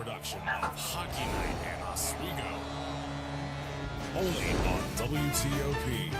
production of Hockey Night in Oswego. Only on WTOP.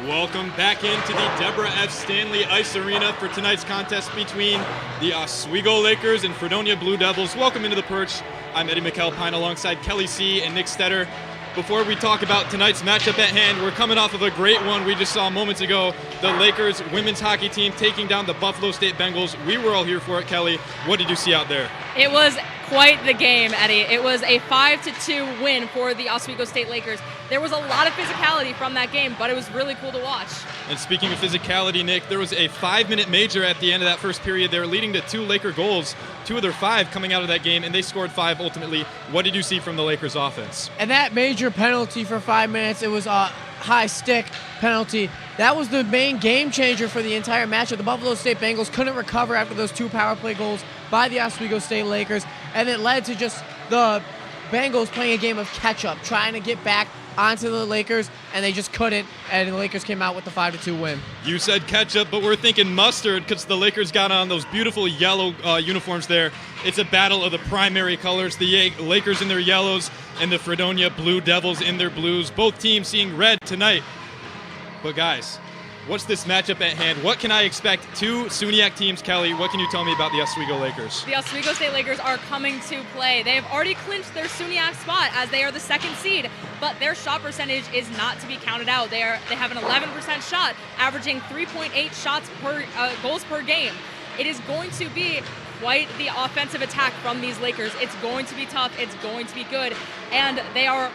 Welcome back into the Deborah F. Stanley Ice Arena for tonight's contest between the Oswego Lakers and Fredonia Blue Devils. Welcome into the Perch. I'm Eddie McAlpine alongside Kelly C. and Nick Stetter. Before we talk about tonight's matchup at hand, we're coming off of a great one we just saw moments ago. The Lakers women's hockey team taking down the Buffalo State Bengals. We were all here for it, Kelly. What did you see out there? It was quite the game, Eddie. It was a 5-2 win for the Oswego State Lakers. There was a lot of physicality from that game, but it was really cool to watch. And speaking of physicality, Nick, there was a 5-minute major at the end of that first period. They were leading to 2 Laker goals, 2 of their 5 coming out of that game, and they scored 5 ultimately. What did you see from the Lakers offense? And that major penalty for 5 minutes, it was a high stick penalty. That was the main game changer for the entire matchup. The Buffalo State Bengals couldn't recover after those 2 power play goals by the Oswego State Lakers, and it led to just the Bengals playing a game of catch-up, trying to get back onto the Lakers, and they just couldn't, and the Lakers came out with the 5-2 win. You said ketchup, but we're thinking mustard because the Lakers got on those beautiful yellow uniforms there. It's a battle of the primary colors, the Lakers in their yellows and the Fredonia Blue Devils in their blues. Both teams seeing red tonight. But guys, what's this matchup at hand? What can I expect? 2 SUNY teams, Kelly. What can you tell me about the Oswego Lakers? The Oswego State Lakers are coming to play. They have already clinched their SUNY spot as they are the 2nd seed, but their shot percentage is not to be counted out. They have an 11% shot, averaging 3.8 shots per goals per game. It is going to be quite the offensive attack from these Lakers. It's going to be tough. It's going to be good, and they are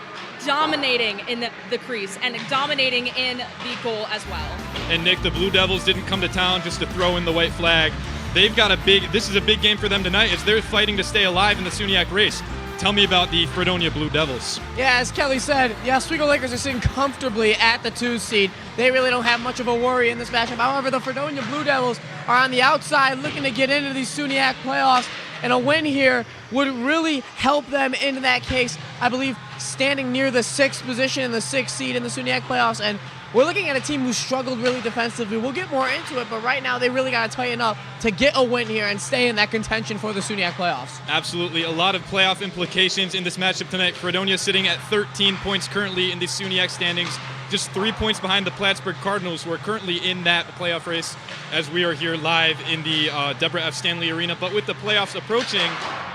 dominating in the crease and dominating in the goal as well. And Nick, the Blue Devils didn't come to town just to throw in the white flag. They've got this is a big game for them tonight as they're fighting to stay alive in the SUNY race. Tell me about the Fredonia Blue Devils. Yeah, as Kelly said, the Oswego Lakers are sitting comfortably at the 2 seed. They really don't have much of a worry in this matchup. However, the Fredonia Blue Devils are on the outside looking to get into these SUNY playoffs, and a win here would really help them in that case. I believe standing near the 6th position in the 6th seed in the SUNY playoffs, and we're looking at a team who struggled really defensively. We'll get more into it, but right now they really got to tighten up to get a win here and stay in that contention for the SUNY playoffs. Absolutely. A lot of playoff implications in this matchup tonight. Fredonia sitting at 13 points currently in the SUNY standings, just 3 points behind the Plattsburgh Cardinals, who are currently in that playoff race as we are here live in the Deborah F. Stanley Arena. But with the playoffs approaching,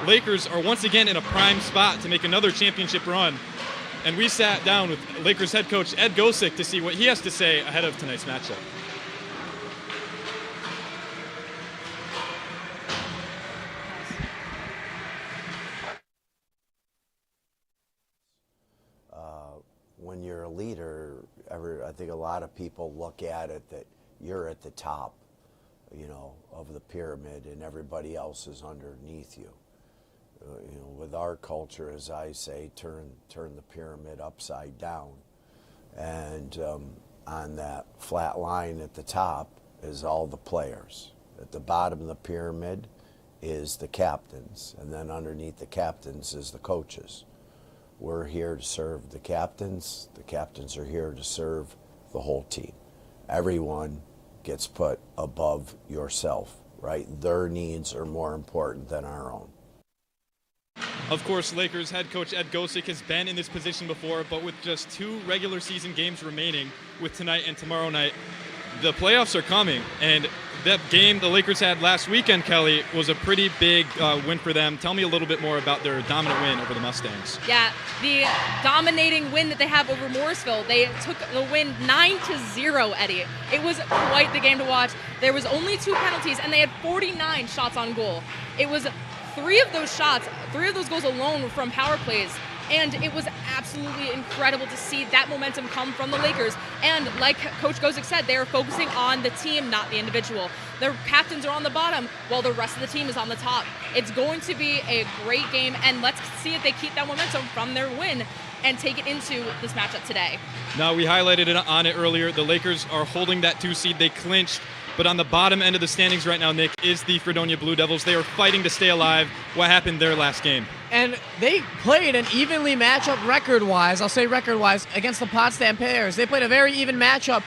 Lakers are once again in a prime spot to make another championship run. And we sat down with Lakers head coach Ed Gosick to see what he has to say ahead of tonight's matchup. When you're a leader, I think a lot of people look at it that you're at the top, of the pyramid and everybody else is underneath you. With our culture, as I say, turn the pyramid upside down. And on that flat line at the top is all the players. At the bottom of the pyramid is the captains. And then underneath the captains is the coaches. We're here to serve the captains. The captains are here to serve the whole team. Everyone gets put above yourself, right? Their needs are more important than our own. Of course, Lakers head coach Ed Gosick has been in this position before, but with just 2 regular season games remaining with tonight and tomorrow night, the playoffs are coming. And that game the Lakers had last weekend, Kelly, was a pretty big win for them. Tell me a little bit more about their dominant win over the Mustangs. Yeah, the dominating win that they have over Morrisville. They took the win 9-0, Eddie. It was quite the game to watch. There was only 2 penalties, and they had 49 shots on goal. It was 3 of those goals alone were from power plays, and it was absolutely incredible to see that momentum come from the Lakers. And like Coach Gosick said, they are focusing on the team, not the individual. Their captains are on the bottom while the rest of the team is on the top. It's going to be a great game, and let's see if they keep that momentum from their win and take it into this matchup today. Now, we highlighted it on it earlier. The Lakers are holding that 2 seed. They clinched. But on the bottom end of the standings right now, Nick, is the Fredonia Blue Devils. They are fighting to stay alive. What happened their last game? And they played an evenly matchup record-wise, I'll say record-wise, against the Potsdam Bears. They played a very even matchup,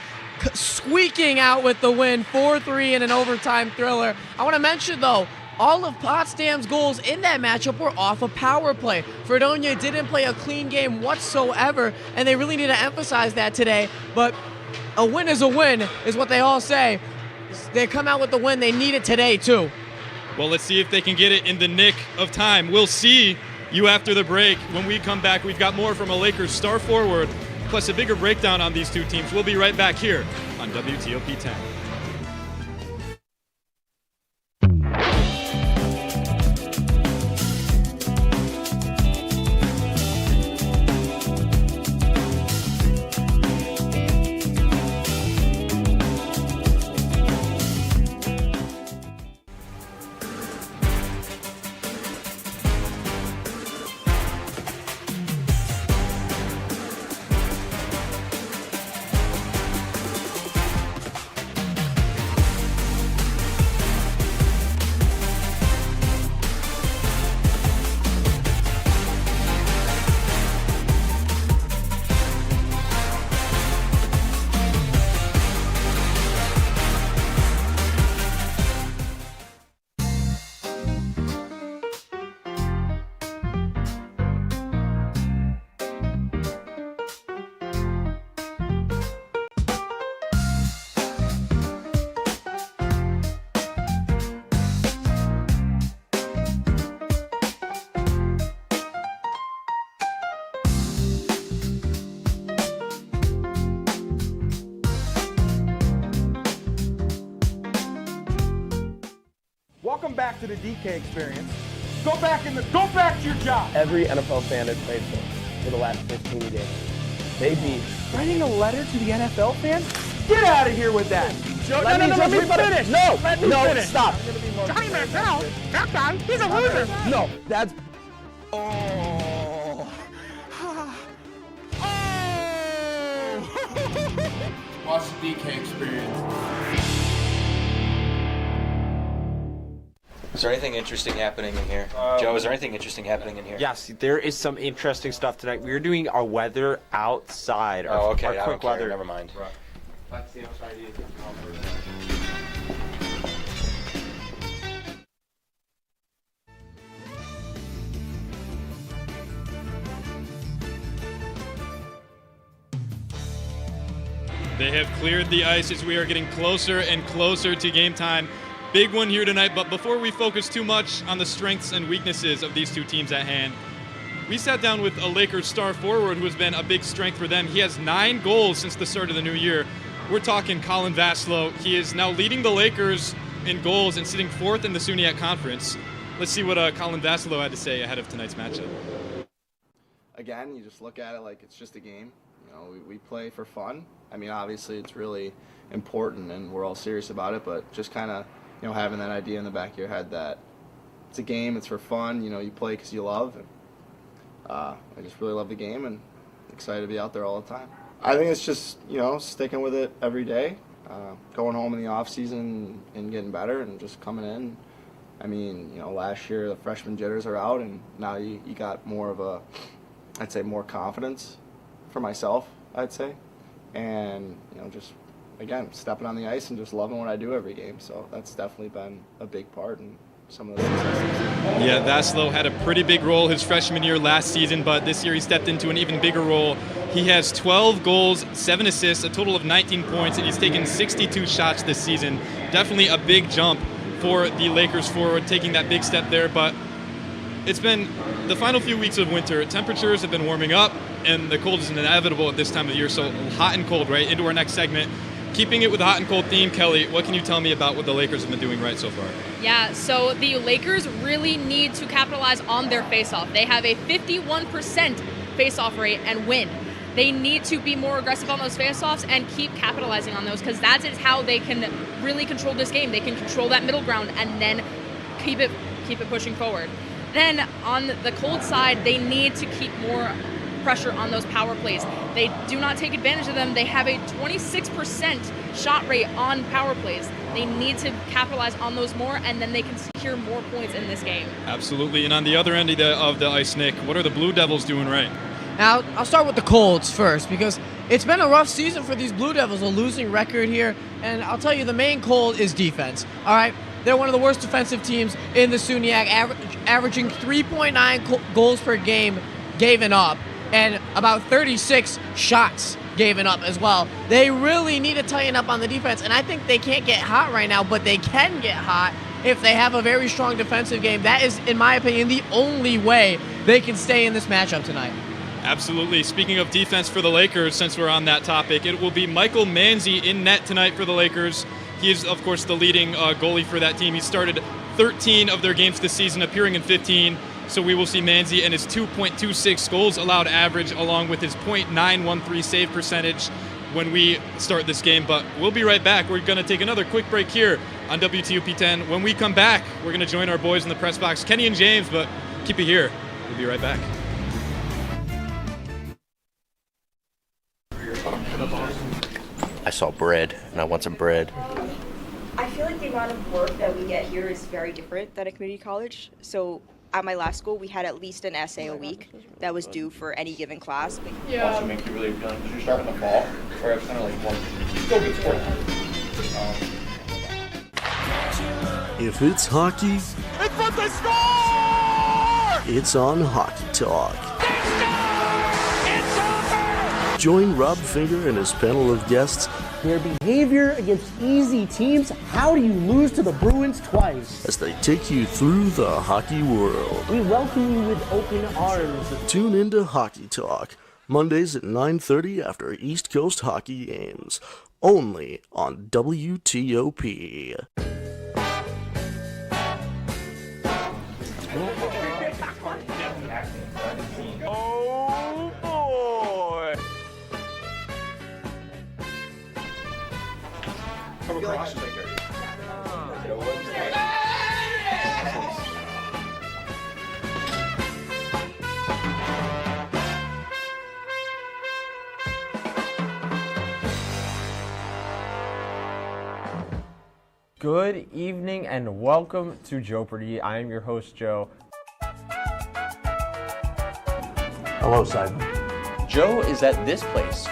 squeaking out with the win, 4-3 in an overtime thriller. I want to mention, though, all of Potsdam's goals in that matchup were off a power play. Fredonia didn't play a clean game whatsoever, and they really need to emphasize that today. But a win is a win, is what they all say. They come out with the win. They need it today, too. Well, let's see if they can get it in the nick of time. We'll see you after the break. When we come back, we've got more from a Lakers star forward, plus a bigger breakdown on these two teams. We'll be right back here on WTOP 10. Welcome back to the DK experience. Go back to your job. Every NFL fan has played for the last 15 days. They beat. Writing a letter to the NFL fans? Get out of here with that. Let me finish. No, finish. Stop. Johnny Manziel, that guy, he's a loser. No, that's. Oh. Watch the DK experience. Is there anything interesting happening in here? Joe, is there anything interesting happening in here? Yes, there is some interesting stuff tonight. We're doing our weather outside. Oh, okay. Our I don't quick care. weather. Never mind. They have cleared the ice as we are getting closer and closer to game time. Big one here tonight, but before we focus too much on the strengths and weaknesses of these two teams at hand, we sat down with a Lakers star forward who has been a big strength for them. He has 9 goals since the start of the new year. We're talking Colin Vassallo. He is now leading the Lakers in goals and sitting 4th in the SUNY Conference. Let's see what Colin Vassallo had to say ahead of tonight's matchup. Again, you just look at it like it's just a game. You know, we play for fun. I mean, obviously it's really important and we're all serious about it, but just kind of, you know, having that idea in the back of your head that it's a game, it's for fun, you know, you play because you love. And, I just really love the game and excited to be out there all the time. I think it's just, you know, sticking with it every day, going home in the off season and getting better and just coming in. I mean, you know, last year the freshman jitters are out and now you got more of a, I'd say more confidence for myself, I'd say. And, you know, just, again, stepping on the ice and just loving what I do every game. So that's definitely been a big part in some of the successes. Yeah, Vassallo had a pretty big role his freshman year last season, but this year he stepped into an even bigger role. He has 12 goals, 7 assists, a total of 19 points, and he's taken 62 shots this season. Definitely a big jump for the Lakers forward, taking that big step there, but it's been the final few weeks of winter. Temperatures have been warming up, and the cold is inevitable at this time of year, so hot and cold, right, into our next segment. Keeping it with the hot and cold theme, Kelly, what can you tell me about what the Lakers have been doing right so far? Yeah, so the Lakers really need to capitalize on their faceoff. They have a 51% faceoff rate and win. They need to be more aggressive on those faceoffs and keep capitalizing on those because that is how they can really control this game. They can control that middle ground and then keep it pushing forward. Then on the cold side, they need to keep more pressure on those power plays. They do not take advantage of them. They have a 26% shot rate on power plays. They need to capitalize on those more, and then they can secure more points in this game. Absolutely. And on the other end of the ice, Nick, what are the Blue Devils doing right? Now, I'll start with the Colts first because it's been a rough season for these Blue Devils, a losing record here. And I'll tell you, the main cold is defense. All right, they're one of the worst defensive teams in the SUNYAC, averaging 3.9 goals per game given up and about 36 shots given up as well. They really need to tighten up on the defense, and I think they can't get hot right now, but they can get hot if they have a very strong defensive game. That is, in my opinion, the only way they can stay in this matchup tonight. Absolutely. Speaking of defense for the Lakers, since we're on that topic, it will be Michael Manzi in net tonight for the Lakers. He is, of course, the leading goalie for that team. He started 13 of their games this season, appearing in 15. So we will see Manzi and his 2.26 goals allowed average, along with his .913 save percentage when we start this game. But we'll be right back. We're going to take another quick break here on WTOP 10. When we come back, we're going to join our boys in the press box, Kenny and James, but keep it here. We'll be right back. I saw bread, and I want some bread. I feel like the amount of work that we get here is very different than a community college. So at my last school, we had at least an essay a week that was due for any given class. Yeah. Also make you really appealing because you're starting in the fall, where it's kind of like, well, still good sport. If it's hockey, It's what they score! it's on Hockey Talk. Join Rob Finger and his panel of guests. Their behavior against easy teams. How do you lose to the Bruins twice? As they take you through the hockey world. We welcome you with open arms. Tune into Hockey Talk, Mondays at 9:30 after East Coast hockey games. Only on WTOP. Oh boy! Come across. Good evening and welcome to Jeopardy. I am your host, Joe. Hello, Simon. Joe is at this place.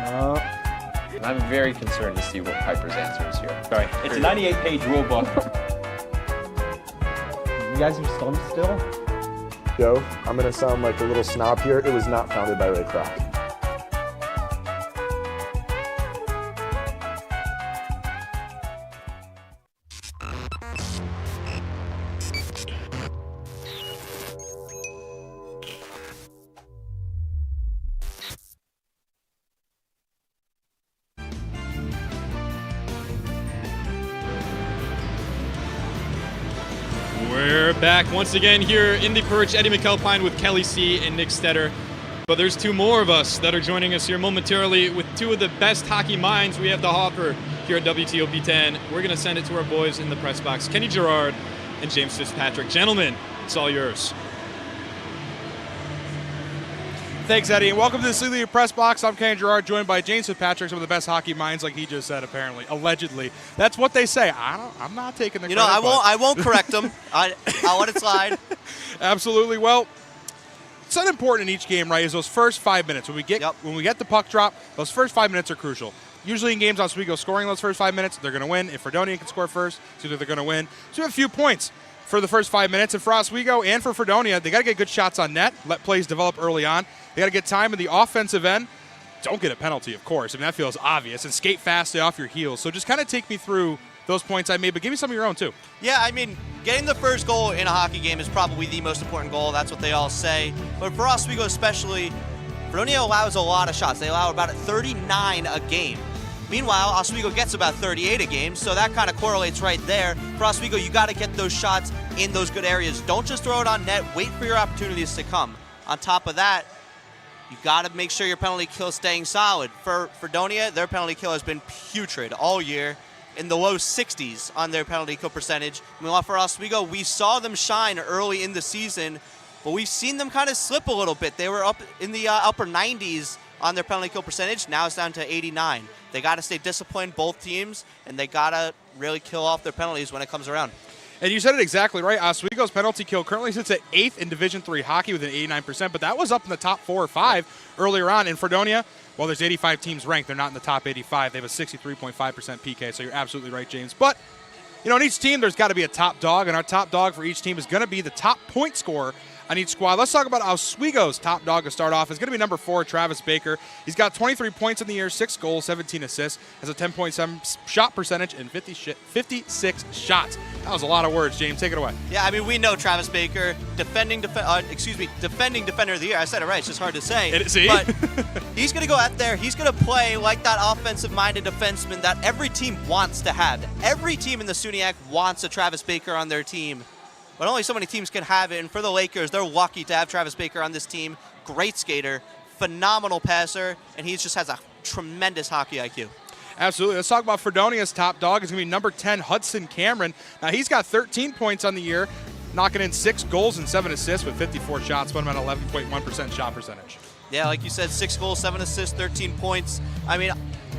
And I'm very concerned to see what Piper's answer is here. Sorry, it's a 98-page rule book. You guys are stumped still? Joe, I'm going to sound like a little snob here. It was not founded by Ray Kroc. We're back once again here in the perch. Eddie McAlpine with Kelly C. and Nick Stetter. But there's two more of us that are joining us here momentarily with two of the best hockey minds we have to offer here at WTOP 10. We're going to send it to our boys in the press box, Kenny Gerard and James Fitzpatrick. Gentlemen, it's all yours. Thanks, Eddie, and welcome to the Sleepy Press Box. I'm Kenny Gerard, joined by James Fitzpatrick, some of the best hockey minds, like he just said. Apparently, allegedly, that's what they say. I'm not taking the credit. I won't correct them. I'll let it slide. Absolutely. Well, it's not important in each game, right? Is those first 5 minutes when we get the puck drop, those first 5 minutes are crucial. Usually in games, Oswego scoring those first 5 minutes, they're going to win. If Fredonia can score first, it's either they're going to win. So we have a few points for the first 5 minutes, and for Oswego and for Fredonia, they got to get good shots on net, let plays develop early on. They got to get time in the offensive end. Don't get a penalty, of course. I mean, that feels obvious. And skate fast, stay off your heels. So just kind of take me through those points I made, but give me some of your own, too. Yeah, I mean, getting the first goal in a hockey game is probably the most important goal. That's what they all say. But for Oswego especially, Fredonia allows a lot of shots. They allow about 39 a game. Meanwhile, Oswego gets about 38 a game, so that kind of correlates right there. For Oswego, you got to get those shots in those good areas. Don't just throw it on net. Wait for your opportunities to come. On top of that, you got to make sure your penalty kill is staying solid. For Fredonia, their penalty kill has been putrid all year, in the low 60s on their penalty kill percentage. Meanwhile, for Oswego, we saw them shine early in the season, but we've seen them kind of slip a little bit. They were up in the upper 90s on their penalty kill percentage. Now it's down to 89. They got to stay disciplined, both teams, and they got to really kill off their penalties when it comes around. And you said it exactly right. Oswego's penalty kill currently sits at 8th in Division III hockey with an 89%, but that was up in the top 4 or 5 earlier on. In Fredonia, well, there's 85 teams ranked. They're not in the top 85. They have a 63.5% PK, so you're absolutely right, James. But, in each team, there's got to be a top dog, and our top dog for each team is going to be the top point scorer on each squad. Let's talk about Oswego's top dog to start off. It's going to be number 4, Travis Baker. He's got 23 points in the year, 6 goals, 17 assists, has a 10.7 shot percentage, and 56 shots. That was a lot of words, James. Take it away. Yeah, I mean, we know Travis Baker, defending defender of the year. I said it right. It's just hard to say. See? But he's going to go out there. He's going to play like that offensive-minded defenseman that every team wants to have. Every team in the SUNY wants a Travis Baker on their team. But only so many teams can have it, and for the Lakers, they're lucky to have Travis Baker on this team. Great skater, phenomenal passer, and he just has a tremendous hockey IQ. Absolutely. Let's talk about Fredonia's top dog. It's going to be number 10, Hudson Cameron. Now, he's got 13 points on the year, knocking in 6 goals and 7 assists with 54 shots, putting him at 11.1% shot percentage. Yeah, like you said, 6 goals, 7 assists, 13 points. I mean,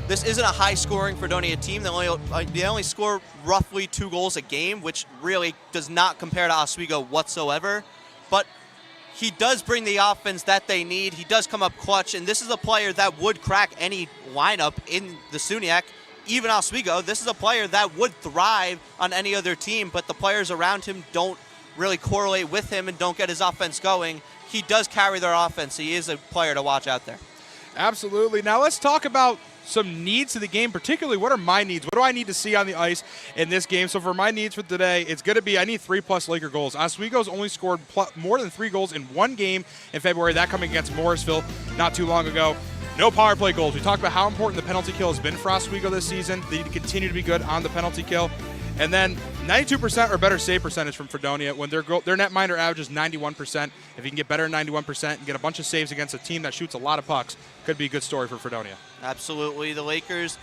this isn't a high-scoring Fredonia team. They only score roughly 2 goals a game, which really does not compare to Oswego whatsoever. But he does bring the offense that they need. He does come up clutch, and this is a player that would crack any lineup in the SUNY. Even Oswego, this is a player that would thrive on any other team, but the players around him don't really correlate with him and don't get his offense going. He does carry their offense. He is a player to watch out there. Absolutely. Now let's talk about some needs to the game, particularly what are my needs? What do I need to see on the ice in this game? So for my needs for today, it's going to be I need 3+ Laker goals. Oswego's only scored more than 3 goals in one game in February, that coming against Morrisville not too long ago. No power play goals. We talked about how important the penalty kill has been for Oswego this season. They need to continue to be good on the penalty kill. And then 92% or better save percentage from Fredonia when their netminder average is 91%. If you can get better than 91% and get a bunch of saves against a team that shoots a lot of pucks, could be a good story for Fredonia. Absolutely. The Lakers,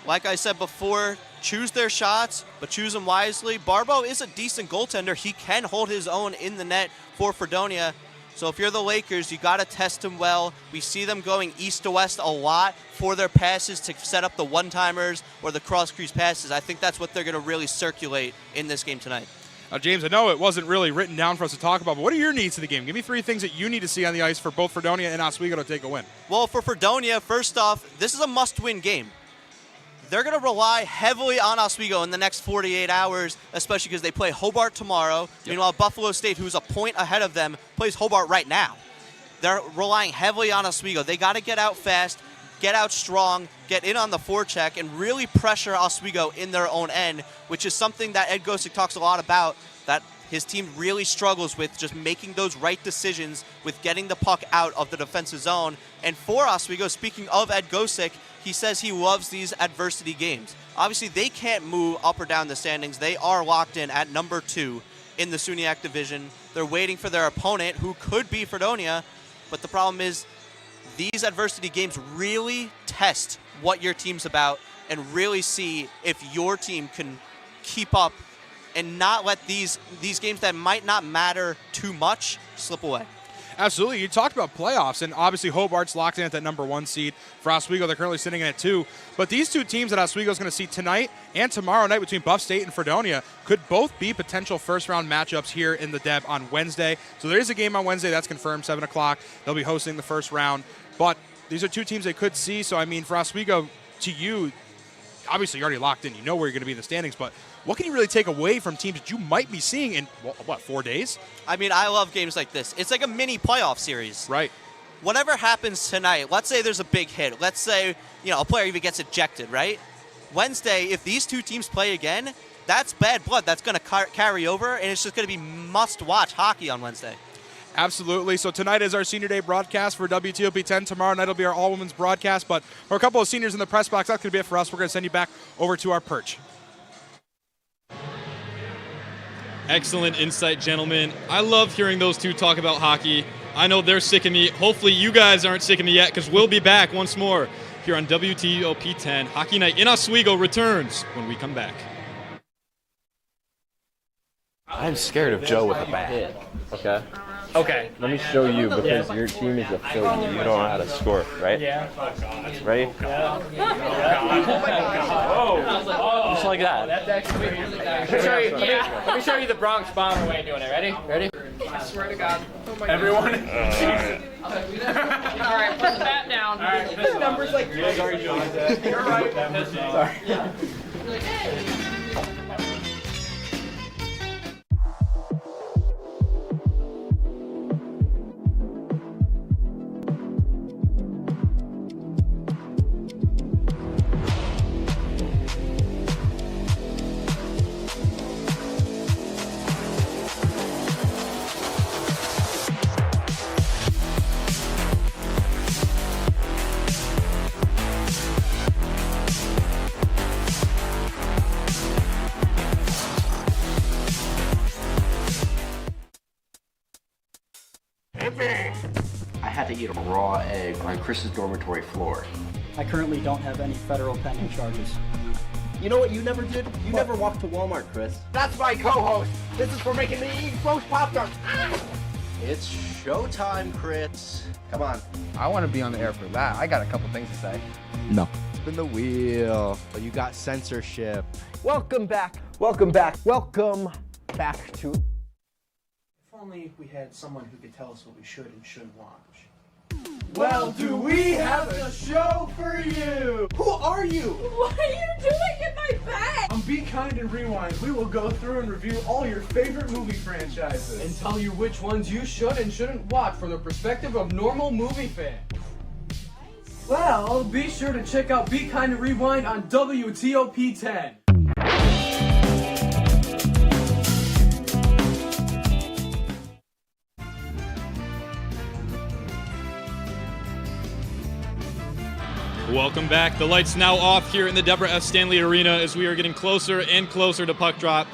like I said before, choose their shots, but choose them wisely. Barbeau is a decent goaltender. He can hold his own in the net for Fredonia. So if you're the Lakers, you got to test him well. We see them going east to west a lot for their passes to set up the one-timers or the cross-crease passes. I think that's what they're going to really circulate in this game tonight. Now, James, I know it wasn't really written down for us to talk about, but what are your needs to the game? Give me 3 things that you need to see on the ice for both Fredonia and Oswego to take a win. Well, for Fredonia, first off, this is a must-win game. They're going to rely heavily on Oswego in the next 48 hours, especially because they play Hobart tomorrow. Yep. Meanwhile, Buffalo State, who's a point ahead of them, plays Hobart right now. They're relying heavily on Oswego. They got to get out fast, get out strong, get in on the forecheck, and really pressure Oswego in their own end, which is something that Ed Gosick talks a lot about, that his team really struggles with, just making those right decisions with getting the puck out of the defensive zone. And for Oswego, speaking of Ed Gosick, he says he loves these adversity games. Obviously, they can't move up or down the standings. They are locked in at number 2 in the SUNY division. They're waiting for their opponent, who could be Fredonia. But the problem is these adversity games really test what your team's about and really see if your team can keep up and not let these games that might not matter too much slip away. Absolutely. You talked about playoffs, and obviously Hobart's locked in at that number 1 seed. For Oswego, they're currently sitting in at 2. But these 2 teams that Oswego is going to see tonight and tomorrow night between Buff State and Fredonia could both be potential first-round matchups here in the Deb on Wednesday. So there is a game on Wednesday. That's confirmed, 7 o'clock. They'll be hosting the first round. But these are 2 teams they could see. So, I mean, for Oswego, to you, obviously you're already locked in. You know where you're going to be in the standings. But what can you really take away from teams that you might be seeing in, 4 days? I mean, I love games like this. It's like a mini playoff series. Right. Whatever happens tonight, let's say there's a big hit. Let's say, a player even gets ejected, right? Wednesday, if these 2 teams play again, that's bad blood. That's going to carry over, and it's just going to be must-watch hockey on Wednesday. Absolutely. So tonight is our Senior Day broadcast for WTOP 10. Tomorrow night will be our all-women's broadcast. But for a couple of seniors in the press box, that's going to be it for us. We're going to send you back over to our perch. Excellent insight, gentlemen. I love hearing those 2 talk about hockey. I know they're sick of me. Hopefully you guys aren't sick of me yet, because we'll be back once more here on WTOP 10. Hockey Night in Oswego returns when we come back. I'm scared of Joe with a bat. Okay? Okay. Let me show you, because your team is a failure. You don't know how to score, right? Yeah. Ready? Yeah. like that. That's actually Let me show you the Bronx Bomber way of doing it. Ready? I swear to God. Oh my Everyone? God. All right, put the bat down. All right, this number's like... You're right. Sorry. Yeah. I had to eat a raw egg on Chris's dormitory floor. I currently don't have any federal pending charges. You know what you never did? You never walked to Walmart, Chris. That's my co-host. This is for making me eat roast Pop-Tarts. It's showtime, Chris. Come on. I want to be on the air for that. I got a couple things to say. No. Spin the wheel. But you got censorship. Welcome back. Welcome back. Welcome back to... If only we had someone who could tell us what we should and shouldn't watch. Well, do we have a show for you? Who are you? What are you doing in my bag? On Be Kind and Rewind, we will go through and review all your favorite movie franchises. And tell you which ones you should and shouldn't watch from the perspective of normal movie fans. Well, be sure to check out Be Kind and Rewind on WTOP 10. Welcome back. The lights now off here in the Deborah F. Stanley Arena as we are getting closer and closer to puck drop.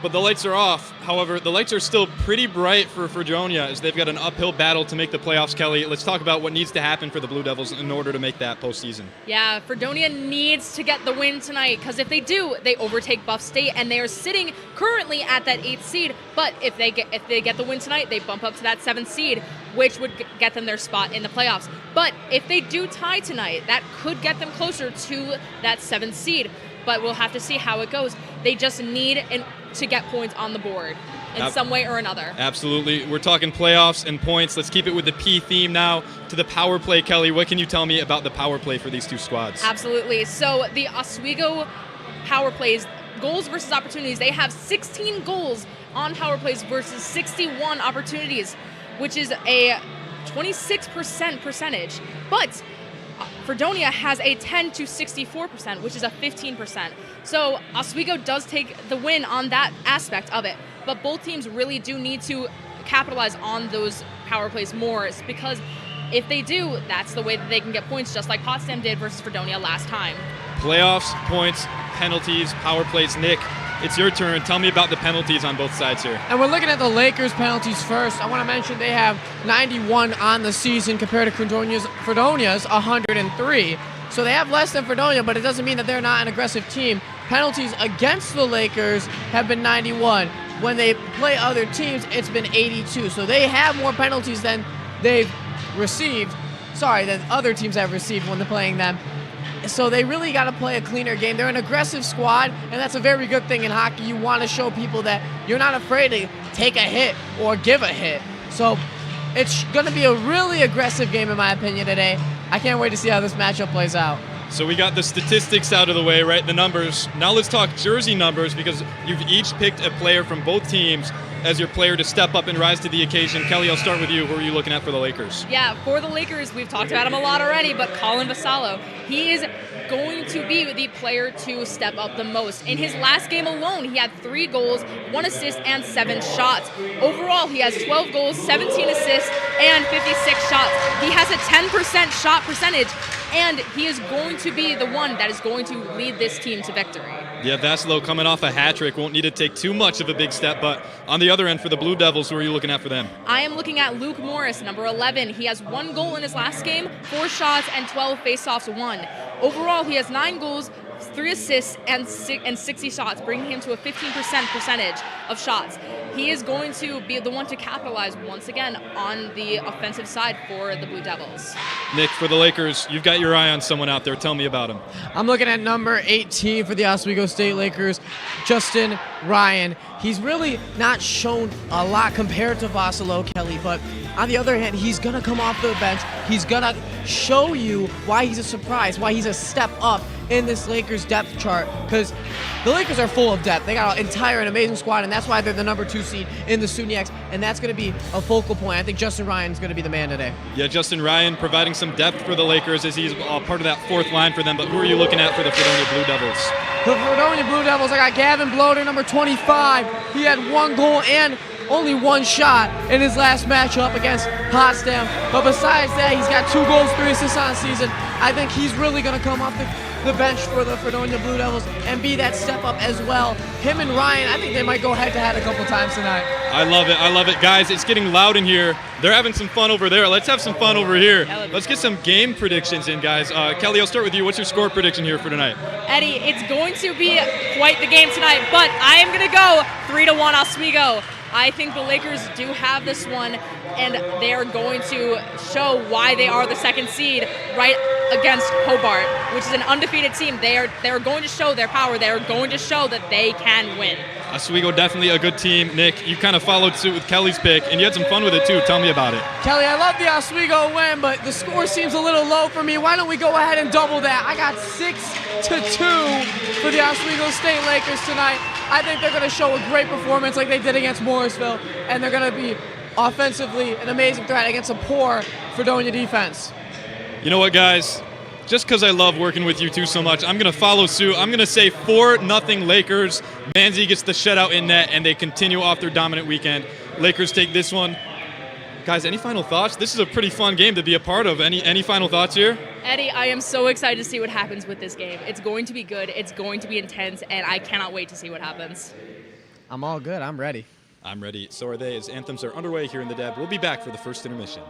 But the lights are off. However, the lights are still pretty bright for Fredonia as they've got an uphill battle to make the playoffs, Kelly. Let's talk about what needs to happen for the Blue Devils in order to make that postseason. Yeah, Fredonia needs to get the win tonight because if they do, they overtake Buff State and they are sitting currently at that 8th seed. But if they get the win tonight, they bump up to that 7th seed, which would get them their spot in the playoffs. But if they do tie tonight, that could get them closer to that 7th seed. But we'll have to see how it goes. They just need to get points on the board in some way or another. Absolutely. We're talking playoffs and points. Let's keep it with the P theme now to the power play. Kelly, what can you tell me about the power play for these two squads? Absolutely. So the Oswego power plays, goals versus opportunities, they have 16 goals on power plays versus 61 opportunities, which is a 26% percentage. But Fredonia has a 10 to 64%, which is a 15%. So Oswego does take the win on that aspect of it. But both teams really do need to capitalize on those power plays more because if they do, that's the way that they can get points, just like Potsdam did versus Fredonia last time. Playoffs, points, penalties, power plays. Nick, it's your turn. Tell me about the penalties on both sides here. And we're looking at the Lakers penalties first. I want to mention they have 91 on the season compared to Fredonia's 103. So they have less than Fredonia, but it doesn't mean that they're not an aggressive team. Penalties against the Lakers have been 91. When they play other teams, it's been 82. So they have more penalties than they've received. Than other teams have received when they're playing them. So they really got to play a cleaner game. They're an aggressive squad, and that's a very good thing in hockey. You want to show people that you're not afraid to take a hit or give a hit. So it's going to be a really aggressive game, in my opinion, today. I can't wait to see how this matchup plays out. So we got the statistics out of the way, right? The numbers. Now let's talk jersey numbers because you've each picked a player from both teams as your player to step up and rise to the occasion. Kelly, I'll start with you. Who are you looking at for the Lakers? Yeah, for the Lakers, we've talked about him a lot already, but Colin Vassallo, he is going to be the player to step up the most. In his last game alone, he had 3 goals, 1 assist, and 7 shots. Overall, he has 12 goals, 17 assists, and 56 shots. He has a 10% shot percentage, and he is going to be the one that is going to lead this team to victory. Yeah, Vassallo coming off a hat trick. Won't need to take too much of a big step, but on the other end for the Blue Devils, who are you looking at for them? I am looking at Luke Morris, number 11. He has 1 goal in his last game, 4 shots, and 12 faceoffs won. Overall, he has 9 goals, 3 assists and 60 shots, bringing him to a 15% percentage of shots. He is going to be the one to capitalize once again on the offensive side for the Blue Devils. Nick, for the Lakers, you've got your eye on someone out there. Tell me about him. I'm looking at number 18 for the Oswego State Lakers, Justin Ryan. He's really not shown a lot compared to Vasilo Kelly, but on the other hand, he's going to come off the bench. He's going to show you why he's a surprise, why he's a step up in this Lakers depth chart, because the Lakers are full of depth. They got an entire and amazing squad, and that's why they're the number 2 seed in the SUNY, and that's going to be a focal point. I think Justin Ryan's going to be the man today. Yeah, Justin Ryan providing some depth for the Lakers as he's part of that 4th line for them, but who are you looking at for the Fredonia Blue Devils? The Fredonia Blue Devils, I got Gavin Bloater, number 25. He had 1 goal and only 1 shot in his last matchup against Potsdam. But besides that, he's got 2 goals, 3 assists on the season. I think he's really going to come off the bench for the Fredonia Blue Devils and be that step up as well. Him and Ryan, I think they might go head-to-head a couple times tonight. I love it. I love it. Guys, it's getting loud in here. They're having some fun over there. Let's have some fun over here. Let's get some game predictions in, guys. Kelly, I'll start with you. What's your score prediction here for tonight? Eddie, it's going to be quite the game tonight, but I am going to go 3-1 Oswego. I think the Lakers do have this one, and they are going to show why they are the 2nd seed right against Hobart, which is an undefeated team. They are going to show their power. They are going to show that they can win. Oswego, definitely a good team. Nick, you kind of followed suit with Kelly's pick, and you had some fun with it too. Tell me about it. Kelly, I love the Oswego win, but the score seems a little low for me. Why don't we go ahead and double that? I got 6-2 for the Oswego State Lakers tonight. I think they're going to show a great performance like they did against Morrisville, and they're going to be offensively an amazing threat against a poor Fredonia defense. You know what, guys? Just because I love working with you two so much, I'm going to follow suit. I'm going to say 4-0 Lakers. Manzi gets the shutout in net, and they continue off their dominant weekend. Lakers take this one. Guys, any final thoughts? This is a pretty fun game to be a part of. Any final thoughts here? Eddie, I am so excited to see what happens with this game. It's going to be good. It's going to be intense, and I cannot wait to see what happens. I'm all good. I'm ready. I'm ready. So are they, as anthems are underway here in the Deb. We'll be back for the first intermission.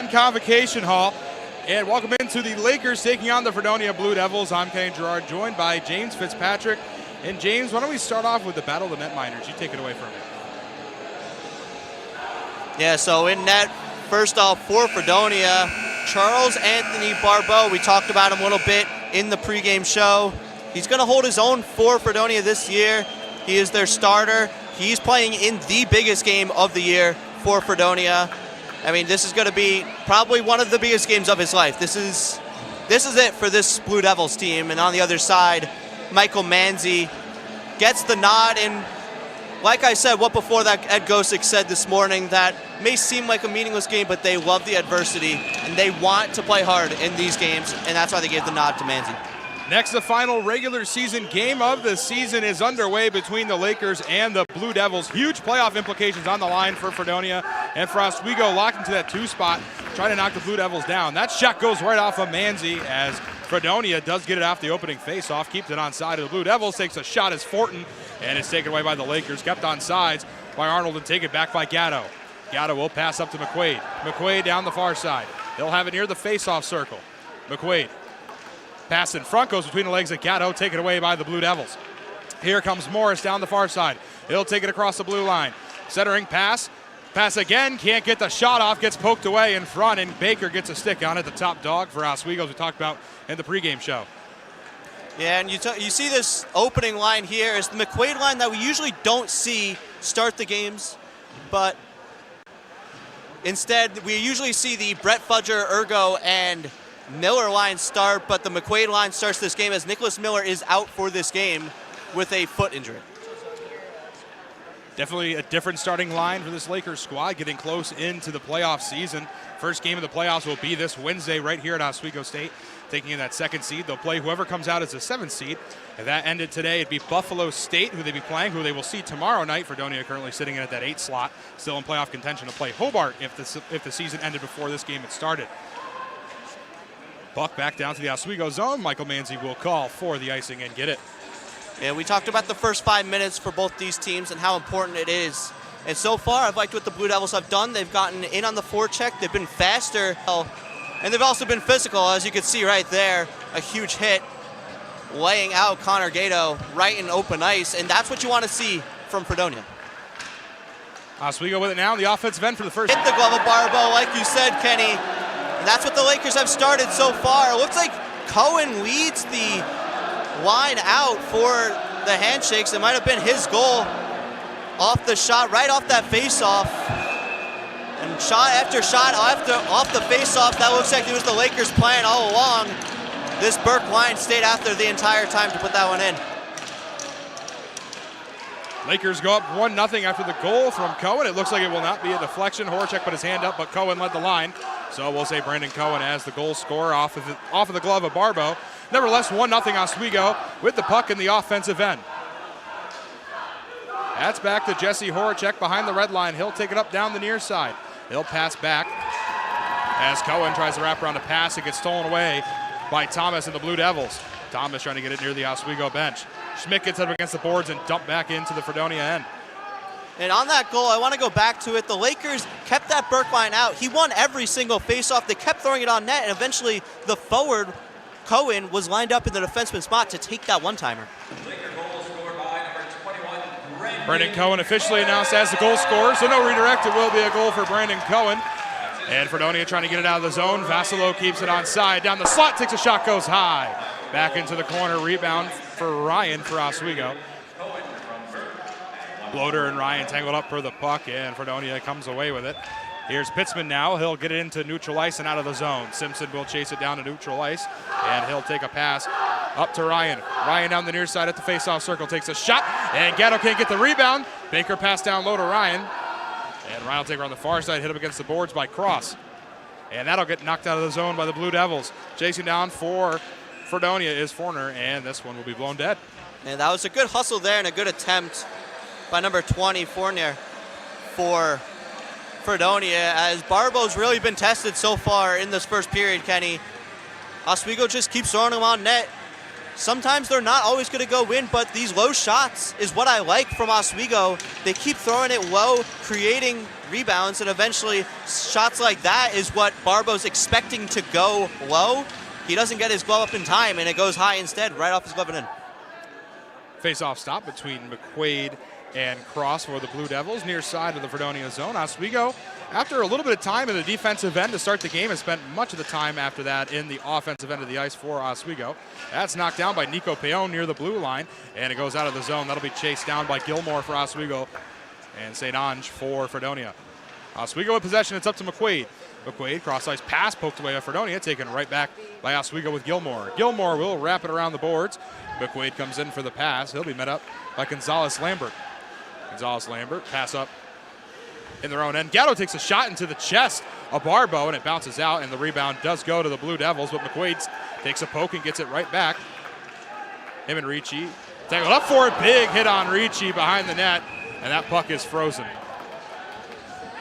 Convocation Hall. And welcome into the Lakers taking on the Fredonia Blue Devils. I'm Kenny Gerard, joined by James Fitzpatrick. And James, why don't we start off with the Battle of the Netminders? You take it away from me. Yeah, so in net, first off, for Fredonia, Charles Anthony Barbeau. We talked about him a little bit in the pregame show. He's going to hold his own for Fredonia this year. He is their starter. He's playing in the biggest game of the year for Fredonia. I mean, this is going to be probably one of the biggest games of his life. This is it for this Blue Devils team. And on the other side, Michael Manzi gets the nod. And like I said, what before that Ed Gosick said this morning, that may seem like a meaningless game, but they love the adversity and they want to play hard in these games, and that's why they gave the nod to Manzi. Next, the final regular season game of the season is underway between the Lakers and the Blue Devils. Huge playoff implications on the line for Fredonia and for Oswego, locked into that 2 spot, trying to knock the Blue Devils down. That shot goes right off of Manzi as Fredonia does get it off the opening faceoff, keeps it on side of the Blue Devils, takes a shot as Fortin, and it's taken away by the Lakers, kept on sides by Arnold and taken back by Gatto. Gatto will pass up to McQuaid. McQuaid down the far side. They'll have it near the faceoff circle. McQuaid. Pass in front, goes between the legs of Gatto, taken away by the Blue Devils. Here comes Morris down the far side. He'll take it across the blue line. Centering pass. Pass again, can't get the shot off, gets poked away in front, and Baker gets a stick on it, the top dog for Oswego, as we talked about in the pregame show. Yeah, and you see this opening line here is the McQuaid line that we usually don't see start the games, but instead we usually see the Brett Fudger, Ergo, and Miller line start, but the McQuaid line starts this game as Nicholas Miller is out for this game with a foot injury. Definitely a different starting line for this Lakers squad, getting close into the playoff season. First game of the playoffs will be this Wednesday right here at Oswego State, taking in that 2nd seed. They'll play whoever comes out as the 7th seed. If that ended today, it'd be Buffalo State, who they'd be playing, who they will see tomorrow night. Fredonia currently sitting in at that 8th slot, still in playoff contention to play Hobart if the season ended before this game had started. Puck back down to the Oswego zone. Michael Manzi will call for the icing and get it. Yeah, we talked about the first 5 minutes for both these teams and how important it is. And so far, I've liked what the Blue Devils have done. They've gotten in on the forecheck. They've been faster. And they've also been physical, as you can see right there. A huge hit, laying out Connor Gato right in open ice. And that's what you want to see from Fredonia. Oswego with it now in the offensive end for the first. Hit the glove of Barbeau, like you said, Kenny. And that's what the Lakers have started so far. It looks like Cohen leads the line out for the handshakes. It might have been his goal off the shot, right off that faceoff. And shot after shot off the faceoff, that looks like it was the Lakers' plan all along. This Burke line stayed out there the entire time to put that one in. Lakers go up 1-0 after the goal from Cohen. It looks like it will not be a deflection. Horacek put his hand up, but Cohen led the line. So we'll say Brandon Cohen as the goal scorer off of the glove of Barbeau. Nevertheless, 1-0 Oswego with the puck in the offensive end. That's back to Jesse Horacek behind the red line. He'll take it up down the near side. He'll pass back as Cohen tries to wrap around a pass. It gets stolen away by Thomas and the Blue Devils. Thomas trying to get it near the Oswego bench. Schmidt gets up against the boards and dumped back into the Fredonia end. And on that goal, I want to go back to it. The Lakers kept that Burke line out. He won every single faceoff. They kept throwing it on net, and eventually the forward, Cohen, was lined up in the defenseman spot to take that one-timer. Brandon Cohen officially announced as the goal scorer, so no redirect. It will be a goal for Brandon Cohen. And Fredonia trying to get it out of the zone. Vassilo keeps it on side. Down the slot, takes a shot, goes high. Back into the corner, rebound for Ryan for Oswego. Bloater and Ryan tangled up for the puck, and Fredonia comes away with it. Here's Pitzman now. He'll get it into neutral ice and out of the zone. Simpson will chase it down to neutral ice, and he'll take a pass up to Ryan. Ryan down the near side at the faceoff circle, takes a shot, and Gatto can't get the rebound. Baker pass down low to Ryan, and Ryan will take her on the far side, hit up against the boards by Cross. And that'll get knocked out of the zone by the Blue Devils. Chasing down for Fredonia is Forner, and this one will be blown dead. And that was a good hustle there and a good attempt by number 20, Fournier, for Fredonia, as Barbeau's really been tested so far in this first period, Kenny. Oswego just keeps throwing him on net. sometimes they're not always going to go in, but these low shots is what I like from Oswego. They keep throwing it low, creating rebounds, and eventually shots like that is what Barbo's expecting to go low. He doesn't get his glove up in time, and it goes high instead, right off his glove and in. Face-off stop between McQuaid and Cross for the Blue Devils, near side of the Fredonia zone. Oswego, after a little bit of time in the defensive end to start the game, has spent much of the time after that in the offensive end of the ice for Oswego. That's knocked down by Nico Peon near the blue line, and it goes out of the zone. That'll be chased down by Gilmore for Oswego and St. Ange for Fredonia. Oswego in possession. It's up to McQuaid. McQuaid, cross-ice pass, poked away by Fredonia, taken right back by Oswego with Gilmore. Gilmore will wrap it around the boards. McQuaid comes in for the pass. He'll be met up by Gonzalez-Lambert. Gonzalez-Lambert, pass up in their own end. Gatto takes a shot into the chest of Barbo, and it bounces out, and the rebound does go to the Blue Devils, but McQuaid takes a poke and gets it right back. Him and Ricci tangled up for it. Big hit on Ricci behind the net, and that puck is frozen.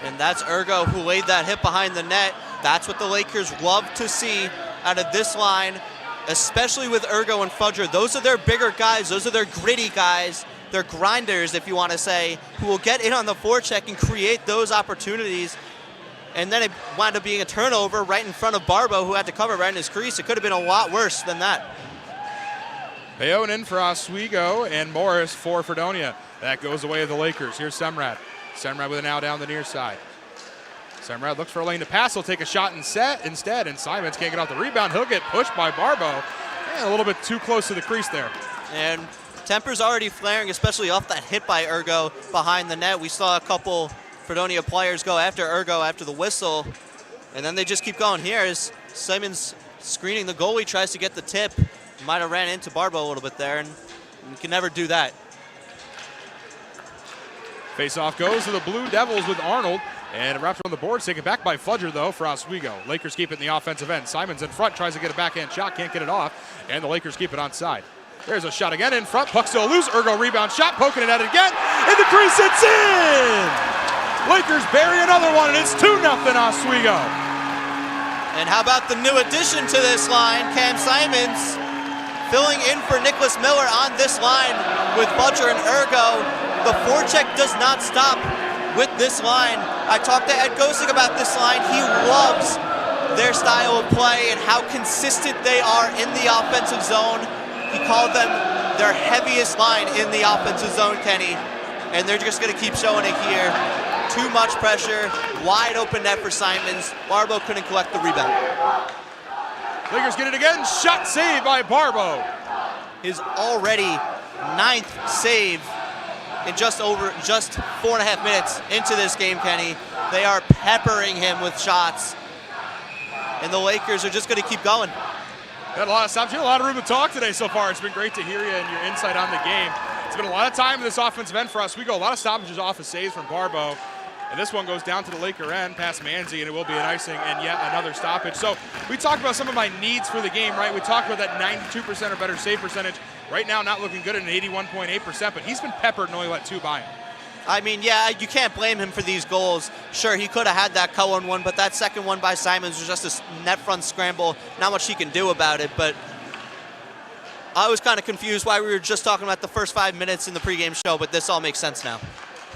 And that's Ergo who laid that hit behind the net. That's what the Lakers love to see out of this line, especially with Ergo and Fudger. Those are their bigger guys. Those are their gritty guys. They're grinders, if you want to say, who will get in on the forecheck and create those opportunities. And then it wound up being a turnover right in front of Barbo, who had to cover right in his crease. It could have been a lot worse than that. Peon in for Oswego and Morris for Fredonia. That goes away to the Lakers. Here's Semrad. Semrad with an out down the near side. Semrad looks for a lane to pass. He'll take a shot instead, and Simons can't get off the rebound. He'll get pushed by Barbo. And a little bit too close to the crease there. And temper's already flaring, especially off that hit by Ergo behind the net. We saw a couple Fredonia players go after Ergo after the whistle, and then they just keep going. Here is Simons screening the goalie, tries to get the tip. Might have ran into Barbo a little bit there, and you can never do that. Face-off goes to the Blue Devils with Arnold, and it wraps on the boards, taken back by Fudger, though, for Oswego. Lakers keep it in the offensive end. Simons in front, tries to get a backhand shot, can't get it off, and the Lakers keep it onside. There's a shot again in front, puck still loose, Ergo rebound shot, poking it at it again, and the crease, it's in! Lakers bury another one, and it's 2-0 Oswego. And how about the new addition to this line, Cam Simons, filling in for Nicholas Miller on this line with Fudger and Ergo. The forecheck does not stop with this line. I talked to Ed Gosing about this line. He loves their style of play and how consistent they are in the offensive zone. He called them their heaviest line in the offensive zone, Kenny. And they're just going to keep showing it here. Too much pressure, wide open net for Simons. Barbo couldn't collect the rebound. Lakers get it again, shot saved by Barbo. His already 9th save in just 4.5 minutes into this game, Kenny. They are peppering him with shots. And the Lakers are just going to keep going. Had a lot of stops. You had a lot of room to talk today so far. It's been great to hear you and your insight on the game. It's been a lot of time in this offensive end for us. We go a lot of stoppages off of saves from Barbo. And this one goes down to the Laker end past Manzi, and it will be an icing and yet another stoppage. So we talked about some of my needs for the game, right? We talked about that 92% or better save percentage. Right now, not looking good at an 81.8%, but he's been peppered and only let 2 by him. I mean, yeah, you can't blame him for these goals. Sure, he could have had that Cohen one, but that second one by Simons was just a net front scramble. Not much he can do about it, but I was kind of confused why we were just talking about the first 5 minutes in the pregame show, but this all makes sense now.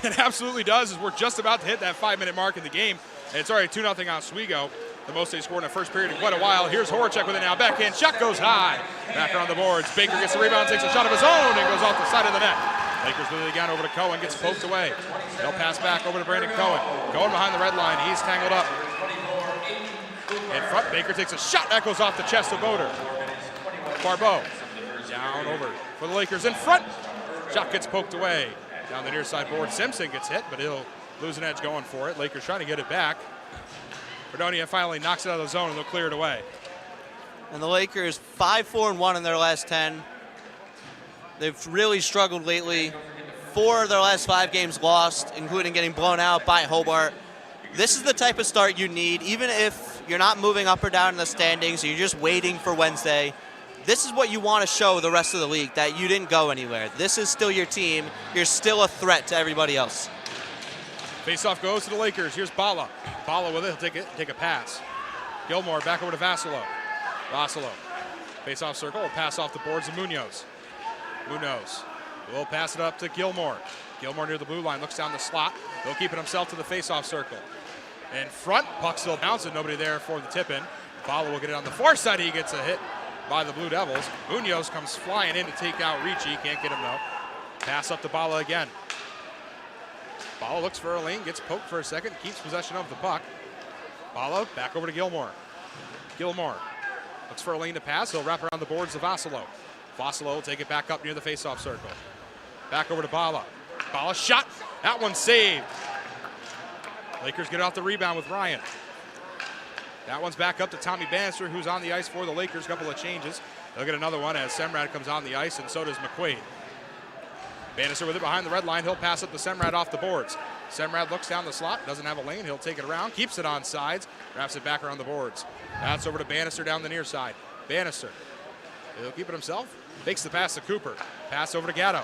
It absolutely does, as we're just about to hit that 5-minute mark in the game, and it's already 2-0 Oswego. The most they scored in the first period in quite a while. Here's Horacek with it now. Backhand shot goes high. Back around the boards. Baker gets the rebound, takes a shot of his own, and goes off the side of the net. Lakers with it again over to Cohen, gets poked away. They'll pass back over to Brandon Cohen. Cohen behind the red line. He's tangled up. In front, Baker takes a shot. That goes off the chest of Boder. Barbeau down over for the Lakers in front. Shot gets poked away. Down the near side board, Simpson gets hit, but he'll lose an edge going for it. Lakers trying to get it back. Fredonia finally knocks it out of the zone, and they'll clear it away. And the Lakers 5-4-1 in their last 10. They've really struggled lately. 4 of their last 5 games lost, including getting blown out by Hobart. This is the type of start you need, even if you're not moving up or down in the standings, you're just waiting for Wednesday. This is what you want to show the rest of the league, that you didn't go anywhere. This is still your team. You're still a threat to everybody else. Face-off goes to the Lakers. Here's Bala. Bala with it. He'll take a pass. Gilmore back over to Vassilo. Vassilo Face-off circle, will pass off the boards to Munoz. Munoz will pass it up to Gilmore. Gilmore near the blue line, looks down the slot. He'll keep it himself to the face-off circle. In front, puck still bouncing, nobody there for the tip-in. Bala will get it on the far side. He gets a hit by the Blue Devils. Munoz comes flying in to take out Ricci. Can't get him though. Pass up to Bala again. Bala looks for a lane, gets poked for a second, keeps possession of the puck. Bala back over to Gilmore. Gilmore looks for a lane to pass. He'll wrap around the boards to Vasilo. Vasilo will take it back up near the face-off circle. Back over to Bala. Bala shot. That one's saved. Lakers get off the rebound with Ryan. That one's back up to Tommy Bannister, who's on the ice for the Lakers. Couple of changes. They'll get another one as Semrad comes on the ice, and so does McQuaid. Bannister with it behind the red line. He'll pass up to Semrad off the boards. Semrad looks down the slot, doesn't have a lane. He'll take it around, keeps it on sides, wraps it back around the boards. That's over to Bannister down the near side. Bannister, he'll keep it himself. Fakes the pass to Cooper. Pass over to Gatto.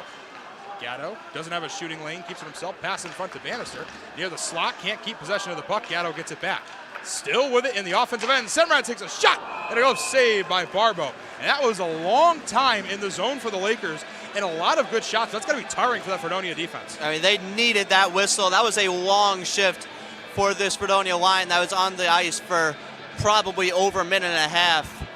Gatto doesn't have a shooting lane, keeps it himself. Pass in front to Bannister. Near the slot, can't keep possession of the puck. Gatto gets it back. Still with it in the offensive end. Semrad takes a shot, and it goes saved by Barbo. And that was a long time in the zone for the Lakers, and a lot of good shots. That's going to be tiring for that Fredonia defense. I mean, they needed that whistle. That was a long shift for this Fredonia line that was on the ice for probably over a minute and a half.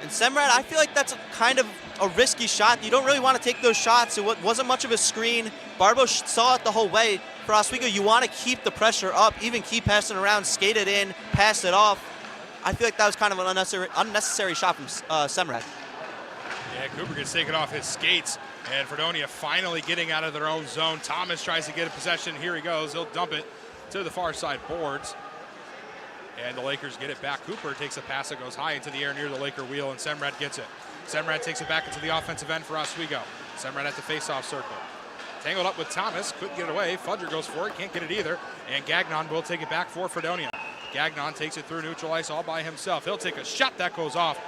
And Semrad, I feel like that's kind of a risky shot. You don't really want to take those shots. It wasn't much of a screen. Barbo saw it the whole way. For Oswego, you want to keep the pressure up, even keep passing around, skate it in, pass it off. I feel like that was kind of an unnecessary shot from Semrad. Yeah, Cooper gets taken off his skates, and Fredonia finally getting out of their own zone. Thomas tries to get a possession. Here he goes. He'll dump it to the far side boards. And the Lakers get it back. Cooper takes a pass that goes high into the air near the Laker wheel, and Semrad gets it. Semrad takes it back into the offensive end for Oswego. Semrad at the face-off circle. Tangled up with Thomas, couldn't get it away. Fudger goes for it, can't get it either. And Gagnon will take it back for Fredonia. Gagnon takes it through neutral ice all by himself. He'll take a shot that goes off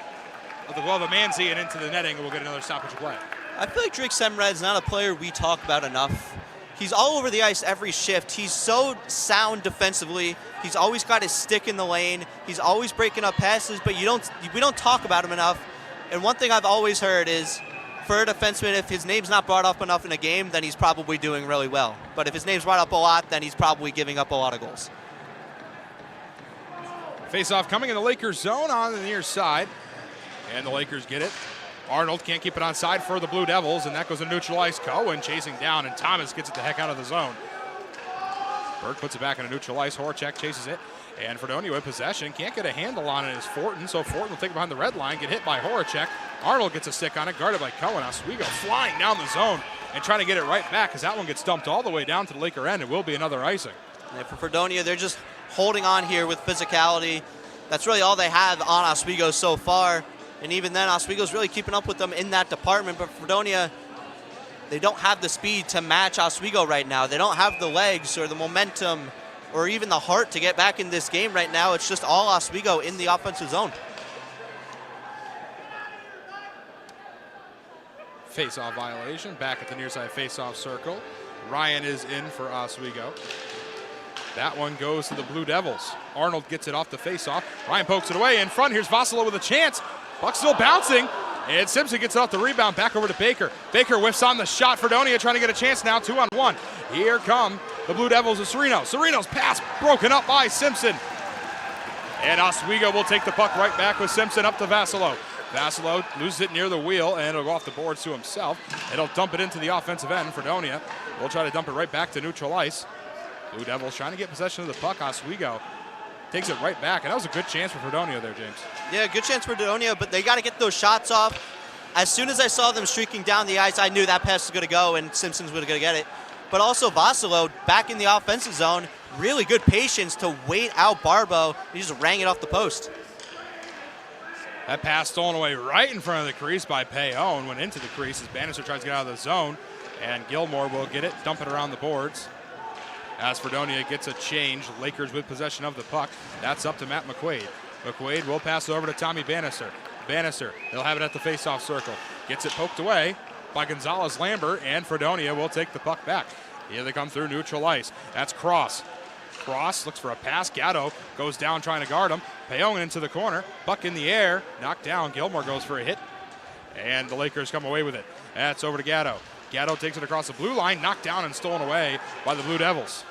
of the glove of Manzi and into the netting, and we'll get another stoppage play. I feel like Drake Semrad's not a player we talk about enough. He's all over the ice every shift. He's so sound defensively. He's always got his stick in the lane. He's always breaking up passes, but we don't talk about him enough. And one thing I've always heard is, for a defenseman, if his name's not brought up enough in a game, then he's probably doing really well. But if his name's brought up a lot, then he's probably giving up a lot of goals. Face-off coming in the Lakers zone on the near side. And the Lakers get it. Arnold can't keep it on side for the Blue Devils, and that goes to neutral ice. Cohen chasing down, and Thomas gets it the heck out of the zone. Burke puts it back into neutral ice. Horacek chases it. And Fredonia with possession. Can't get a handle on it as Fortin, so Fortin will take it behind the red line, get hit by Horacek. Arnold gets a stick on it, guarded by Cohen. Oswego flying down the zone and trying to get it right back as that one gets dumped all the way down to the Laker end. It will be another icing. Yeah, for Fredonia, they're just holding on here with physicality. That's really all they have on Oswego so far. And even then, Oswego's really keeping up with them in that department. But Fredonia, they don't have the speed to match Oswego right now. They don't have the legs or the momentum or even the heart to get back in this game right now. It's just all Oswego in the offensive zone. Face-off violation, back at the near side face-off circle. Ryan is in for Oswego. That one goes to the Blue Devils. Arnold gets it off the face-off. Ryan pokes it away in front. Here's Vasilo with a chance. Puck still bouncing. And Simpson gets it off the rebound, back over to Baker. Baker whiffs on the shot. Fredonia trying to get a chance now, 2-on-1. Here come the Blue Devils of Sereno. Sereno's pass broken up by Simpson. And Oswego will take the puck right back with Simpson up to Vasilo. Vasilo loses it near the wheel, and it'll go off the boards to himself. It'll dump it into the offensive end. Fredonia will try to dump it right back to neutral ice. Blue Devils trying to get possession of the puck. Oswego takes it right back, and that was a good chance for Fredonia there, James. Yeah, good chance for Fredonia, but they got to get those shots off. As soon as I saw them streaking down the ice, I knew that pass was going to go, and Simpson's going to get it. But also Vasilo back in the offensive zone, really good patience to wait out Barbo. He just rang it off the post. That pass stolen away right in front of the crease by Payon. Went into the crease as Bannister tries to get out of the zone, and Gilmore will get it, dump it around the boards. As Fredonia gets a change, Lakers with possession of the puck. That's up to Matt McQuaid. McQuaid will pass it over to Tommy Bannister. Bannister, he'll have it at the face-off circle. Gets it poked away by Gonzalez-Lambert, and Fredonia will take the puck back. Here they come through neutral ice. That's Cross. Cross looks for a pass. Gatto goes down trying to guard him. Payon into the corner. Buck in the air. Knocked down. Gilmore goes for a hit. And the Lakers come away with it. That's over to Gatto. Gatto takes it across the blue line. Knocked down and stolen away by the Blue Devils.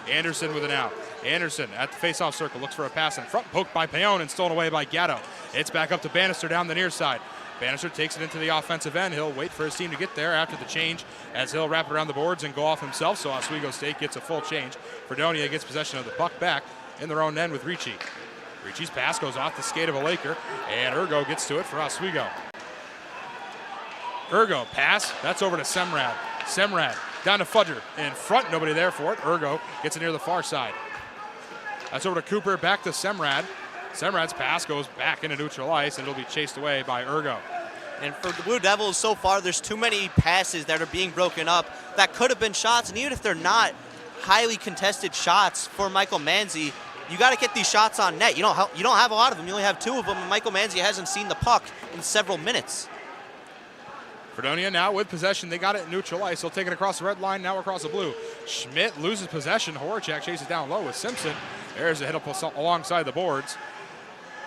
Anderson with an out. Anderson at the faceoff circle. Looks for a pass in front. Poked by Payon and stolen away by Gatto. It's back up to Bannister down the near side. Bannister takes it into the offensive end. He'll wait for his team to get there after the change as he'll wrap it around the boards and go off himself. So Oswego State gets a full change. Fredonia gets possession of the puck back in their own end with Ricci. Ricci's pass goes off the skate of a Laker, and Urgo gets to it for Oswego. Urgo pass, that's over to Semrad. Semrad down to Fudger in front, nobody there for it. Urgo gets it near the far side. That's over to Cooper, back to Semrad. Semrad's pass goes back into neutral ice, and it'll be chased away by Urgo. And for the Blue Devils so far, there's too many passes that are being broken up that could have been shots, and even if they're not highly contested shots for Michael Manzi, you got to get these shots on net. You don't have a lot of them. You only have 2 of them, and Michael Manzi hasn't seen the puck in several minutes. Fredonia now with possession. They got it in neutral ice. They'll take it across the red line, now across the blue. Schmidt loses possession. Horacek chases down low with Simpson. There's a hit up alongside the boards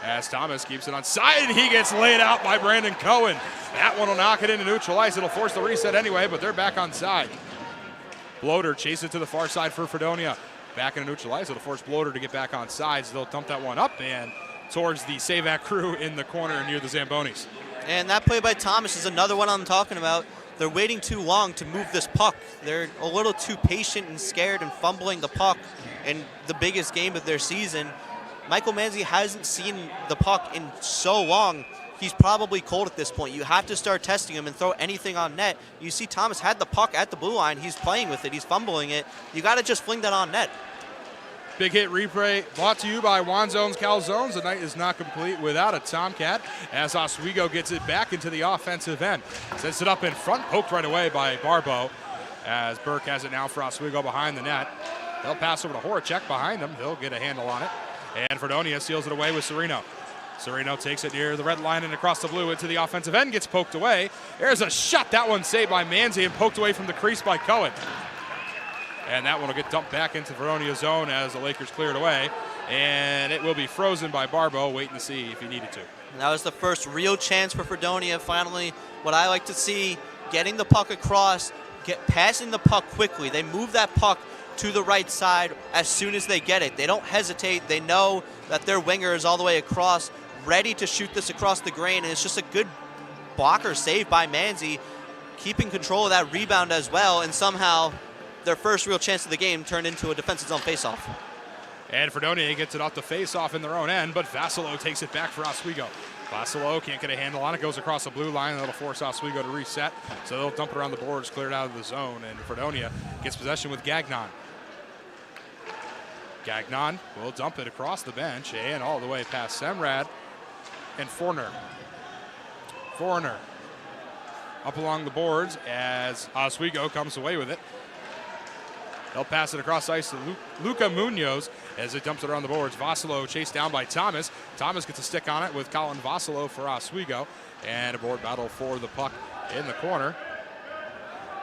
as Thomas keeps it on side, and he gets laid out by Brandon Cohen. That one will knock it into neutral ice. It'll force the reset anyway, but they're back on side. Bloater chases it to the far side for Fredonia. Back into neutral ice. It'll force Bloater to get back on sides. They'll dump that one up and towards the Savac crew in the corner near the Zambonis. And that play by Thomas is another one I'm talking about. They're waiting too long to move this puck. They're a little too patient and scared and fumbling the puck in the biggest game of their season. Michael Manzi hasn't seen the puck in so long. He's probably cold at this point. You have to start testing him and throw anything on net. You see Thomas had the puck at the blue line. He's playing with it. He's fumbling it. You got to just fling that on net. Big hit replay brought to you by Wanzones Calzones. The night is not complete without a Tomcat as Oswego gets it back into the offensive end. Sets it up in front, poked right away by Barbeau as Burke has it now for Oswego behind the net. They'll pass over to Horacek behind them. He'll get a handle on it. And Fredonia seals it away with Sereno. Sereno takes it near the red line and across the blue into the offensive end, gets poked away. There's a shot. That one saved by Manzi and poked away from the crease by Cohen. And that one will get dumped back into Veronia's zone as the Lakers clear it away. And it will be frozen by Barbeau, waiting to see if he needed to. And that was the first real chance for Fredonia. Finally, what I like to see, getting the puck across, passing the puck quickly. They move that puck to the right side as soon as they get it. They don't hesitate. They know that their winger is all the way across, ready to shoot this across the grain. And it's just a good blocker save by Manzi, keeping control of that rebound as well. And somehow their first real chance of the game turned into a defensive zone faceoff. And Fredonia gets it off the faceoff in their own end, but Vassalo takes it back for Oswego. Vassalo can't get a handle on it, goes across the blue line, and that'll force Oswego to reset. So they'll dump it around the boards, cleared out of the zone, and Fredonia gets possession with Gagnon. Gagnon will dump it across the bench and all the way past Semrad and Forner. Forner up along the boards as Oswego comes away with it. They'll pass it across ice to Luca Munoz as it dumps it around the boards. Vassalo chased down by Thomas. Thomas gets a stick on it with Colin Vassalo for Oswego. And a board battle for the puck in the corner.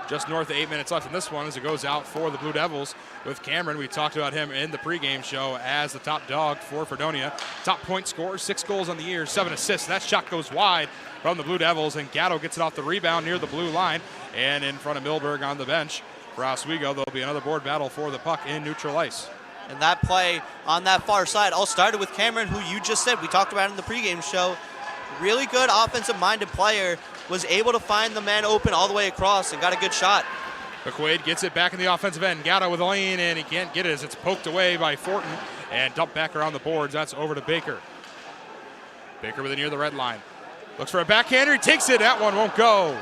Just north of 8 minutes left in this one as it goes out for the Blue Devils with Cameron. We talked about him in the pregame show as the top dog for Fredonia. Top point scorer, 6 goals on the year, 7 assists. That shot goes wide from the Blue Devils, and Gatto gets it off the rebound near the blue line and in front of Milberg on the bench. For Oswego, there'll be another board battle for the puck in neutral ice. And that play on that far side all started with Cameron, who you just said, we talked about in the pregame show. Really good offensive-minded player, was able to find the man open all the way across and got a good shot. McQuaid gets it back in the offensive end. Gatto with a lane, and he can't get it as it's poked away by Fortin and dumped back around the boards. That's over to Baker. Baker with it near the red line. Looks for a backhander. He takes it. That one won't go.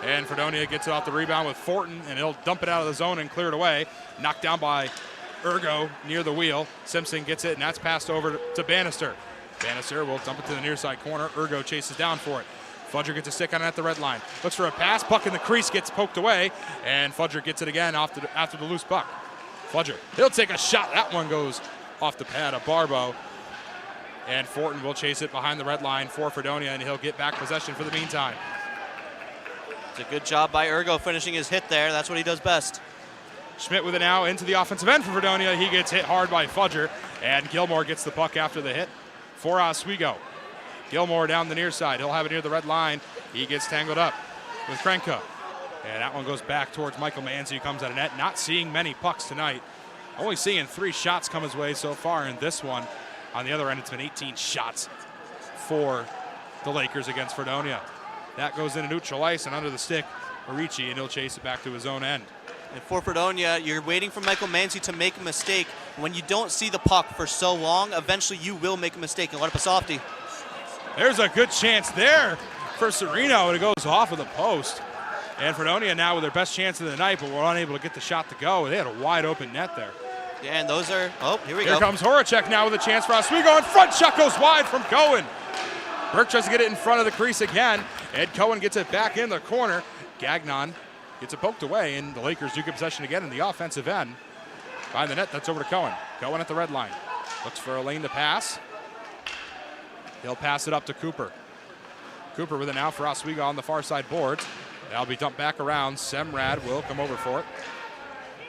And Fredonia gets it off the rebound with Fortin, and he'll dump it out of the zone and clear it away. Knocked down by Urgo near the wheel. Simpson gets it, and that's passed over to Bannister. Bannister will dump it to the near side corner. Urgo chases down for it. Fudger gets a stick on it at the red line. Looks for a pass. Puck in the crease gets poked away, and Fudger gets it again after the loose puck. Fudger, he'll take a shot. That one goes off the pad of Barbeau. And Fortin will chase it behind the red line for Fredonia, and he'll get back possession for the meantime. It's a good job by Urgo finishing his hit there. That's what he does best. Schmidt with it now into the offensive end for Fredonia. He gets hit hard by Fudger, and Gilmore gets the puck after the hit for Oswego. Gilmore down the near side. He'll have it near the red line. He gets tangled up with Krenka. And that one goes back towards Michael Manzi, who comes out of net. Not seeing many pucks tonight. Only seeing 3 shots come his way so far in this one. On the other end, it's been 18 shots for the Lakers against Fredonia. That goes into neutral ice and under the stick, Marici, and he'll chase it back to his own end. And for Fredonia, you're waiting for Michael Manzi to make a mistake. When you don't see the puck for so long, eventually you will make a mistake. And what a softy. There's a good chance there for Sereno, and it goes off of the post. And Fredonia now with their best chance of the night, but we're unable to get the shot to go. They had a wide open net there. Yeah, and those are, oh, here we go. Here comes Horacek now with a chance for Oswego, and front shot goes wide from Cohen. Burke tries to get it in front of the crease again. Ed Cohen gets it back in the corner. Gagnon gets it poked away, and the Lakers do get possession again in the offensive end. Behind the net, that's over to Cohen. Cohen at the red line. Looks for a lane to pass. He'll pass it up to Cooper. Cooper with it now for Oswego on the far side boards. That'll be dumped back around. Semrad will come over for it.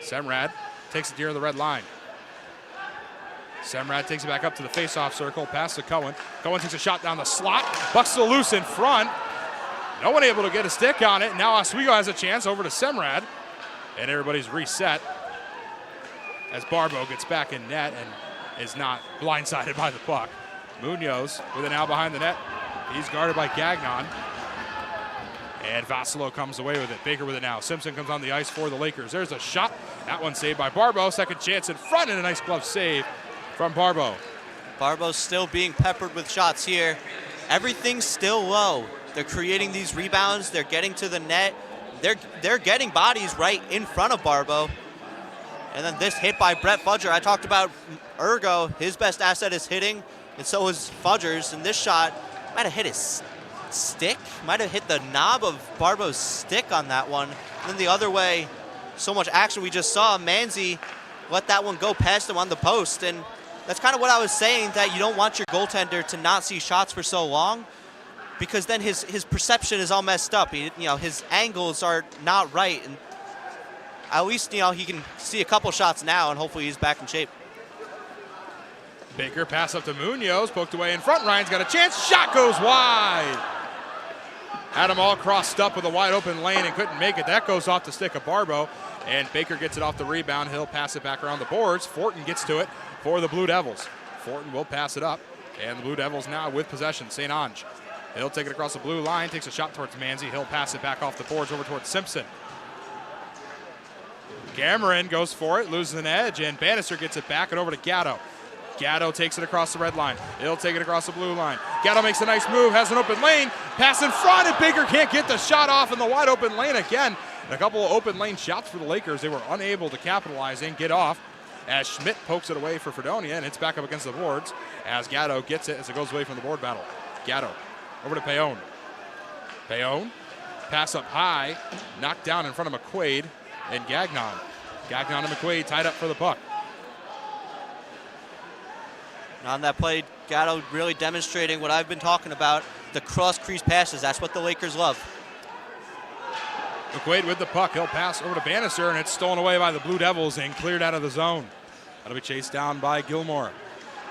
Semrad takes it near the red line. Semrad takes it back up to the face-off circle, pass to Cohen. Cohen takes a shot down the slot. Buck's still loose in front. No one able to get a stick on it. Now Oswego has a chance over to Semrad. And everybody's reset as Barbo gets back in net and is not blindsided by the puck. Munoz with it now behind the net. He's guarded by Gagnon. And Vassilo comes away with it. Baker with it now. Simpson comes on the ice for the Lakers. There's a shot. That one saved by Barbo. Second chance in front and a nice glove save from Barbo. Barbo's still being peppered with shots here. Everything's still low. They're creating these rebounds. They're getting to the net. They're getting bodies right in front of Barbo. And then this hit by Brett Fudger. I talked about Ergo. His best asset is hitting, and so is Fudger's. And this shot might have hit his stick. Might have hit the knob of Barbo's stick on that one. And then the other way, so much action we just saw. Manzi let that one go past him on the post. And that's kind of what I was saying, that you don't want your goaltender to not see shots for so long, because then his perception is all messed up. His angles are not right. And at least, he can see a couple shots now, and hopefully he's back in shape. Baker pass up to Munoz, poked away in front. Ryan's got a chance. Shot goes wide. Had him all crossed up with a wide open lane and couldn't make it. That goes off the stick of Barbo, and Baker gets it off the rebound. He'll pass it back around the boards. Fortin gets to it for the Blue Devils. Fortin will pass it up, and the Blue Devils now with possession. St. Ange. He'll take it across the blue line, takes a shot towards Manzi. He'll pass it back off the boards over towards Simpson. Cameron goes for it, loses an edge, and Bannister gets it back and over to Gatto. Gatto takes it across the red line. He'll take it across the blue line. Gatto makes a nice move, has an open lane, pass in front, and Baker can't get the shot off in the wide open lane again. And a couple of open lane shots for the Lakers. They were unable to capitalize and get off as Schmidt pokes it away for Fredonia, and it's back up against the boards as Gatto gets it as it goes away from the board battle. Gatto over to Payon. Payon, pass up high, knocked down in front of McQuaid and Gagnon. Gagnon and McQuaid tied up for the puck. On that play, Gatto really demonstrating what I've been talking about, the cross-crease passes. That's what the Lakers love. McQuaid with the puck. He'll pass over to Bannister, and it's stolen away by the Blue Devils and cleared out of the zone. That'll be chased down by Gilmore.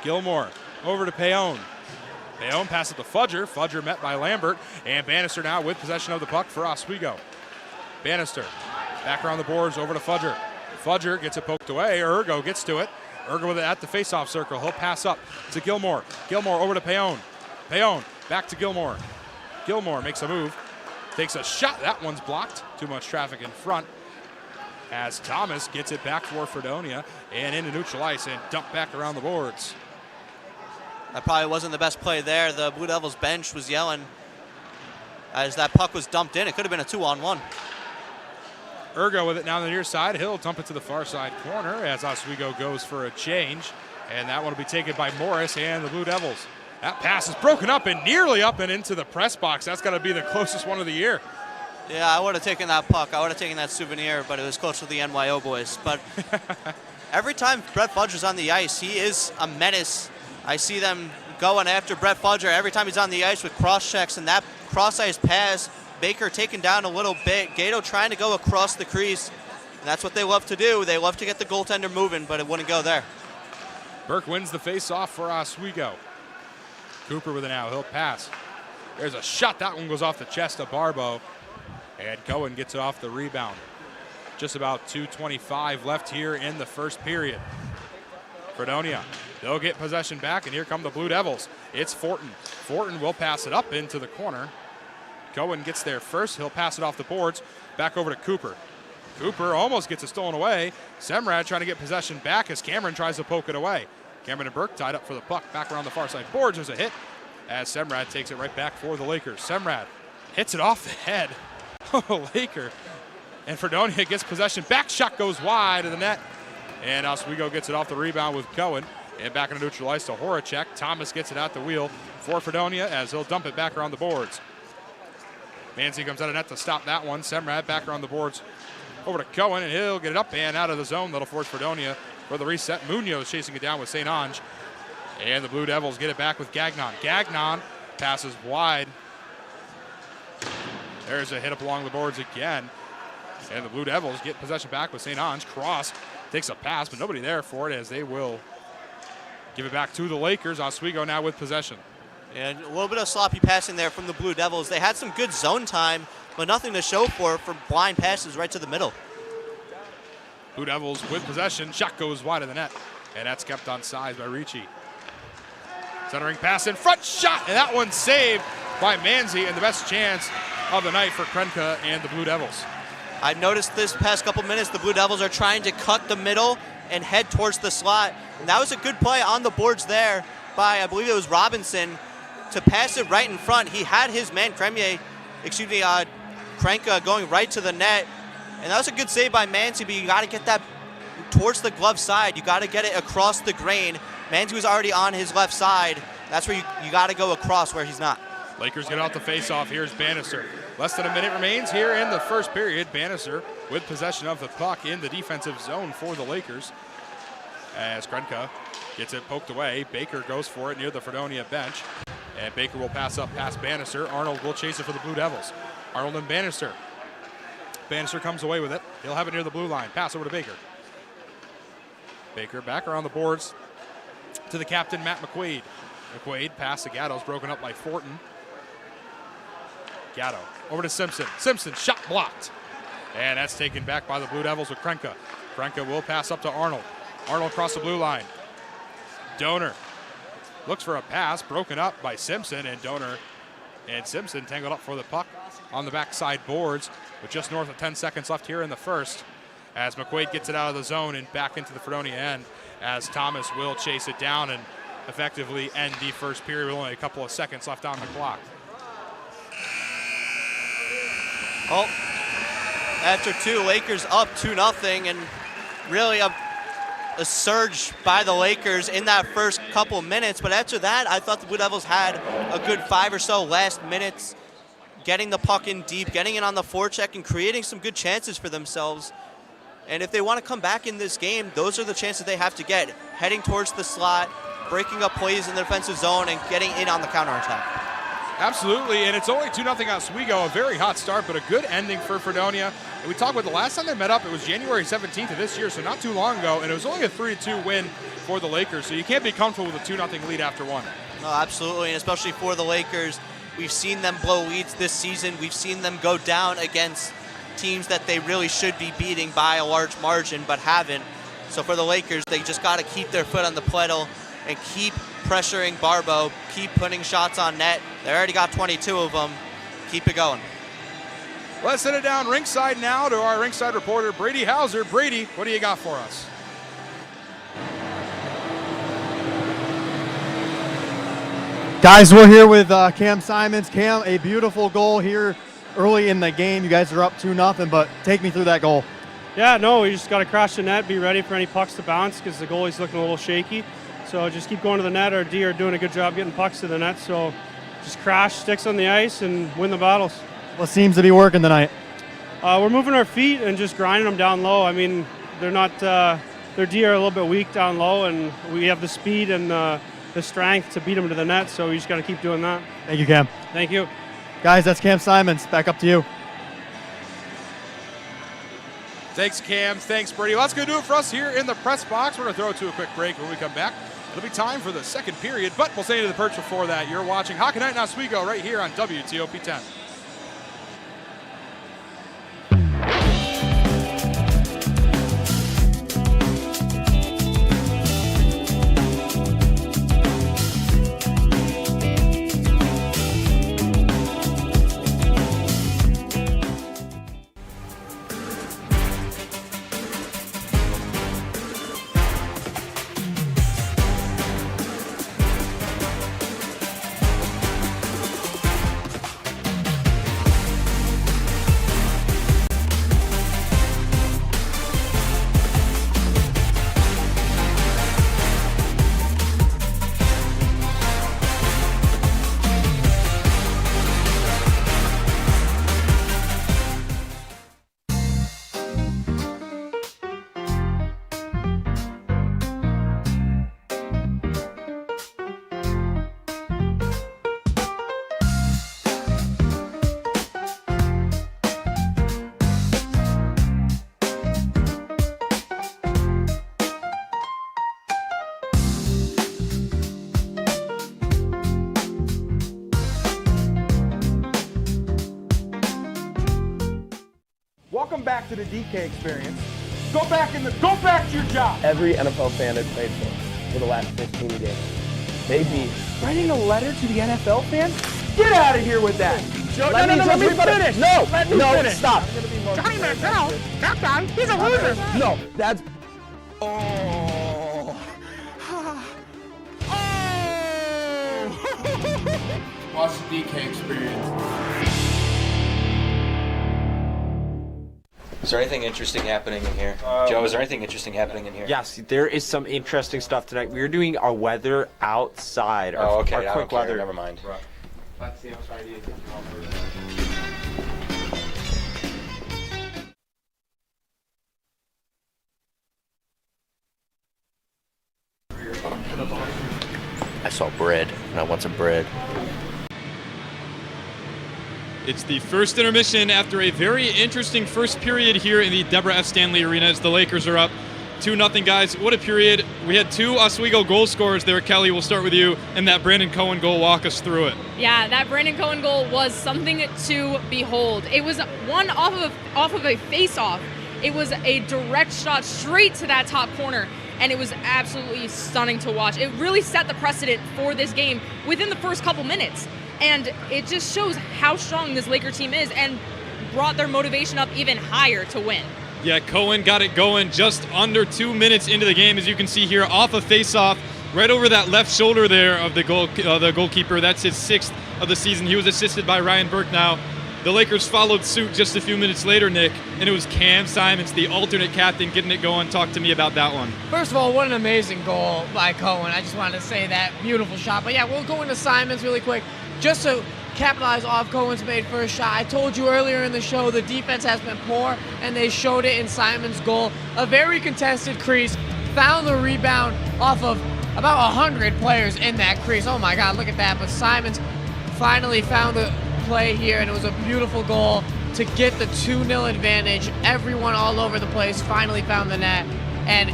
Gilmore over to Payon. Payon passes to Fudger. Fudger met by Lambert, and Bannister now with possession of the puck for Oswego. Bannister back around the boards over to Fudger. Fudger gets it poked away. Ergo gets to it. Ergo with it at the face-off circle. He'll pass up to Gilmore. Gilmore over to Payon. Payon back to Gilmore. Gilmore makes a move. Takes a shot. That one's blocked. Too much traffic in front. As Thomas gets it back for Fredonia and into neutral ice and dumped back around the boards. That probably wasn't the best play there. The Blue Devils bench was yelling as that puck was dumped in. It could have been a 2-on-1. Ergo with it now on the near side. He'll dump it to the far side corner as Oswego goes for a change. And that one will be taken by Morris and the Blue Devils. That pass is broken up and nearly up and into the press box. That's got to be the closest one of the year. Yeah, I would have taken that puck. I would have taken that souvenir, but it was close to the NYO boys. But every time Brett Fudger's on the ice, he is a menace. I see them going after Brett Fudger every time he's on the ice with cross checks, and that cross ice pass, Baker taken down a little bit. Gato trying to go across the crease. And that's what they love to do. They love to get the goaltender moving, but it wouldn't go there. Burke wins the face-off for Oswego. Cooper with it now. He'll pass. There's a shot. That one goes off the chest of Barbo. And Cohen gets it off the rebound. Just about 2:25 left here in the first period. Fredonia, they'll get possession back, and here come the Blue Devils. It's Fortin. Fortin will pass it up into the corner. Cohen gets there first. He'll pass it off the boards. Back over to Cooper. Cooper almost gets it stolen away. Semrad trying to get possession back as Cameron tries to poke it away. Cameron and Burke tied up for the puck. Back around the far side boards. There's a hit as Semrad takes it right back for the Lakers. Semrad hits it off the head of a Laker. And Fredonia gets possession. Back shot goes wide of the net. And Oswego gets it off the rebound with Cohen. And back into neutral ice to Horacek. Thomas gets it out the wheel for Fredonia as he'll dump it back around the boards. Manzi comes out of net to stop that one. Semrad back around the boards over to Cohen, and he'll get it up and out of the zone. That'll force Fredonia for the reset. Munoz chasing it down with St. Ange. And the Blue Devils get it back with Gagnon. Gagnon passes wide. There's a hit up along the boards again. And the Blue Devils get possession back with St. Ange. Cross takes a pass, but nobody there for it as they will give it back to the Lakers. Oswego now with possession. And a little bit of sloppy passing there from the Blue Devils. They had some good zone time, but nothing to show for blind passes right to the middle. Blue Devils with possession. Shot goes wide of the net, and that's kept on sides by Ricci. Centering pass in front, shot, and that one's saved by Manzi, and the best chance of the night for Krenka and the Blue Devils. I've noticed this past couple minutes, the Blue Devils are trying to cut the middle and head towards the slot. And that was a good play on the boards there by, I believe it was Robinson, to pass it right in front. He had his man Krenka going right to the net. And that was a good save by Manzi, but you got to get that towards the glove side. You got to get it across the grain. Manzi was already on his left side. That's where you got to go across where he's not. Lakers get out the face-off. Here's Bannister. Less than a minute remains here in the first period. Bannister with possession of the puck in the defensive zone for the Lakers. As Krenka gets it poked away. Baker goes for it near the Fredonia bench. And Baker will pass up past Bannister. Arnold will chase it for the Blue Devils. Arnold and Bannister. Bannister comes away with it. He'll have it near the blue line. Pass over to Baker. Baker back around the boards to the captain, Matt McQuaid. McQuaid pass to Gatto's broken up by Fortin. Gatto over to Simpson. Simpson shot blocked. And that's taken back by the Blue Devils with Krenka. Krenka will pass up to Arnold. Arnold across the blue line. Donor looks for a pass broken up by Simpson, and Donor and Simpson tangled up for the puck on the backside boards with just north of 10 seconds left here in the first as McQuaid gets it out of the zone and back into the Fredonia end as Thomas will chase it down and effectively end the first period with only a couple of seconds left on the clock. Well, after two, Lakers up 2-0, and really a surge by the Lakers in that first couple minutes. But after that, I thought the Blue Devils had a good 5 or so last minutes, getting the puck in deep, getting it on the forecheck, and creating some good chances for themselves. And if they want to come back in this game, those are the chances they have to get. Heading towards the slot, breaking up plays in the defensive zone, and getting in on the counterattack. Absolutely, and it's only 2-0 Oswego. A very hot start, but a good ending for Fredonia. And we talked about the last time they met up, it was January 17th of this year, so not too long ago, and it was only a 3-2 win for the Lakers, so you can't be comfortable with a 2-0 lead after one. No, absolutely, and especially for the Lakers. We've seen them blow leads this season. We've seen them go down against teams that they really should be beating by a large margin, but haven't. So for the Lakers, they just got to keep their foot on the pedal and keep pressuring Barbo, keep putting shots on net. They already got 22 of them. Keep it going. Let's send it down ringside now to our ringside reporter, Brady Hauser. Brady, what do you got for us? Guys, we're here with Cam Simons. Cam, a beautiful goal here early in the game. You guys are up 2-0, but take me through that goal. Yeah, no, we just got to crash the net, be ready for any pucks to bounce because the goalie's looking a little shaky. So just keep going to the net. Our D are doing a good job getting pucks to the net. So just crash, sticks on the ice, and win the battles. What seems to be working tonight? We're moving our feet and just grinding them down low. I mean, they're not, their D are a little bit weak down low, and we have the speed and the strength to beat them to the net. So we just got to keep doing that. Thank you, Cam. Thank you. Guys, that's Cam Simons. Back up to you. Thanks, Cam. Thanks, Brady. Well, that's going to do it for us here in the press box. We're going to throw it to a quick break. When we come back, it'll be time for the second period, but we'll stay to the perch before that. You're watching Hockey Night in Oswego right here on WTOP 10. Welcome back to the DK experience. Go back to your job. Every NFL fan I've played for the last 15 games. Maybe. Writing a letter to the NFL fans? Get out of here with that. Let me finish. No, Let me no, finish. stop. Johnny Manziel? That guy, he's a loser. No, that's. Watch the DK experience. Is there anything interesting happening in here? Joe, is there anything interesting happening in here? Yes, there is some interesting stuff tonight. We're doing our weather outside. Our, Oh, okay. Our I quick don't care. weather. Never mind. Let's see, I'm sorry to take you off I saw bread, and I want some bread. It's the first intermission after a very interesting first period here in the Deborah F. Stanley Arena as the Lakers are up 2-0, guys. What a period. We had two Oswego goal scorers there. Kelly, we'll start with you, and that Brandon Cohen goal. Walk us through it. Yeah, that Brandon Cohen goal was something to behold. It was one off of a face-off. It was a direct shot straight to that top corner, and it was absolutely stunning to watch. It really set the precedent for this game within the first couple minutes, and it just shows how strong this Laker team is and brought their motivation up even higher to win. Yeah, Cohen got it going just under 2 minutes into the game, as you can see here, off a face-off, right over that left shoulder there of the goalkeeper. That's his 6th of the season. He was assisted by Ryan Burke now. The Lakers followed suit just a few minutes later, Nick, and it was Cam Simons, the alternate captain, getting it going. Talk to me about that one. First of all, what an amazing goal by Cohen. I just wanted to say that. Beautiful shot. But yeah, we'll go into Simons really quick. Just to capitalize off Cohen's made first shot. I told you earlier in the show the defense has been poor, and they showed it in Simons' goal. A very contested crease. Found the rebound off of about 100 players in that crease. Oh my God, look at that. But Simons finally found the play here, and it was a beautiful goal to get the 2-0 advantage. Everyone all over the place finally found the net, and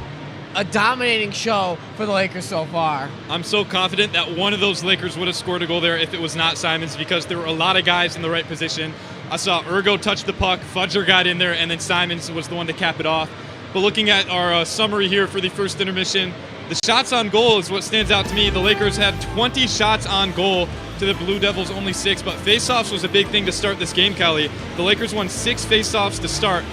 a dominating show for the Lakers so far. I'm so confident that one of those Lakers would have scored a goal there if it was not Simons, because there were a lot of guys in the right position. I saw Ergo touch the puck, Fudger got in there, and then Simons was the one to cap it off. But looking at our summary here for the first intermission, the shots on goal is what stands out to me. The Lakers had 20 shots on goal to the Blue Devils only 6, but faceoffs was a big thing to start this game, Kelly. The Lakers won 6 faceoffs to start,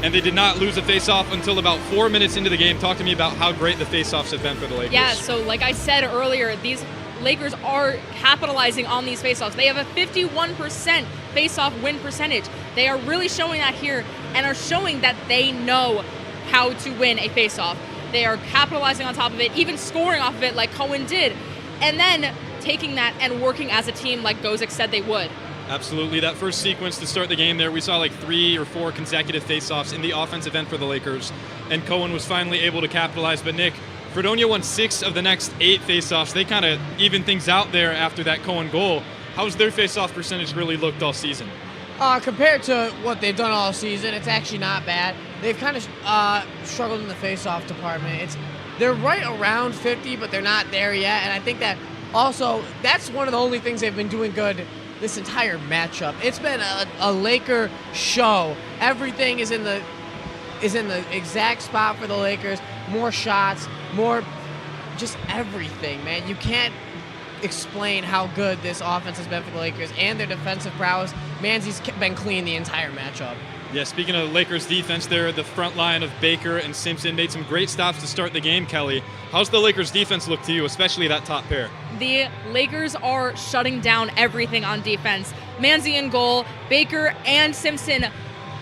and they did not lose a faceoff until about 4 minutes into the game. Talk to me about how great the faceoffs have been for the Lakers. Yeah, so like I said earlier, these Lakers are capitalizing on these faceoffs. They have a 51% faceoff win percentage. They are really showing that here and are showing that they know how to win a faceoff. They are capitalizing on top of it, even scoring off of it like Cohen did, and then taking that and working as a team like Gozick said they would. Absolutely. That first sequence to start the game there, we saw like 3 or 4 consecutive faceoffs in the offensive end for the Lakers, and Cohen was finally able to capitalize. But Nick, Fredonia won 6 of the next 8 faceoffs. They kind of evened things out there after that Cohen goal. How's their faceoff percentage really looked all season? Compared to what they've done all season, it's actually not bad. they've kind of struggled in the face-off department. They're right around 50, but they're not there yet. And I think that also that's one of the only things they've been doing good this entire matchup. It's been a Laker show. Everything is in the exact spot for the Lakers. More shots, more just everything, man. You can't explain how good this offense has been for the Lakers and their defensive prowess. Manzi's been clean the entire matchup. Yeah, speaking of Lakers defense there, the front line of Baker and Simpson made some great stops to start the game, Kelly. How's the Lakers defense look to you, especially that top pair? The Lakers are shutting down everything on defense. Manzi in goal, Baker and Simpson,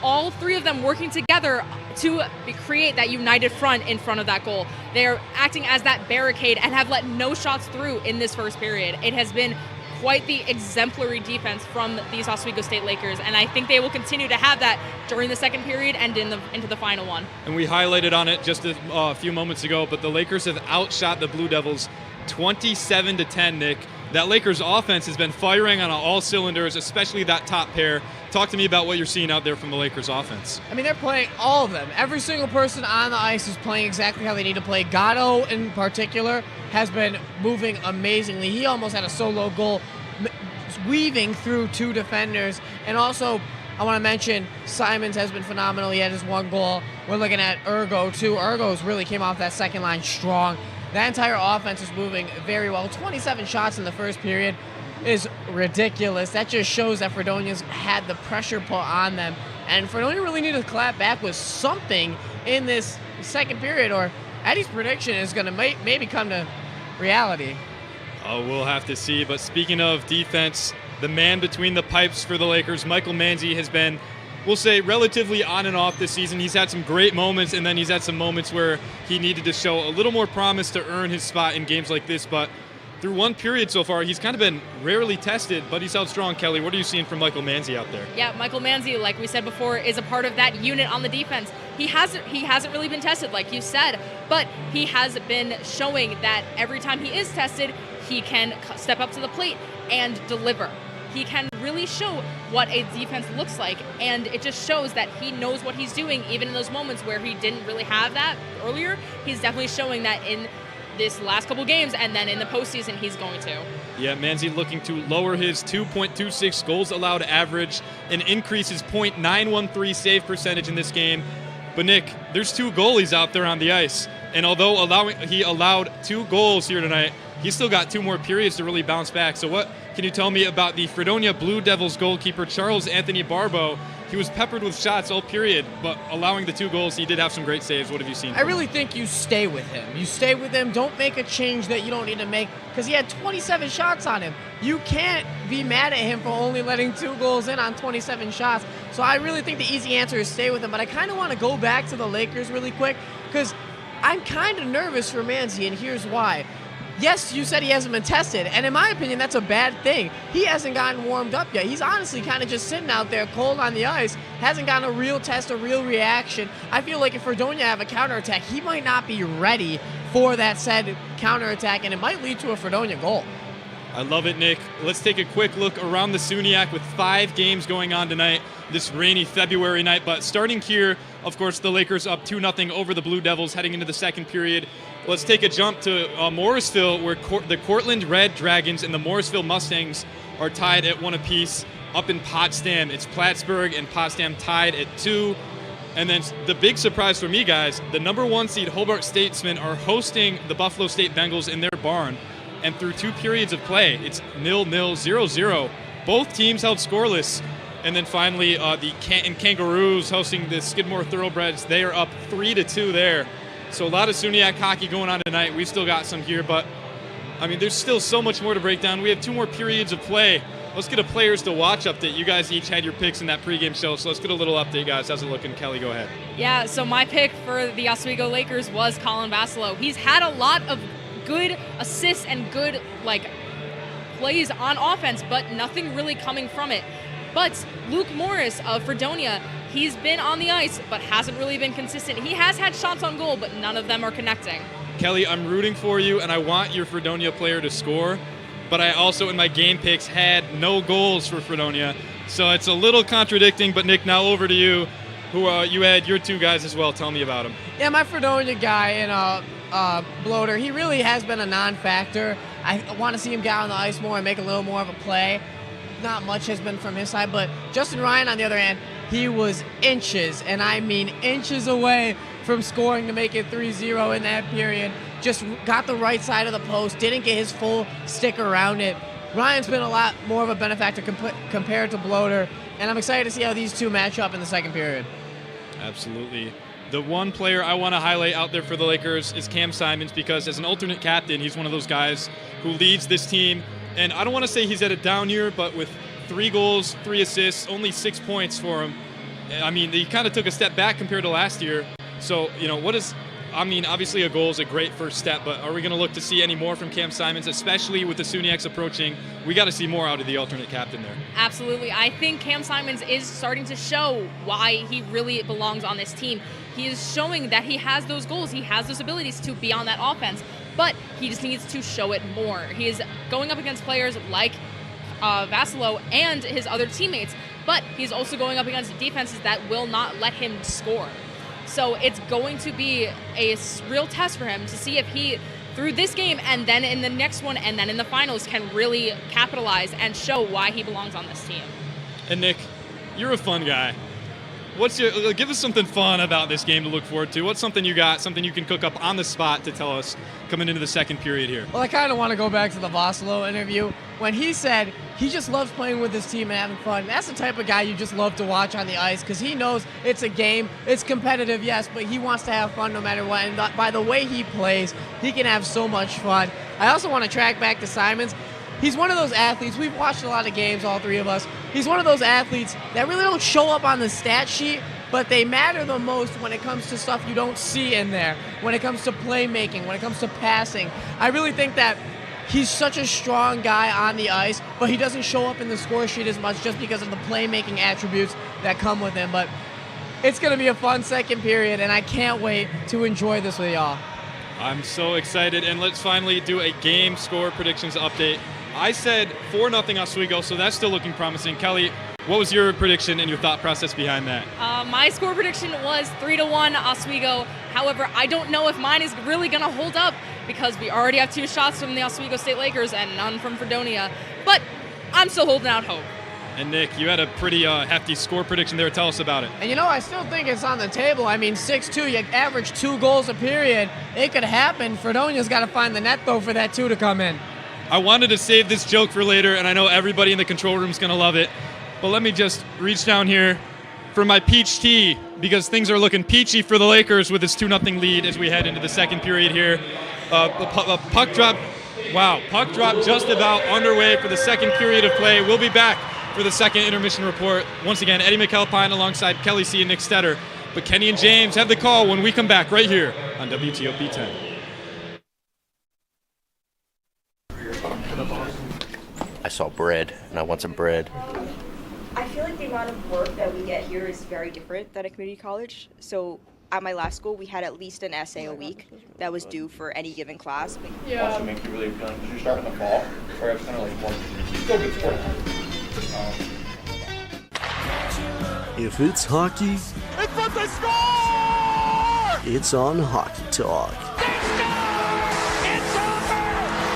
all three of them working together to create that united front in front of that goal. They're acting as that barricade and have let no shots through in this first period. It has been quite the exemplary defense from these Oswego State Lakers, and I think they will continue to have that during the second period and into the final one. And we highlighted on it just a few moments ago, but the Lakers have outshot the Blue Devils 27-10, Nick. That Lakers offense has been firing on all cylinders, especially that top pair. Talk to me about what you're seeing out there from the Lakers offense. I mean, they're playing all of them. Every single person on the ice is playing exactly how they need to play. Gatto, in particular, has been moving amazingly. He almost had a solo goal, weaving through two defenders. And also, I want to mention, Simons has been phenomenal. He had his one goal. We're looking at Ergo, too. Ergo's really came off that second line strong. That entire offense is moving very well. 27 shots in the first period is ridiculous. That just shows that Fredonia's had the pressure put on them. And Fredonia really needed to clap back with something in this second period, or Eddie's prediction is going to maybe come to reality. Oh, we'll have to see. But speaking of defense, the man between the pipes for the Lakers, Michael Manzi, has been, we'll say, relatively on and off this season. He's had some great moments, and then he's had some moments where he needed to show a little more promise to earn his spot in games like this. But through one period so far, he's kind of been rarely tested, but he's held strong. Kelly, what are you seeing from Michael Manzi out there? Yeah, Michael Manzi, like we said before, is a part of that unit on the defense. He hasn't really been tested, like you said, but he has been showing that every time he is tested, he can step up to the plate and deliver. He can really show what a defense looks like, and it just shows that he knows what he's doing, even in those moments where he didn't really have that earlier. He's definitely showing that in this last couple games, and then in the postseason he's going to. Yeah, Manzi looking to lower his 2.26 goals allowed average and increase his .913 save percentage in this game. But Nick, there's two goalies out there on the ice, and although he allowed 2 goals here tonight, he's still got 2 more periods to really bounce back. So what can you tell me about the Fredonia Blue Devils goalkeeper, Charles Anthony Barbeau? He was peppered with shots all period, but allowing the 2 goals, he did have some great saves. What have you seen? I really think you stay with him. You stay with him. Don't make a change that you don't need to make, because he had 27 shots on him. You can't be mad at him for only letting 2 goals in on 27 shots. So I really think the easy answer is stay with him. But I kind of want to go back to the Lakers really quick, because I'm kind of nervous for Manzi, and here's why. Yes, you said he hasn't been tested, and in my opinion, that's a bad thing. He hasn't gotten warmed up yet. He's honestly kind of just sitting out there cold on the ice, hasn't gotten a real test, a real reaction. I feel like if Fredonia have a counterattack, he might not be ready for that said counterattack, and it might lead to a Fredonia goal. I love it, Nick. Let's take a quick look around the SUNYAC with 5 games going on tonight, this rainy February night. But starting here, of course, the Lakers up 2-0 over the Blue Devils heading into the second period. Let's take a jump to Morrisville, where the Cortland Red Dragons and the Morrisville Mustangs are tied at 1 apiece. Up in Potsdam, it's Plattsburgh and Potsdam tied at 2. And then the big surprise for me, guys, the number 1 seed Hobart Statesmen are hosting the Buffalo State Bengals in their barn. And through 2 periods of play, it's 0-0, 0-0. Both teams held scoreless. And then finally, the Canton Kangaroos hosting the Skidmore Thoroughbreds. They are up 3-2 there. So a lot of SUNYAC hockey going on tonight. We've still got some here, but I mean, there's still so much more to break down. We have 2 more periods of play. Let's get a players to watch update. You guys each had your picks in that pregame show, so let's get a little update, guys. How's it looking? Kelly, go ahead. Yeah, so my pick for the Oswego Lakers was Colin Vassalo. He's had a lot of good assists and good plays on offense, but nothing really coming from it. But Luke Morris of Fredonia, he's been on the ice, but hasn't really been consistent. He has had shots on goal, but none of them are connecting. Kelly, I'm rooting for you, and I want your Fredonia player to score, but I also, in my game picks, had no goals for Fredonia. So it's a little contradicting, but Nick, now over to you. who you had your two guys as well. Tell me about them. Yeah, my Fredonia guy and Bloater, he really has been a non-factor. I want to see him get on the ice more and make a little more of a play. Not much has been from his side, but Justin Ryan, on the other hand, he was inches, and I mean inches away from scoring to make it 3-0 in that period. Just got the right side of the post, didn't get his full stick around it. Ryan's been a lot more of a benefactor compared to Bloater, and I'm excited to see how these two match up in the second period. Absolutely. The one player I want to highlight out there for the Lakers is Cam Simons, because as an alternate captain, he's one of those guys who leads this team. And I don't want to say he's at a down year, but with 3 goals, 3 assists, only 6 points for him. I mean, he kind of took a step back compared to last year. So, obviously a goal is a great first step, but are we going to look to see any more from Cam Simons, especially with the SUNYX approaching? We got to see more out of the alternate captain there. Absolutely. I think Cam Simons is starting to show why he really belongs on this team. He is showing that he has those goals. He has those abilities to be on that offense, but he just needs to show it more. He is going up against players like Vassilo and his other teammates, but he's also going up against defenses that will not let him score. So it's going to be a real test for him to see if he, through this game and then in the next one and then in the finals, can really capitalize and show why he belongs on this team. And Nick, you're a fun guy. Give us something fun about this game to look forward to. What's something you got, something you can cook up on the spot to tell us coming into the second period here? Well, I kind of want to go back to the Vassilo interview when he said he just loves playing with his team and having fun. That's the type of guy you just love to watch on the ice, because he knows it's a game, it's competitive, yes, but he wants to have fun no matter what. And by the way he plays, he can have so much fun. I also want to track back to Simons. He's one of those athletes, we've watched a lot of games, all three of us. He's one of those athletes that really don't show up on the stat sheet, but they matter the most when it comes to stuff you don't see in there, when it comes to playmaking, when it comes to passing. I really think that he's such a strong guy on the ice, but he doesn't show up in the score sheet as much just because of the playmaking attributes that come with him. But it's going to be a fun second period, and I can't wait to enjoy this with y'all. I'm so excited, and let's finally do a game score predictions update. I said 4-0 Oswego, so that's still looking promising. Kelly, what was your prediction and your thought process behind that? My score prediction was 3-1 Oswego. However, I don't know if mine is really going to hold up because we already have 2 shots from the Oswego State Lakers and none from Fredonia. But I'm still holding out hope. And Nick, you had a pretty hefty score prediction there. Tell us about it. And I still think it's on the table. I mean, 6-2, you average 2 goals a period. It could happen. Fredonia's got to find the net, though, for that 2 to come in. I wanted to save this joke for later, and I know everybody in the control room is going to love it. But let me just reach down here for my peach tea, because things are looking peachy for the Lakers with this 2-0 lead as we head into the second period here. Puck drop just about underway for the second period of play. We'll be back for the second intermission report. Once again, Eddie McAlpine alongside Kelly C. and Nick Stetter. But Kenny and James have the call when we come back right here on WTOP 10. I saw bread, and I want some bread. I feel like the amount of work that we get here is very different than a community college. So at my last school, we had at least an essay a week that was due for any given class. Yeah. Also make you really appealing because you start in the fall, where it's kind of like more still good sport. If it's hockey, It's what they score! it's on Hockey Talk.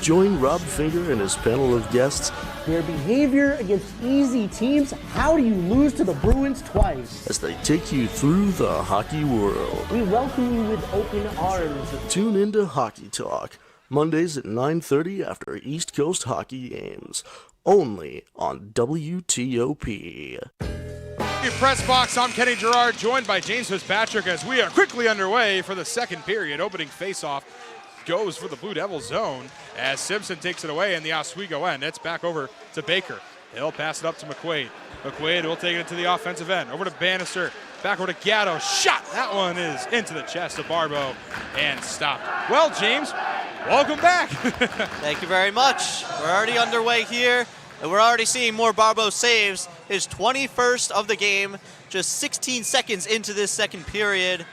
Join Rob Finger and his panel of guests. Their behavior against easy teams, how do you lose to the Bruins twice? As they take you through the hockey world. We welcome you with open arms. Tune into Hockey Talk, Mondays at 9:30 after East Coast hockey games. Only on WTOP. Press box, I'm Kenny Gerard, joined by James Fitzpatrick as we are quickly underway for the second period. Opening faceoff goes for the Blue Devil zone as Simpson takes it away in the Oswego end. It's back over to Baker. He'll pass it up to McQuaid. McQuaid will take it to the offensive end. Over to Bannister. Back over to Gatto. Shot! That one is into the chest of Barbeau and stopped. Well, James, welcome back. Thank you very much. We're already underway here, and we're already seeing more Barbeau saves. His 21st of the game, just 16 seconds into this second period.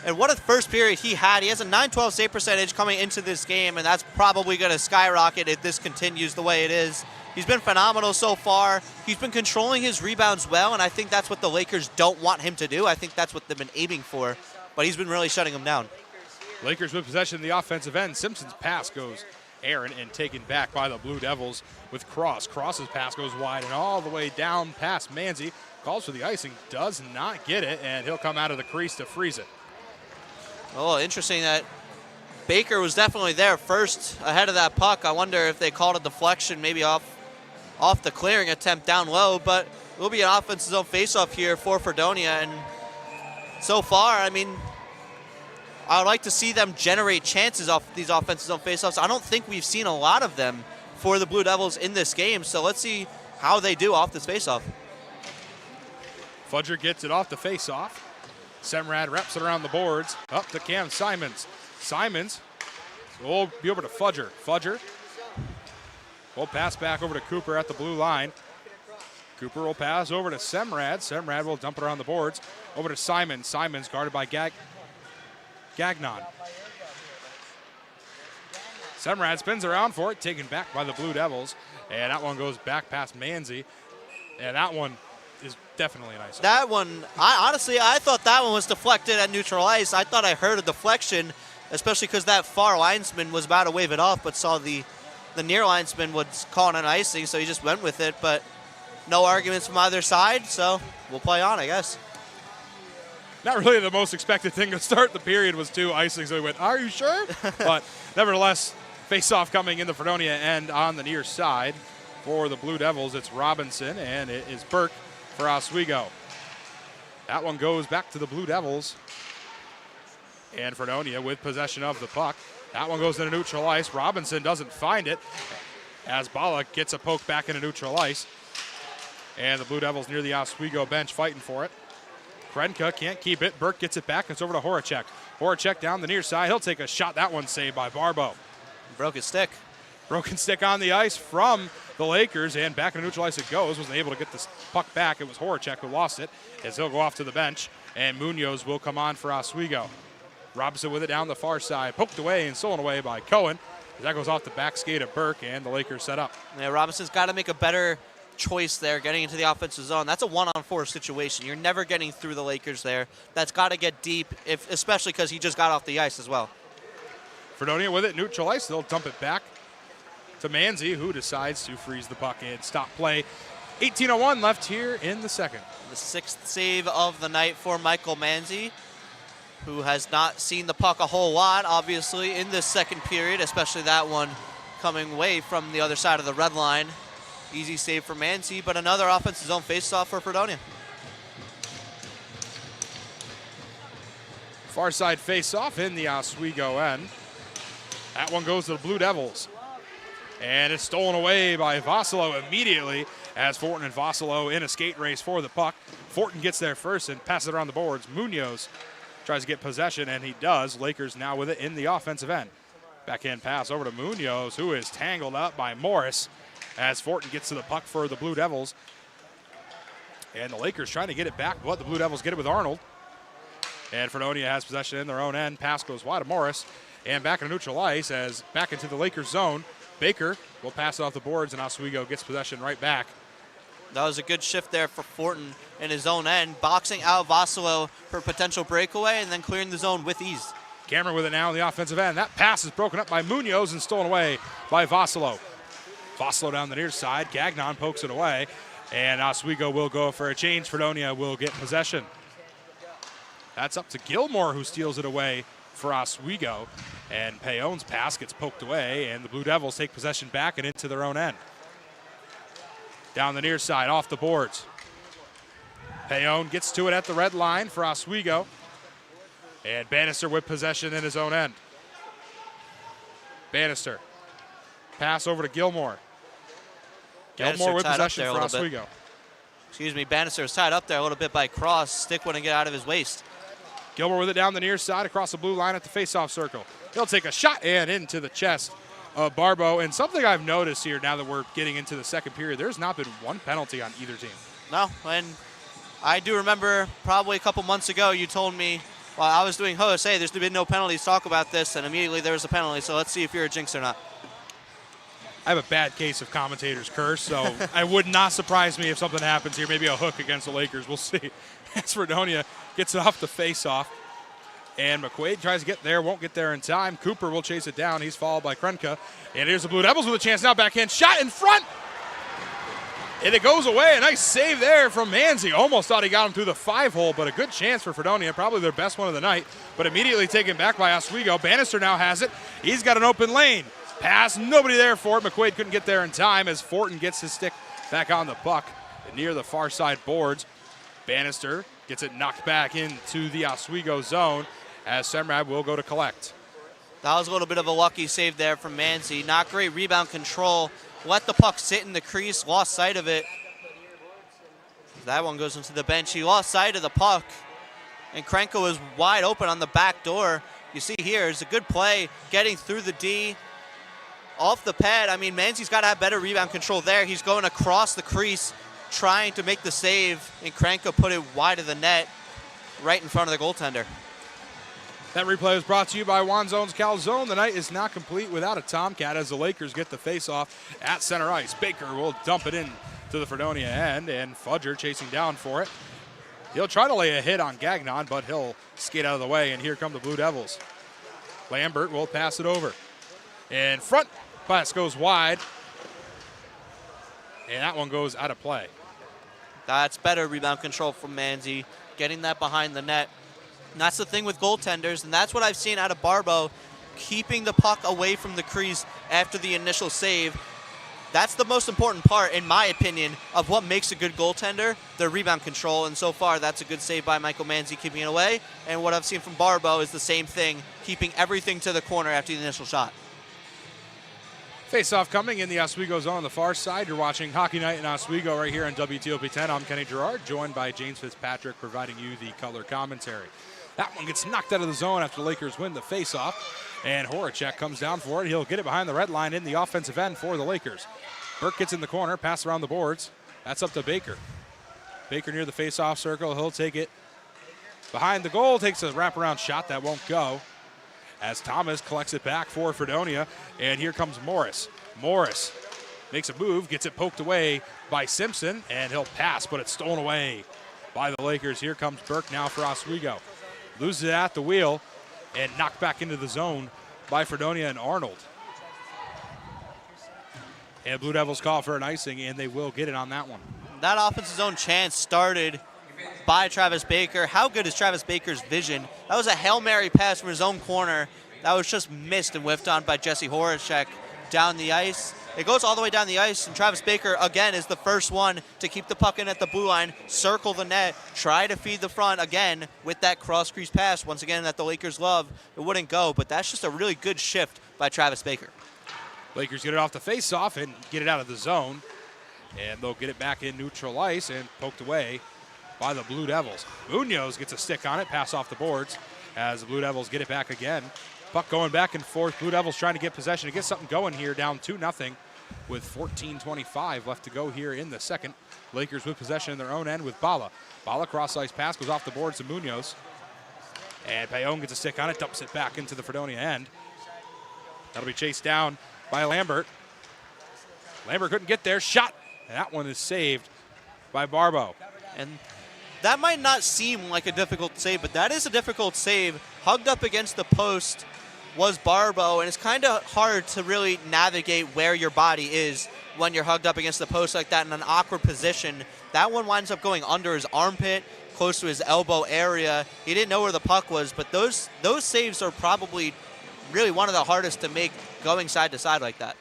And what a first period he had. He has a .912 save percentage coming into this game, and that's probably going to skyrocket if this continues the way it is. He's been phenomenal so far. He's been controlling his rebounds well, and I think that's what the Lakers don't want him to do. I think that's what they've been aiming for, but he's been really shutting him down. Lakers with possession in the offensive end. Simpson's pass goes Aaron and taken back by the Blue Devils with Cross. Cross's pass goes wide and all the way down past Manzi. Calls for the icing, does not get it, and he'll come out of the crease to freeze it. Oh, interesting that Baker was definitely there first ahead of that puck. I wonder if they called a deflection maybe off the clearing attempt down low, but it will be an offensive zone faceoff here for Fredonia. And so far, I mean, I would like to see them generate chances off these offensive zone faceoffs. I don't think we've seen a lot of them for the Blue Devils in this game, so let's see how they do off this faceoff. Fudger gets it off the faceoff. Semrad wraps it around the boards. Up to Cam Simons. Simons will be over to Fudger. Fudger will pass back over to Cooper at the blue line. Cooper will pass over to Semrad. Semrad will dump it around the boards. Over to Simons. Simons guarded by Gagnon. Semrad spins around for it, taken back by the Blue Devils. And that one goes back past Manzi. And that one is definitely an ice. That one, I thought that one was deflected at neutral ice. I thought I heard a deflection, especially because that far linesman was about to wave it off, but saw the near linesman was calling an icing, so he just went with it. But no arguments from either side, so we'll play on, I guess. Not really the most expected thing to start the period was 2 icings. So we went, are you sure? But nevertheless, face-off coming in the Fredonia end on the near side. For the Blue Devils, it's Robinson, and it is Burke for Oswego. That one goes back to the Blue Devils. And Fredonia with possession of the puck. That one goes into neutral ice. Robinson doesn't find it as Bala gets a poke back into neutral ice. And the Blue Devils near the Oswego bench fighting for it. Krenka can't keep it. Burke gets it back. It's over to Horacek. Horacek down the near side. He'll take a shot. That one saved by Barbo. Broke his stick. Broken stick on the ice from the Lakers, and back into neutral ice it goes. Wasn't able to get this puck back. It was Horacek who lost it, as he'll go off to the bench, and Munoz will come on for Oswego. Robinson with it down the far side, poked away and stolen away by Cohen. That goes off the back skate of Burke, and the Lakers set up. Yeah, Robinson's got to make a better choice there, getting into the offensive zone. That's a 1-on-4 situation. You're never getting through the Lakers there. That's got to get deep, especially because he just got off the ice as well. Fredonia with it, neutral ice. They'll dump it back to Manzi, who decides to freeze the puck and stop play. 18:01 left here in the second. The 6th save of the night for Michael Manzi, who has not seen the puck a whole lot, obviously, in this second period, especially that one coming away from the other side of the red line. Easy save for Manzi, but another offensive zone faceoff for Fredonia. Far side faceoff in the Oswego end. That one goes to the Blue Devils. And it's stolen away by Vossalo immediately as Fortin and Vossalo in a skate race for the puck. Fortin gets there first and passes it around the boards. Munoz tries to get possession, and he does. Lakers now with it in the offensive end. Backhand pass over to Munoz, who is tangled up by Morris as Fortin gets to the puck for the Blue Devils. And the Lakers trying to get it back, but the Blue Devils get it with Arnold. And Fredonia has possession in their own end. Pass goes wide to Morris. And back in neutral ice as back into the Lakers zone. Baker will pass it off the boards, and Oswego gets possession right back. That was a good shift there for Fortin in his own end, boxing out Vossalo for potential breakaway and then clearing the zone with ease. Cameron with it now on the offensive end. That pass is broken up by Munoz and stolen away by Vossalo. Vossalo down the near side. Gagnon pokes it away, and Oswego will go for a change. Fredonia will get possession. That's up to Gilmore, who steals it away for Oswego, and Payon's pass gets poked away, and the Blue Devils take possession back and into their own end. Down the near side, off the boards. Payon gets to it at the red line for Oswego, and Bannister with possession in his own end. Bannister, pass over to Gilmore. Gilmore with possession for Oswego. Excuse me, Bannister was tied up there a little bit by Cross. Stick wouldn't get out of his waist. Gilmore with it down the near side across the blue line at the faceoff circle. He'll take a shot and into the chest of Barbo. And something I've noticed here now that we're getting into the second period, there's not been one penalty on either team. No, and I do remember probably a couple months ago you told me while I was doing host, hey, there's been no penalties, talk about this, and immediately there was a penalty. So let's see if you're a jinx or not. I have a bad case of commentator's curse, so it would not surprise me if something happens here. Maybe a hook against the Lakers. We'll see. As Fredonia gets it off the face-off. And McQuaid tries to get there, won't get there in time. Cooper will chase it down. He's followed by Krenka. And here's the Blue Devils with a chance now. Backhand shot in front. And it goes away. A nice save there from Manzi. Almost thought he got him through the 5-hole, but a good chance for Fredonia. Probably their best one of the night, but immediately taken back by Oswego. Bannister now has it. He's got an open lane. Pass, nobody there for it. McQuaid couldn't get there in time as Fortin gets his stick back on the puck near the far side boards. Bannister gets it knocked back into the Oswego zone as Semrad will go to collect. That was a little bit of a lucky save there from Manzi. Not great rebound control. Let the puck sit in the crease, lost sight of it. That one goes into the bench. He lost sight of the puck, and Krenko was wide open on the back door. You see here, it's a good play, getting through the D. Off the pad, I mean, Manzi's got to have better rebound control there. He's going across the crease, trying to make the save, and Krenko put it wide of the net, right in front of the goaltender. That replay was brought to you by Wanzone's Calzone. The night is not complete without a Tomcat as the Lakers get the face-off at center ice. Baker will dump it in to the Fredonia end, and Fudger chasing down for it. He'll try to lay a hit on Gagnon, but he'll skate out of the way, and here come the Blue Devils. Lambert will pass it over. In front, pass goes wide, and that one goes out of play. That's better rebound control from Manzi, getting that behind the net. And that's the thing with goaltenders, and that's what I've seen out of Barbeau, keeping the puck away from the crease after the initial save. That's the most important part, in my opinion, of what makes a good goaltender, their rebound control. And so far, that's a good save by Michael Manzi, keeping it away. And what I've seen from Barbeau is the same thing, keeping everything to the corner after the initial shot. Face-off coming in the Oswego zone on the far side. You're watching Hockey Night in Oswego right here on WTOP 10. I'm Kenny Gerard, joined by James Fitzpatrick, providing you the color commentary. That one gets knocked out of the zone after the Lakers win the face-off. And Horacek comes down for it. He'll get it behind the red line in the offensive end for the Lakers. Burke gets in the corner, pass around the boards. That's up to Baker. Baker near the face-off circle. He'll take it behind the goal, takes a wraparound shot that won't go, as Thomas collects it back for Fredonia. And here comes Morris. Morris makes a move, gets it poked away by Simpson, and he'll pass, but it's stolen away by the Lakers. Here comes Burke now for Oswego. Loses it at the wheel and knocked back into the zone by Fredonia and Arnold. And Blue Devils call for an icing, and they will get it on that one. That offensive zone chance started by Travis Baker. How good is Travis Baker's vision? That was a Hail Mary pass from his own corner. That was just missed and whiffed on by Jesse Horacek down the ice. It goes all the way down the ice, and Travis Baker, again, is the first one to keep the puck in at the blue line, circle the net, try to feed the front again with that cross-crease pass, once again, that the Lakers love. It wouldn't go, but that's just a really good shift by Travis Baker. Lakers get it off the face-off and get it out of the zone, and they'll get it back in neutral ice and poked away by the Blue Devils. Munoz gets a stick on it, pass off the boards as the Blue Devils get it back again. Puck going back and forth. Blue Devils trying to get possession to get something going here, down 2-0 with 14:25 left to go here in the second. Lakers with possession in their own end with Bala. Bala cross-ice pass goes off the boards to Munoz. And Payon gets a stick on it, dumps it back into the Fredonia end. That'll be chased down by Lambert. Lambert couldn't get there. Shot. And that one is saved by Barbeau. And that might not seem like a difficult save, but that is a difficult save. Hugged up against the post was Barbeau, and it's kind of hard to really navigate where your body is when you're hugged up against the post like that in an awkward position. That one winds up going under his armpit, close to his elbow area. He didn't know where the puck was, but those saves are probably really one of the hardest to make going side to side like that.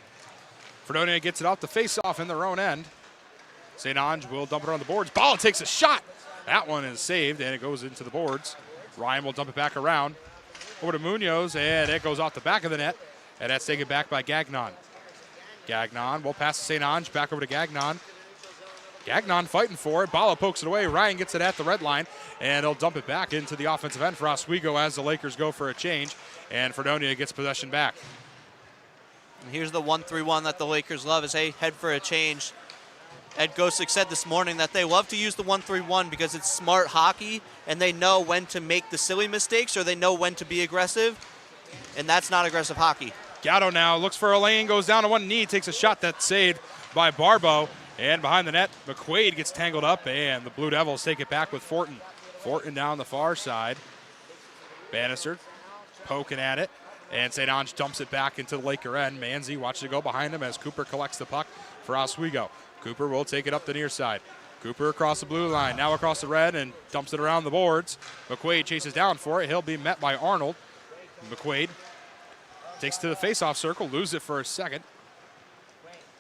Fredonia gets it off the face-off in their own end. St. Ange will dump it on the boards. Ball takes a shot. That one is saved, and it goes into the boards. Ryan will dump it back around over to Munoz, and it goes off the back of the net, and that's taken back by Gagnon. Gagnon will pass to St. Ange, back over to Gagnon. Gagnon fighting for it. Bala pokes it away. Ryan gets it at the red line, and he'll dump it back into the offensive end for Oswego as the Lakers go for a change, and Fredonia gets possession back. And here's the 1-3-1 that the Lakers love as they head for a change. Ed Gosick said this morning that they love to use the 1-3-1 because it's smart hockey, and they know when to make the silly mistakes or they know when to be aggressive, and that's not aggressive hockey. Gatto now looks for a lane, goes down on one knee, takes a shot that's saved by Barbo. And behind the net, McQuaid gets tangled up, and the Blue Devils take it back with Fortin. Fortin down the far side. Bannister poking at it, and St. Ange dumps it back into the Laker end. Manzi watches it go behind him as Cooper collects the puck for Oswego. Cooper will take it up the near side. Cooper across the blue line, now across the red, and dumps it around the boards. McQuaid chases down for it. He'll be met by Arnold. McQuaid takes to the face-off circle, loses it for a second.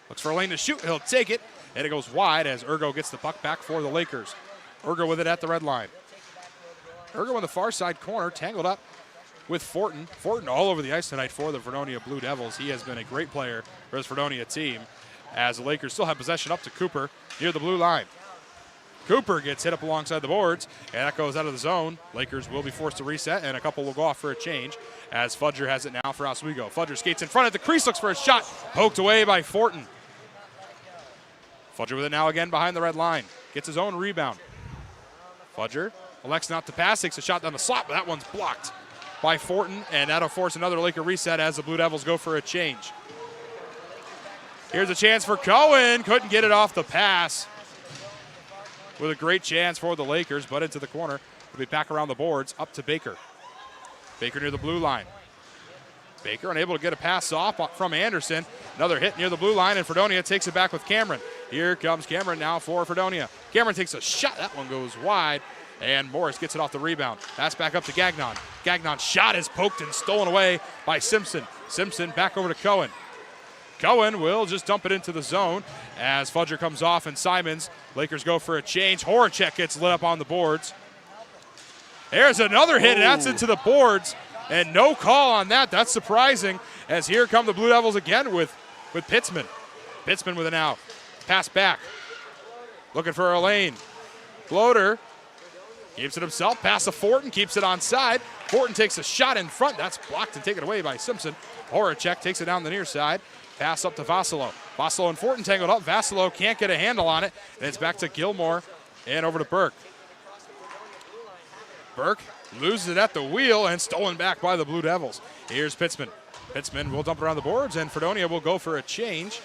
Looks for a lane to shoot. He'll take it, and it goes wide as Urgo gets the puck back for the Lakers. Urgo with it at the red line. Urgo on the far side corner, tangled up with Fortin. Fortin all over the ice tonight for the Fredonia Blue Devils. He has been a great player for his Fredonia team, as the Lakers still have possession up to Cooper near the blue line. Cooper gets hit up alongside the boards, and that goes out of the zone. Lakers will be forced to reset, and a couple will go off for a change as Fudger has it now for Oswego. Fudger skates in front at the crease, looks for a shot, poked away by Fortin. Fudger with it now again behind the red line. Gets his own rebound. Fudger elects not to pass, takes a shot down the slot, but that one's blocked by Fortin, and that'll force another Laker reset as the Blue Devils go for a change. Here's a chance for Cohen. Couldn't get it off the pass. With a great chance for the Lakers, but into the corner. Will be back around the boards, up to Baker. Baker near the blue line. Baker unable to get a pass off from Anderson. Another hit near the blue line, and Fredonia takes it back with Cameron. Here comes Cameron now for Fredonia. Cameron takes a shot. That one goes wide, and Morris gets it off the rebound. Pass back up to Gagnon. Gagnon's shot is poked and stolen away by Simpson. Simpson back over to Cohen. Cohen will just dump it into the zone as Fudger comes off and Simons. Lakers go for a change. Horacek gets lit up on the boards. There's another hit, and that's into the boards. And no call on that. That's surprising, as here come the Blue Devils again with Pitzman. Pitzman with it now. Pass back. Looking for a lane. Floater. Keeps it himself. Pass to Fortin. Keeps it onside. Fortin takes a shot in front. That's blocked and taken away by Simpson. Horacek takes it down the near side. Pass up to Vassilo. Vassilo and Fortin tangled up. Vassilo can't get a handle on it. And it's back to Gilmore and over to Burke. Burke loses it at the wheel and stolen back by the Blue Devils. Here's Pitzman. Pitzman will dump around the boards, and Fredonia will go for a change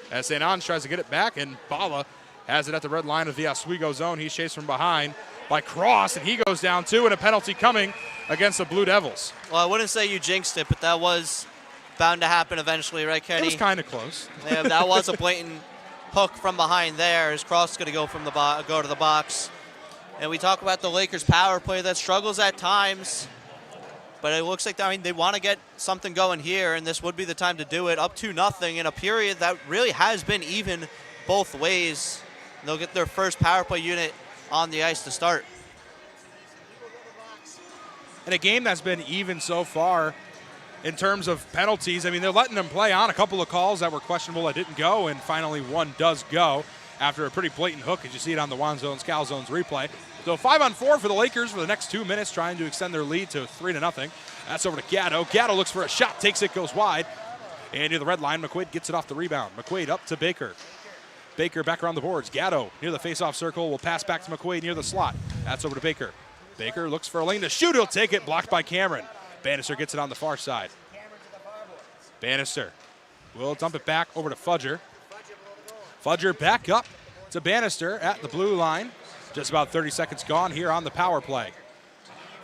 as St. Ange tries to get it back, and Bala has it at the red line of the Oswego zone. He's chased from behind by Cross, and he goes down too, and a penalty coming against the Blue Devils. Well, I wouldn't say you jinxed it, but that was bound to happen eventually, right, Kenny? It was kind of close. Yeah, that was a blatant hook from behind there. As Cross is going to go from go to the box. And we talk about the Lakers' power play that struggles at times, but it looks like they want to get something going here, and this would be the time to do it. Up 2-0 in a period that really has been even both ways. They'll get their first power play unit on the ice to start. In a game that's been even so far in terms of penalties, I mean, they're letting them play on a couple of calls that were questionable that didn't go, and finally one does go after a pretty blatant hook, as you see it on the Juan Zones, Cal Zones replay. So 5-on-4 for the Lakers for the next 2 minutes, trying to extend their lead to 3-0. That's over to Gatto. Gatto looks for a shot, takes it, goes wide. And near the red line, McQuaid gets it off the rebound. McQuaid up to Baker. Baker back around the boards. Gatto near the face-off circle will pass back to McQuaid near the slot. That's over to Baker. Baker looks for a lane to shoot. He'll take it, blocked by Cameron. Bannister gets it on the far side. Bannister will dump it back over to Fudger. Fudger back up to Bannister at the blue line. Just about 30 seconds gone here on the power play.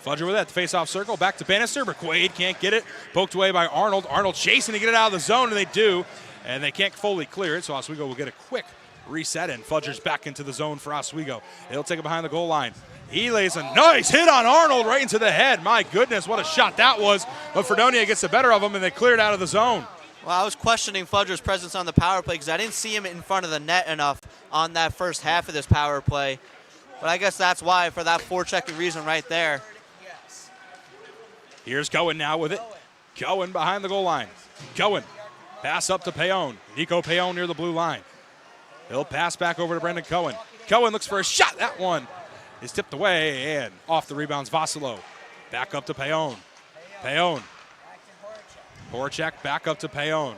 Fudger with it at the face-off circle. Back to Bannister. McQuaid can't get it. Poked away by Arnold. Arnold chasing to get it out of the zone, and they do. And they can't fully clear it, so Oswego will get a quick reset, and Fudger's back into the zone for Oswego. He'll take it behind the goal line. He lays a nice hit on Arnold right into the head. My goodness, what a shot that was. But Fredonia gets the better of him, and they cleared out of the zone. Well, I was questioning Fudger's presence on the power play because I didn't see him in front of the net enough on that first half of this power play. But I guess that's why, for that forechecking reason right there. Here's Cohen now with it. Cohen behind the goal line. Cohen, pass up to Payon. Nico Payon near the blue line. He'll pass back over to Brendan Cohen. Cohen looks for a shot. That one is tipped away, and off the rebounds, Vassilo. Back up to Payon. Payon. Horacek back up to Payon.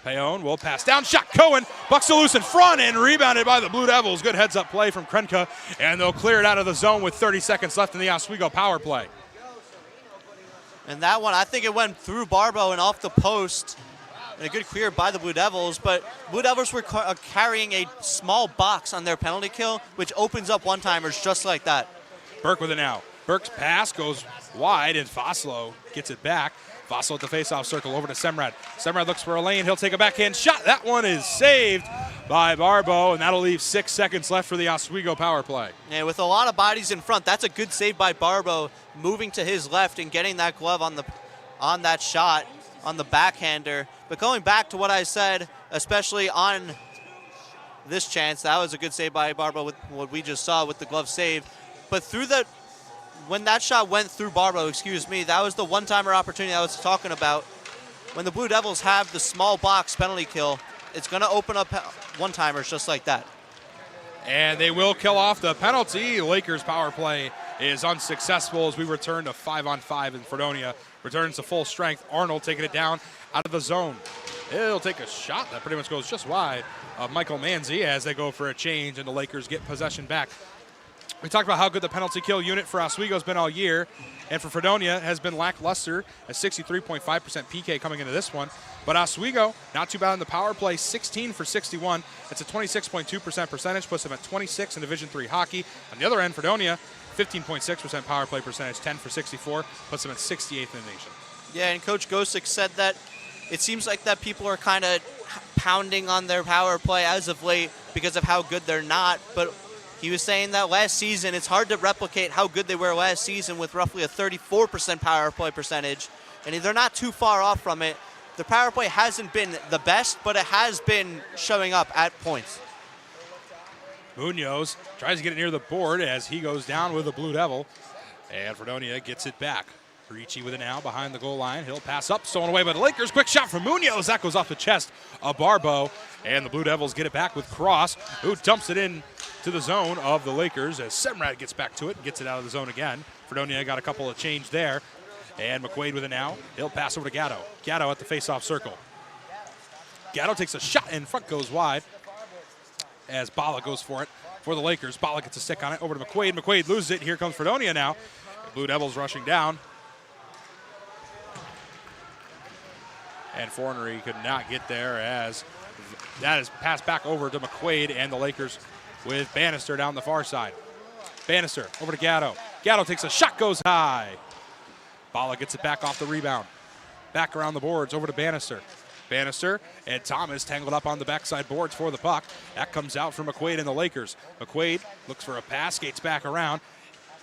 Payon will pass down. Shot. Cohen bucks it loose in front and rebounded by the Blue Devils. Good heads-up play from Krenka, and they'll clear it out of the zone with 30 seconds left in the Oswego power play. And that one, I think it went through Barbo and off the post. and a good clear by the Blue Devils, but Blue Devils were carrying a small box on their penalty kill, which opens up one-timers just like that. Burke with it now. Burke's pass goes wide, and Foslow gets it back. Foslow at the faceoff circle over to Semrad. Semrad looks for a lane. He'll take a backhand shot. That one is saved by Barbo, and that'll leave 6 seconds left for the Oswego power play. Yeah, with a lot of bodies in front, that's a good save by Barbo, moving to his left and getting that glove on that shot, on the backhander. But going back to what I said, especially on this chance, that was a good save by Barbo with what we just saw with the glove save. But when that shot went through Barbo, that was the one-timer opportunity I was talking about. When the Blue Devils have the small box penalty kill, it's going to open up one-timers just like that. And they will kill off the penalty. Lakers power play is unsuccessful as we return to 5-on-5 in Fredonia. Returns to full strength. Arnold taking it down out of the zone. He'll take a shot that pretty much goes just wide of Michael Manzi as they go for a change and the Lakers get possession back. We talked about how good the penalty kill unit for Oswego has been all year, and for Fredonia has been lackluster at 63.5% PK coming into this one. But Oswego, not too bad in the power play, 16 for 61. That's a 26.2% percentage, puts them at 26 in Division III hockey. On the other end, Fredonia, 15.6% power play percentage, 10 for 64, puts them at 68th in the nation. Yeah, and Coach Gosick said that it seems like that people are kind of pounding on their power play as of late because of how good they're not, but he was saying that last season, it's hard to replicate how good they were last season with roughly a 34% power play percentage, and they're not too far off from it. The power play hasn't been the best, but it has been showing up at points. Munoz tries to get it near the board as he goes down with the Blue Devil, and Fredonia gets it back. Ricci with it now behind the goal line. He'll pass up, stolen away by the Lakers. Quick shot from Munoz. That goes off the chest of Barbo, and the Blue Devils get it back with Cross, who dumps it in to the zone of the Lakers as Semrad gets back to it and gets it out of the zone again. Fredonia got a couple of change there. And McQuaid with it now. He'll pass over to Gatto. Gatto at the faceoff circle. Gatto takes a shot in front, goes wide as Bala goes for it for the Lakers. Bala gets a stick on it over to McQuaid. McQuaid loses it. Here comes Fredonia now. The Blue Devils rushing down. And Fornery could not get there as that is passed back over to McQuaid and the Lakers with Bannister down the far side. Bannister over to Gatto. Gatto takes a shot, goes high. Bala gets it back off the rebound. Back around the boards over to Bannister. Bannister and Thomas tangled up on the backside boards for the puck. That comes out from McQuaid and the Lakers. McQuaid looks for a pass, skates back around.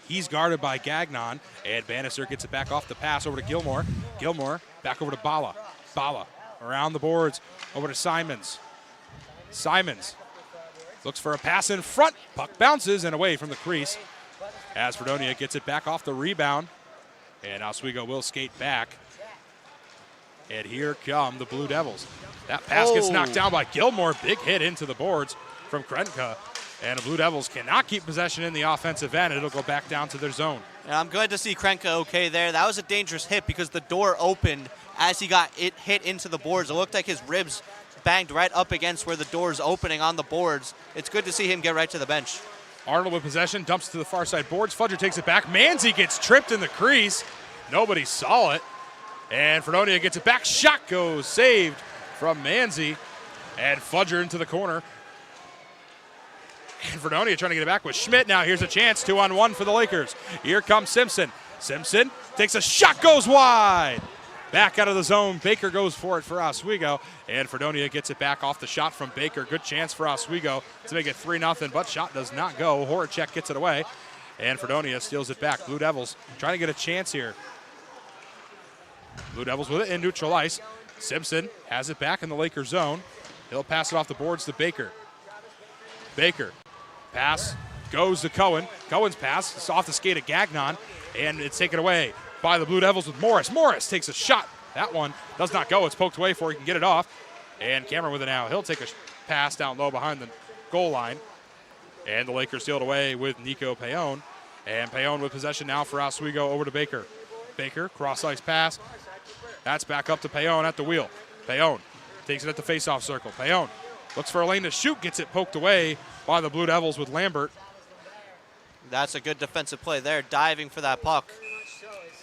He's guarded by Gagnon, and Bannister gets it back off the pass over to Gilmore. Gilmore back over to Bala. Bala around the boards over to Simons. Simons looks for a pass in front. Puck bounces and away from the crease as Fredonia gets it back off the rebound. And Oswego will skate back. And here come the Blue Devils. That pass gets knocked down by Gilmore. Big hit into the boards from Krenka. And the Blue Devils cannot keep possession in the offensive end. It'll go back down to their zone. And I'm glad to see Krenka okay there. That was a dangerous hit because the door opened as he got it hit into the boards. It looked like his ribs banged right up against where the door's opening on the boards. It's good to see him get right to the bench. Arnold with possession, dumps to the far side boards. Fudger takes it back. Manzi gets tripped in the crease. Nobody saw it. And Fredonia gets it back. Shot goes saved from Manzi. And Fudger into the corner. And Fredonia trying to get it back with Schmidt. Now here's a chance, 2-on-1 for the Lakers. Here comes Simpson. Simpson takes a shot, goes wide. Back out of the zone. Baker goes for it for Oswego. And Fredonia gets it back off the shot from Baker. Good chance for Oswego to make it 3-0, but shot does not go. Horacek gets it away. And Fredonia steals it back. Blue Devils trying to get a chance here. Blue Devils with it in neutral ice. Simpson has it back in the Lakers zone. He'll pass it off the boards to Baker. Baker. Pass goes to Cohen. Cohen's pass is off the skate of Gagnon, and it's taken away by the Blue Devils with Morris. Morris takes a shot. That one does not go. It's poked away before he can get it off. And Cameron with it now. He'll take a pass down low behind the goal line. And the Lakers steal it away with Nico Payon. And Payon with possession now for Oswego over to Baker. Baker, cross-ice pass. That's back up to Payon at the wheel. Payon takes it at the face-off circle. Payon looks for a lane to shoot, gets it poked away by the Blue Devils with Lambert. That's a good defensive play there, diving for that puck.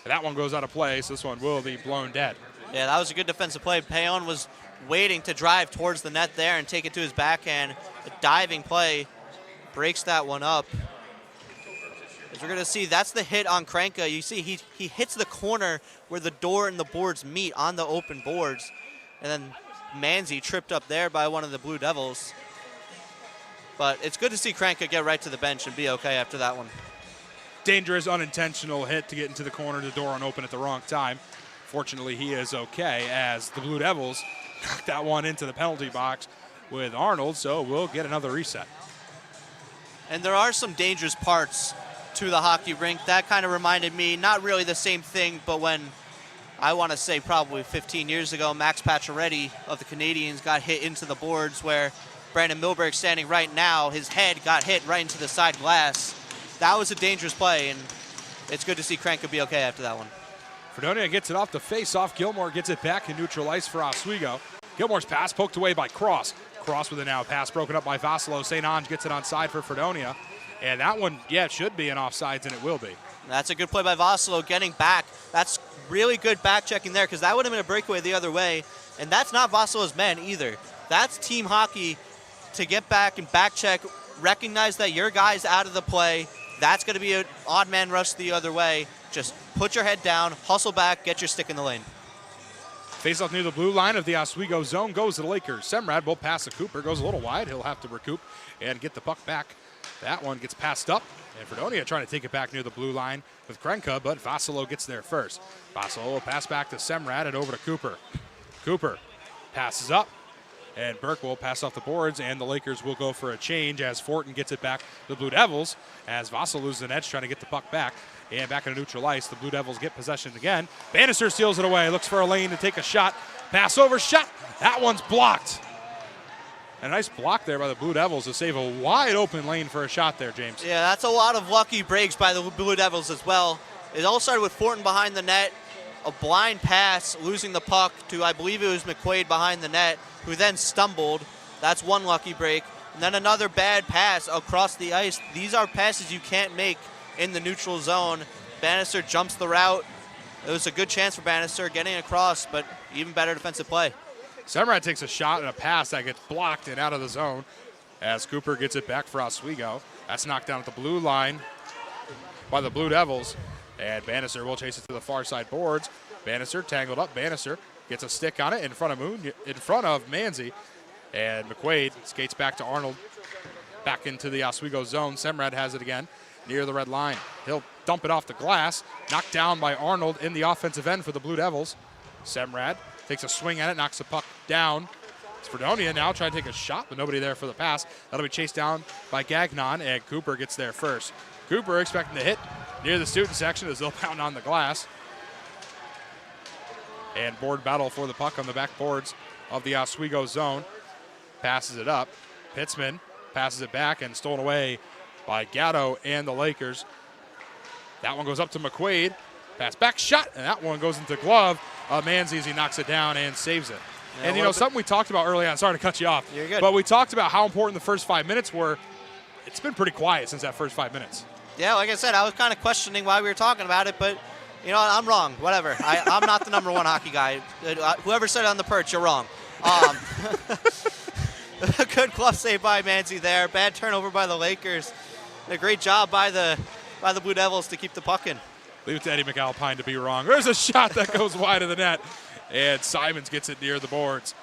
That one goes out of play, so this one will be blown dead. Yeah, that was a good defensive play. Payon was waiting to drive towards the net there and take it to his backhand. A diving play breaks that one up. As we're going to see, that's the hit on Krenka. You see he hits the corner where the door and the boards meet on the open boards. And then Manzi tripped up there by one of the Blue Devils. But it's good to see Krenka get right to the bench and be okay after that one. Dangerous, unintentional hit to get into the corner, the door unopened at the wrong time. Fortunately, he is okay as the Blue Devils knocked that one into the penalty box with Arnold, so we'll get another reset. And there are some dangerous parts to the hockey rink. That kind of reminded me, not really the same thing, but when I want to say probably 15 years ago, Max Pacioretty of the Canadiens got hit into the boards where Brandon Milberg standing right now, his head got hit right into the side glass. That was a dangerous play, and it's good to see Krenka be okay after that one. Fredonia gets it off the face-off. Gilmore gets it back in neutral ice for Oswego. Gilmore's pass poked away by Cross. Cross with it now. Pass broken up by Vassalo. St. Ange gets it onside for Fredonia. And that one, yeah, it should be an offsides, and it will be. That's a good play by Vassalo getting back. That's really good back checking there because that would have been a breakaway the other way. And that's not Vassalo's men either. That's team hockey to get back and back check, recognize that your guy's out of the play. That's going to be an odd man rush the other way. Just put your head down, hustle back, get your stick in the lane. Face-off near the blue line of the Oswego zone goes to the Lakers. Semrad will pass to Cooper, goes a little wide. He'll have to recoup and get the puck back. That one gets passed up, and Fredonia trying to take it back near the blue line with Krenka, but Vassalo gets there first. Vassalo will pass back to Semrad and over to Cooper. Cooper passes up, and Burke will pass off the boards, and the Lakers will go for a change as Fortin gets it back to the Blue Devils as Vassalo loses an edge trying to get the puck back. And back on neutral ice, the Blue Devils get possession again. Bannister steals it away, looks for a lane to take a shot. Pass over, shot. That one's blocked. A nice block there by the Blue Devils to save a wide open lane for a shot there, James. Yeah, that's a lot of lucky breaks by the Blue Devils as well. It all started with Fortin behind the net, a blind pass, losing the puck to, I believe it was McQuaid behind the net, who then stumbled. That's one lucky break. And then another bad pass across the ice. These are passes you can't make in the neutral zone. Bannister jumps the route. It was a good chance for Bannister getting across, but even better defensive play. Semrad takes a shot and a pass that gets blocked and out of the zone as Cooper gets it back for Oswego. That's knocked down at the blue line by the Blue Devils. And Bannister will chase it to the far side boards. Bannister tangled up. Bannister gets a stick on it in front of Manzi. And McQuaid skates back to Arnold. Back into the Oswego zone. Semrad has it again near the red line. He'll dump it off the glass. Knocked down by Arnold in the offensive end for the Blue Devils. Semrad takes a swing at it, knocks the puck down. It's Fredonia now trying to take a shot, but nobody there for the pass. That'll be chased down by Gagnon, and Cooper gets there first. Cooper expecting to hit near the student section as they'll pound on the glass. And board battle for the puck on the back boards of the Oswego zone. Passes it up. Pitzman passes it back and stolen away by Gatto and the Lakers. That one goes up to McQuaid. Pass back, shot, and that one goes into glove. Manzi as he knocks it down and saves it. Yeah, and, you know, something we talked about early on, sorry to cut you off, You're good. But we talked about how important the first 5 minutes were. It's been pretty quiet since that first 5 minutes. Yeah, like I said, I was kind of questioning why we were talking about it, but, you know, I'm wrong. Whatever. I'm not the number one hockey guy. Whoever said it on the perch, you're wrong. Good glove save by Manzi there. Bad turnover by the Lakers. A great job by the Blue Devils to keep the puck in. Leave it to Eddie McAlpine to be wrong. There's a shot that goes wide of the net, and Simons gets it near the boards.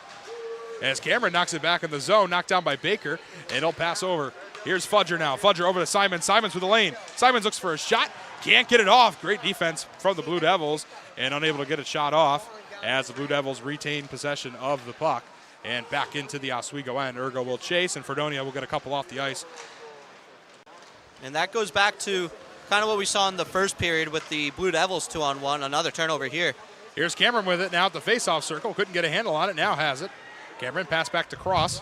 As Cameron knocks it back in the zone, knocked down by Baker, and he'll pass over. Here's Fudger now. Fudger over to Simons. Simons with the lane. Simons looks for a shot. Can't get it off. Great defense from the Blue Devils, and unable to get a shot off as the Blue Devils retain possession of the puck. And back into the Oswego end. Ergo will chase, and Fredonia will get a couple off the ice. And that goes back to kind of what we saw in the first period with the Blue Devils 2-on-1. Another turnover here. Here's Cameron with it now at the faceoff circle. Couldn't get a handle on it. Now has it. Cameron pass back to Cross.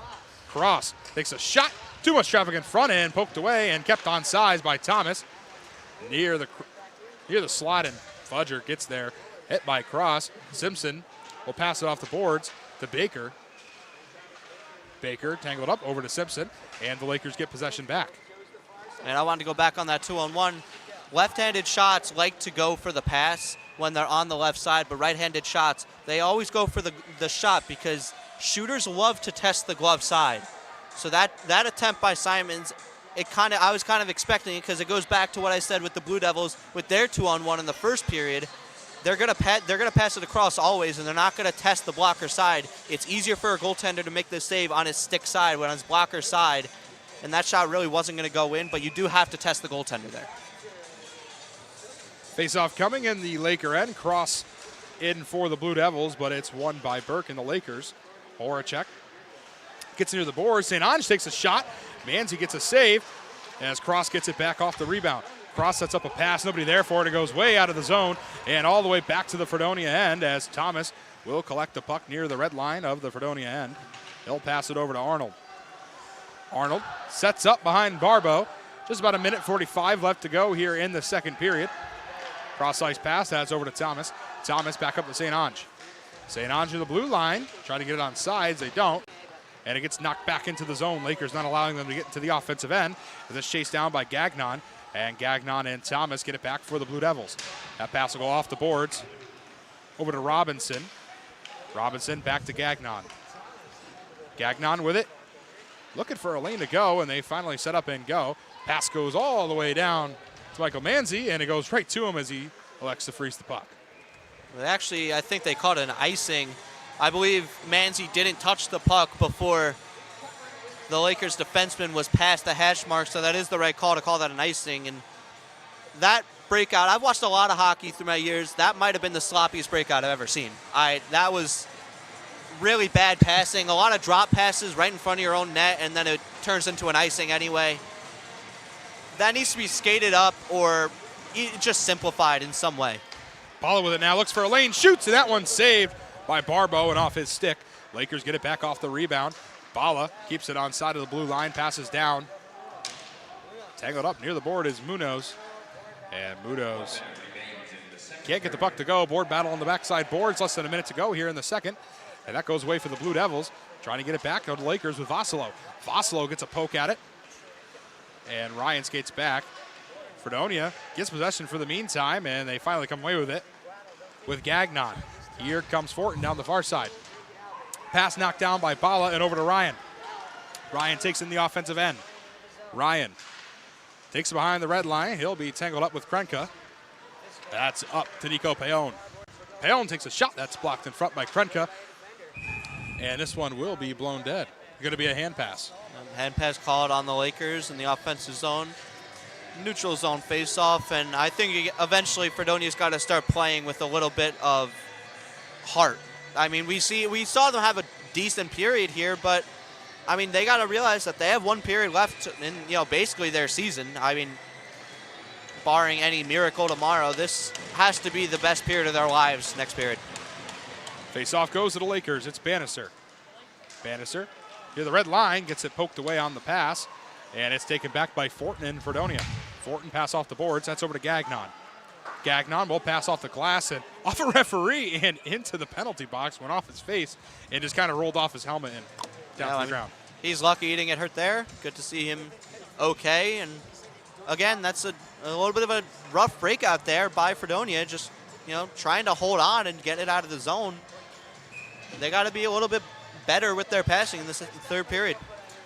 Cross takes a shot. Too much traffic in front end. Poked away and kept on size by Thomas. Near the slot, and Fudger gets there. Hit by Cross. Simpson will pass it off the boards to Baker. Baker tangled up over to Simpson, and the Lakers get possession back. And I wanted to go back on that 2-on-1. Left-handed shots like to go for the pass when they're on the left side, but right-handed shots, they always go for the shot because shooters love to test the glove side. So that attempt by Simons, I was kind of expecting it because it goes back to what I said with the Blue Devils with their 2-on-1 in the first period. They're gonna pass it across always, and they're not gonna test the blocker side. It's easier for a goaltender to make the save on his stick side when on his blocker side, and that shot really wasn't gonna go in. But you do have to test the goaltender there. Face-off coming in the Laker end. Cross in for the Blue Devils, but it's won by Burke and the Lakers. Horacek gets near the boards. St. Ange takes a shot. Manzi gets a save as Cross gets it back off the rebound. Cross sets up a pass. Nobody there for it. It goes way out of the zone and all the way back to the Fredonia end as Thomas will collect the puck near the red line of the Fredonia end. He'll pass it over to Arnold. Arnold sets up behind Barbeau. Just about 1:45 left to go here in the second period. Cross-ice pass. That's over to Thomas. Thomas back up to St. Ange. St. Ange to the blue line. Trying to get it on sides. They don't. And it gets knocked back into the zone. Lakers not allowing them to get into the offensive end. As it's chased down by Gagnon. And Gagnon and Thomas get it back for the Blue Devils. That pass will go off the boards. Over to Robinson. Robinson back to Gagnon. Gagnon with it. Looking for a lane to go, and they finally set up and go. Pass goes all the way down to Michael Manzi, and it goes right to him as he elects to freeze the puck. Well, actually, I think they called it an icing. I believe Manzi didn't touch the puck before the Lakers defenseman was past the hash mark, so that is the right call to call that an icing. And that breakout, I've watched a lot of hockey through my years. That might have been the sloppiest breakout I've ever seen. That was really bad passing, a lot of drop passes right in front of your own net, and then it turns into an icing anyway. That needs to be skated up or just simplified in some way. Balla with it now, looks for a lane, shoots, and that one's saved by Barbeau and off his stick. Lakers get it back off the rebound. Balla keeps it on side of the blue line, passes down. Tangled up near the board is Munoz. And Munoz can't get the puck to go. Board battle on the backside boards. Less than a minute to go here in the second. And that goes away for the Blue Devils. Trying to get it back to the Lakers with Vassilo. Vassilo gets a poke at it. And Ryan skates back. Fredonia gets possession for the meantime, and they finally come away with it with Gagnon. Here comes Fortin down the far side. Pass knocked down by Balla and over to Ryan. Ryan takes in the offensive end. Ryan takes it behind the red line. He'll be tangled up with Krenka. That's up to Nico Payon. Payon takes a shot. That's blocked in front by Krenka. And this one will be blown dead. Going to be a hand pass. Hand pass called on the Lakers in the offensive zone. Neutral zone face-off, and I think eventually Fredonia's got to start playing with a little bit of heart. I mean, we saw them have a decent period here, but I mean, they got to realize that they have one period left in, basically their season. I mean, barring any miracle tomorrow, this has to be the best period of their lives next period. Face-off goes to the Lakers. It's Bannister. Bannister near the red line, gets it poked away on the pass, and it's taken back by Fortin in Fredonia. Fortin pass off the boards. That's over to Gagnon. Gagnon will pass off the glass and off a referee and into the penalty box, went off his face, and just kind of rolled off his helmet and down to the ground. He's lucky he didn't get hurt there. Good to see him okay. And again, that's a little bit of a rough breakout there by Fredonia, just trying to hold on and get it out of the zone. They got to be a little bit better with their passing in this third period.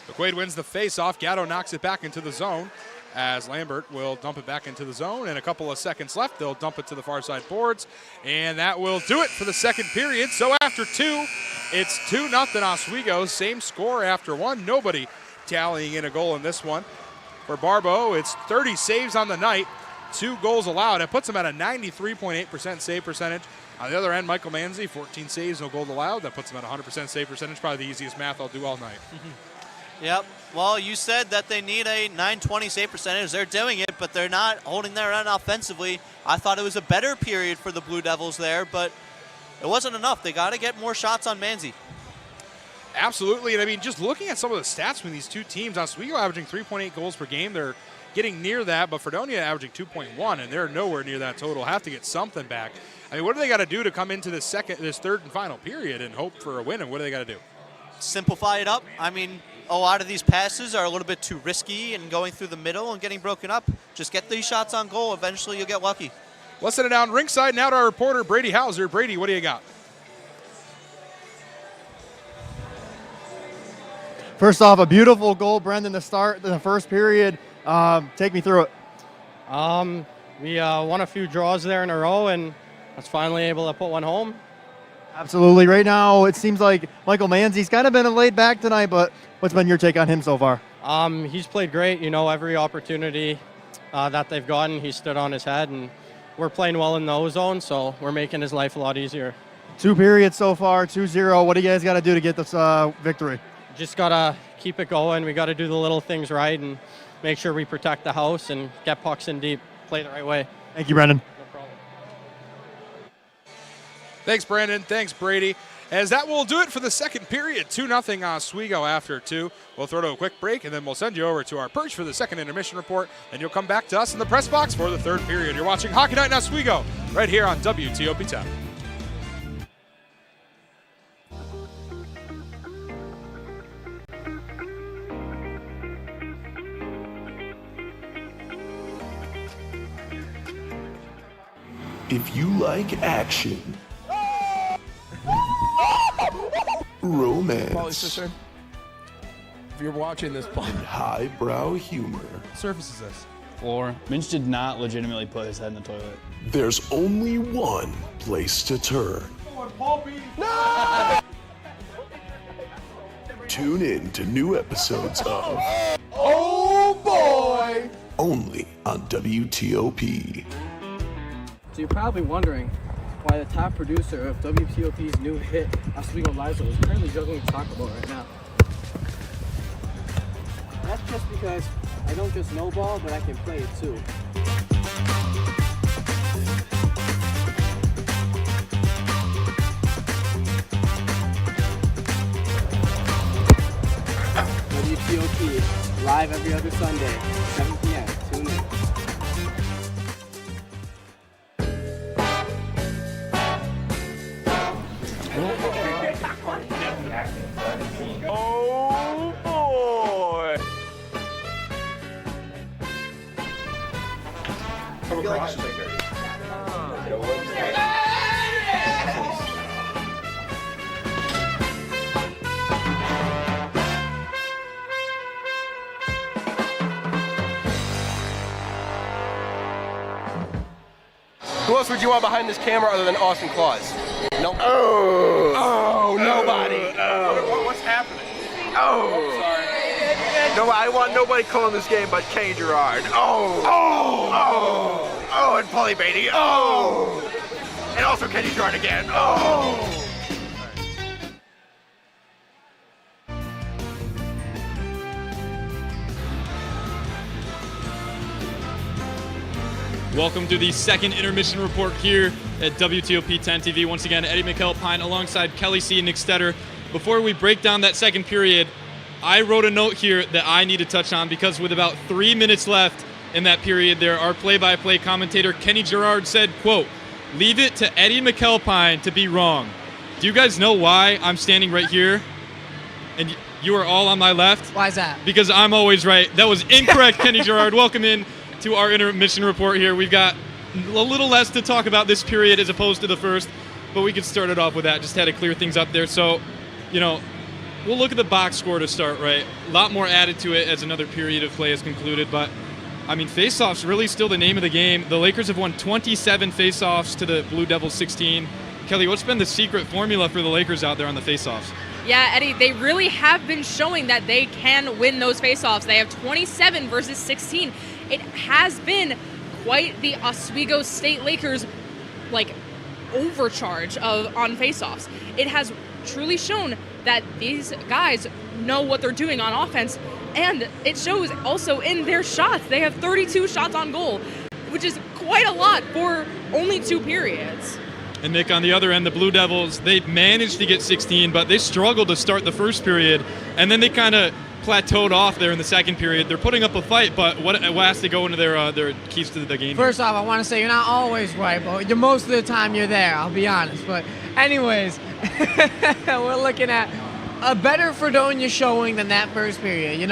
McQuaid wins the face-off. Gatto knocks it back into the zone as Lambert will dump it back into the zone. And a couple of seconds left, they'll dump it to the far side boards. And that will do it for the second period. So after two, it's 2-0 Oswego. Same score after one. Nobody tallying in a goal in this one. For Barbeau, it's 30 saves on the night, 2 goals allowed. It puts him at a 93.8% save percentage. On the other end, Michael Manzi, 14 saves, no goals allowed. That puts him at 100% save percentage. Probably the easiest math I'll do all night. Yep. Well, you said that they need a 920 save percentage. They're doing it, but they're not holding their own offensively. I thought it was a better period for the Blue Devils there, but it wasn't enough. They got to get more shots on Manzi. Absolutely. And I mean, just looking at some of the stats between these two teams, Oswego averaging 3.8 goals per game. They're getting near that, but Fredonia averaging 2.1, and they're nowhere near that total. Have to get something back. I mean, what do they got to do to come into this third and final period and hope for a win, and what do they got to do? Simplify it up. I mean, a lot of these passes are a little bit too risky and going through the middle and getting broken up. Just get these shots on goal. Eventually you'll get lucky. Let's send it down ringside now to our reporter, Brady Hauser. Brady, what do you got? First off, a beautiful goal, Brendan, to start the first period. Take me through it. We won a few draws there in a row, and was finally able to put one home. Absolutely. Right now, it seems like Michael Manzi's kind of been laid back tonight, but what's been your take on him so far? He's played great. Every opportunity that they've gotten, he stood on his head, and we're playing well in the O-zone, so we're making his life a lot easier. 2 periods so far, 2-0. What do you guys got to do to get this victory? Just got to keep it going. We got to do the little things right and make sure we protect the house and get pucks in deep, play the right way. Thank you, Brendan. No problem. Thanks, Brandon. Thanks, Brady. As that will do it for the second period. 2-0 Oswego after 2. We'll throw to a quick break, and then we'll send you over to our perch for the second intermission report, and you'll come back to us in the press box for the third period. You're watching Hockey Night in Oswego right here on WTOP 10. If you like action, romance, If you're watching this, and highbrow humor, surface is this? Floor. Minch did not legitimately put his head in the toilet. there's only one place to turn. No! Tune in to new episodes of Oh boy! only on WTOP. So you're probably wondering why the top producer of WTOP's new hit, Oswego Liza, is currently juggling Taco Bell right now. That's just because I don't just know ball, but I can play it too. WTOP, live every other Sunday, 7 p.m. Tune in. Oh boy! Who else would you want behind this camera other than Austin Claus? Nope. Oh, nobody. What's happening? Oh. Sorry. No, I want nobody calling this game but Kenny Gerard. Oh, and Paulie Beatty. Oh. And also Kenny Gerard again. Oh. Welcome to the second intermission report here at WTOP 10 TV. Once again, Eddie McAlpine alongside Kelly C. and Nick Stetter. Before we break down that second period, I wrote a note here that I need to touch on because with about 3 minutes left in that period there, our play-by-play commentator Kenny Gerard said, quote, "Leave it to Eddie McAlpine to be wrong." Do you guys know why I'm standing right here and you are all on my left? Why is that? Because I'm always right. That was incorrect, Kenny Gerard. Welcome in to our intermission report here. We've got a little less to talk about this period as opposed to the first, but we could start it off with that. Just had to clear things up there. So, we'll look at the box score to start, right? A lot more added to it as another period of play is concluded, but face-offs really still the name of the game. The Lakers have won 27 face-offs to the Blue Devils 16. Kelly, what's been the secret formula for the Lakers out there on the face-offs? Yeah, Eddie, they really have been showing that they can win those face-offs. They have 27 versus 16. It has been quite the Oswego State Lakers, overcharge on face-offs. It has truly shown that these guys know what they're doing on offense, and it shows also in their shots. They have 32 shots on goal, which is quite a lot for only 2 periods. And Nick, on the other end, the Blue Devils, they managed to get 16, but they struggled to start the first period, and then they kind of plateaued off there in the second period. They're putting up a fight, but what has to go into their keys to the game? First off, I want to say you're not always right, but most of the time you're there, I'll be honest. But anyways, we're looking at a better Fredonia showing than that first period.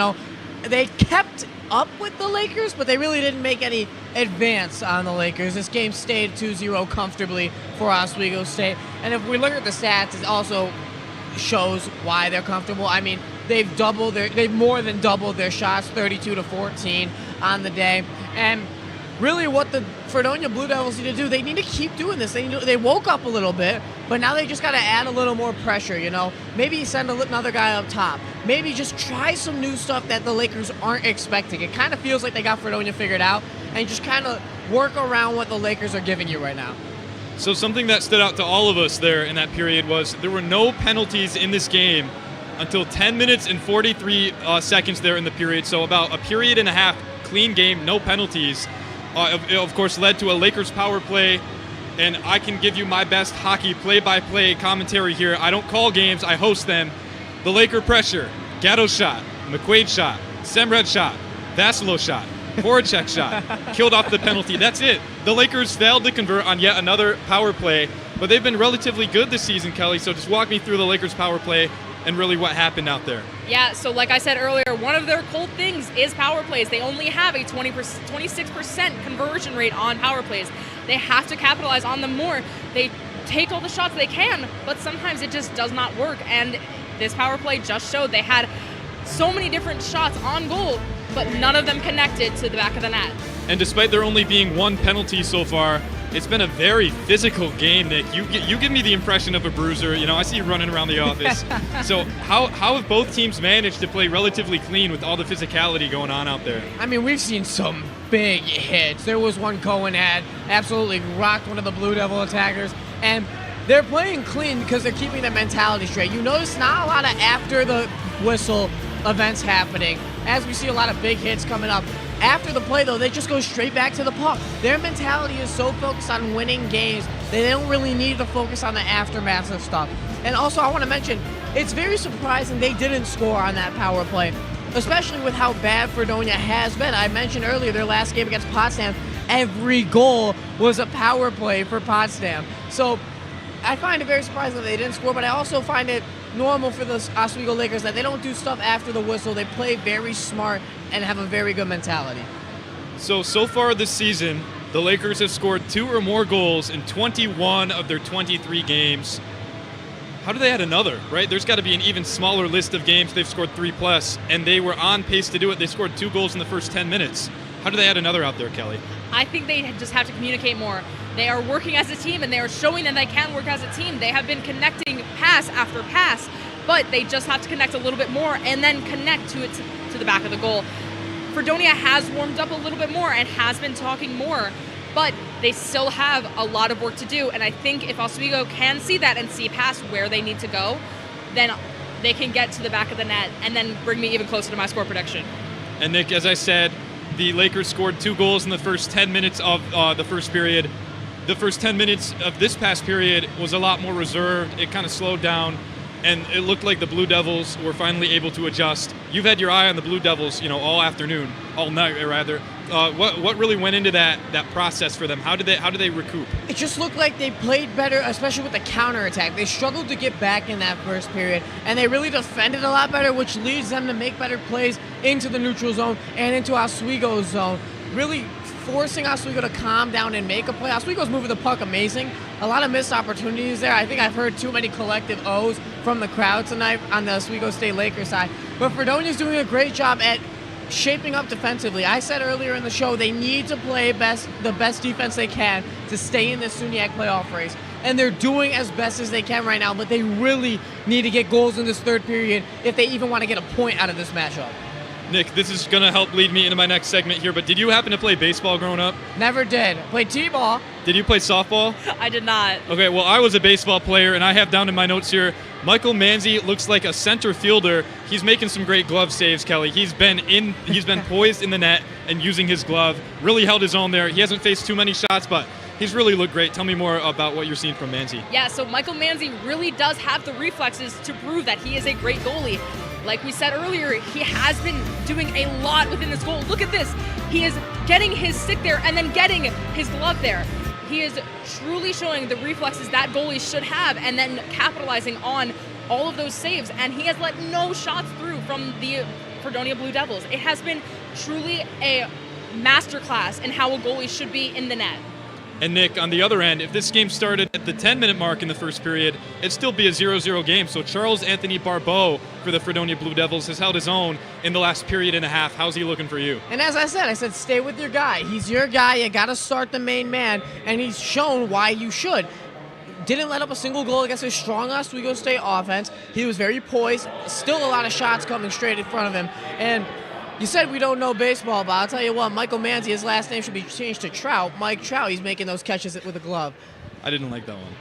They kept up with the Lakers, but they really didn't make any advance on the Lakers. This game stayed 2-0 comfortably for Oswego State. And if we look at the stats, it also shows why they're comfortable. they've more than doubled their shots, 32-14 on the day. And really what the Fredonia Blue Devils need to do, they need to keep doing this. They woke up a little bit, but now they just got to add a little more pressure, you know. Maybe send another guy up top. Maybe just try some new stuff that the Lakers aren't expecting. It kind of feels like they got Fredonia figured out, and just kind of work around what the Lakers are giving you right now. So something that stood out to all of us there in that period was there were no penalties in this game until 10 minutes and 43 seconds there in the period. So about a period and a half, clean game, no penalties. Of course, led to a Lakers power play, and I can give you my best hockey play-by-play commentary here. I don't call games, I host them. The Laker pressure, Gatto shot, McQuaid shot, Semrad shot, Vassilo shot, Voracek shot, killed off the penalty. That's it. The Lakers failed to convert on yet another power play, but they've been relatively good this season, Kelly, so just walk me through the Lakers power play and really what happened out there. Yeah, so like I said earlier, one of their cold things is power plays. They only have a 26% conversion rate on power plays. They have to capitalize on them more. They take all the shots they can, but sometimes it just does not work. And this power play just showed they had so many different shots on goal, but none of them connected to the back of the net. And despite there only being one penalty so far, it's been a very physical game, Nick. You give me the impression of a bruiser. You know, I see you running around the office. So how have both teams managed to play relatively clean with all the physicality going on out there? I mean, we've seen some big hits. There was one Cohen had, absolutely rocked one of the Blue Devil attackers. And they're playing clean because they're keeping their mentality straight. You notice not a lot of after the whistle events happening, as we see a lot of big hits coming up. After the play, though, they just go straight back to the puck. Their mentality is so focused on winning games, they don't really need to focus on the aftermath of stuff. And also, I want to mention, it's very surprising they didn't score on that power play, especially with how bad Fredonia has been. I mentioned earlier their last game against Potsdam, every goal was a power play for Potsdam. So I find it very surprising that they didn't score, but I also find it normal for the Oswego Lakers that they don't do stuff after the whistle. They play very smart and have a very good mentality. So far this season, the Lakers have scored 2 or more goals in 21 of their 23 games. How do they add another, right? There's got to be an even smaller list of games they've scored 3+, and they were on pace to do it. They scored 2 goals in the first 10 minutes. How do they add another out there, Kelly? I think they just have to communicate more. They are working as a team, and they are showing that they can work as a team. They have been connecting pass after pass, but they just have to connect a little bit more and then connect to it to the back of the goal. Fredonia has warmed up a little bit more and has been talking more, but they still have a lot of work to do. And I think if Oswego can see that and see past where they need to go, then they can get to the back of the net and then bring me even closer to my score prediction. And Nick, as I said, the Lakers scored 2 goals in the first 10 minutes of the first period. The first 10 minutes of this past period was a lot more reserved. It kind of slowed down, and it looked like the Blue Devils were finally able to adjust. You've had your eye on the Blue Devils, all afternoon, all night rather. What really went into that process for them? How did they recoup? It just looked like they played better, especially with the counterattack. They struggled to get back in that first period, and they really defended a lot better, which leads them to make better plays into the neutral zone and into Oswego's zone, really forcing Oswego to calm down and make a play. Oswego's moving the puck amazing. A lot of missed opportunities there. I think I've heard too many collective O's from the crowd tonight on the Oswego State Lakers side. But Fredonia's doing a great job at shaping up defensively. I said earlier in the show they need to play the best defense they can to stay in the SUNY playoff race. And they're doing as best as they can right now, but they really need to get goals in this third period if they even want to get a point out of this matchup. Nick, this is going to help lead me into my next segment here, but did you happen to play baseball growing up? Never did. Played t-ball. Did you play softball? I did not. Okay, well, I was a baseball player, and I have down in my notes here, Michael Manzi looks like a center fielder. He's making some great glove saves, Kelly. He's been poised in the net and using his glove. Really held his own there. He hasn't faced too many shots, but he's really looked great. Tell me more about what you're seeing from Manzi. Yeah, so Michael Manzi really does have the reflexes to prove that he is a great goalie. Like we said earlier, he has been doing a lot within this goal. Look at this. He is getting his stick there and then getting his glove there. He is truly showing the reflexes that goalies should have and then capitalizing on all of those saves. And he has let no shots through from the Fredonia Blue Devils. It has been truly a masterclass in how a goalie should be in the net. And Nick, on the other end, if this game started at the 10-minute mark in the first period, it'd still be a 0-0 game. So Charles Anthony Barbeau for the Fredonia Blue Devils has held his own in the last period and a half. How's he looking for you? And as I said, stay with your guy. He's your guy. You got to start the main man, and he's shown why you should. Didn't let up a single goal against a strong Oswego State offense. He was very poised. Still a lot of shots coming straight in front of him. And you said we don't know baseball, but I'll tell you what, Michael Manzi, his last name should be changed to Trout. Mike Trout, he's making those catches with a glove. I didn't like that one.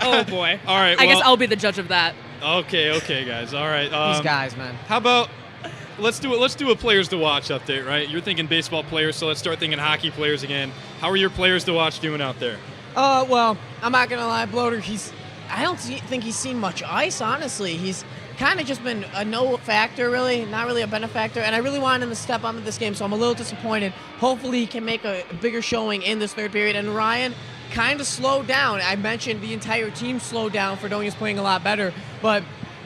Oh, boy. All right. I guess I'll be the judge of that. Okay, guys. All right. These guys, man. How about let's do a players to watch update, right? You're thinking baseball players, so let's start thinking hockey players again. How are your players to watch doing out there? Well, I'm not going to lie, Bloater, I don't think he's seen much ice, honestly. He's kind of just been a no factor, really, not really a benefactor, and I really wanted him to step up in this game, so I'm a little disappointed. Hopefully he can make a bigger showing in this third period, and Ryan kind of slowed down. I mentioned the entire team slowed down. Fredonia's playing a lot better, but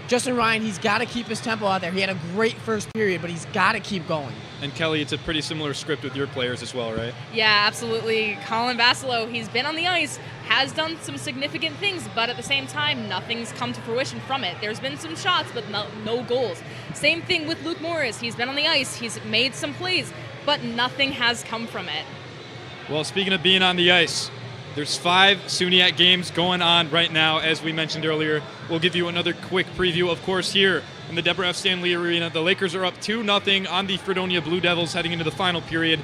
Justin Ryan, he's got to keep his tempo out there. He had a great first period, but he's got to keep going. And Kelly, it's a pretty similar script with your players as well, right? Yeah, absolutely. Colin Bassalow, he's been on the ice, has done some significant things, but at the same time, nothing's come to fruition from it. There's been some shots, but no goals. Same thing with Luke Morris. He's been on the ice, he's made some plays, but nothing has come from it. Well, speaking of being on the ice, there's 5 SUNY games going on right now, as we mentioned earlier. We'll give you another quick preview, of course, here in the Deborah F. Stanley Arena. The Lakers are up 2-0 on the Fredonia Blue Devils heading into the final period.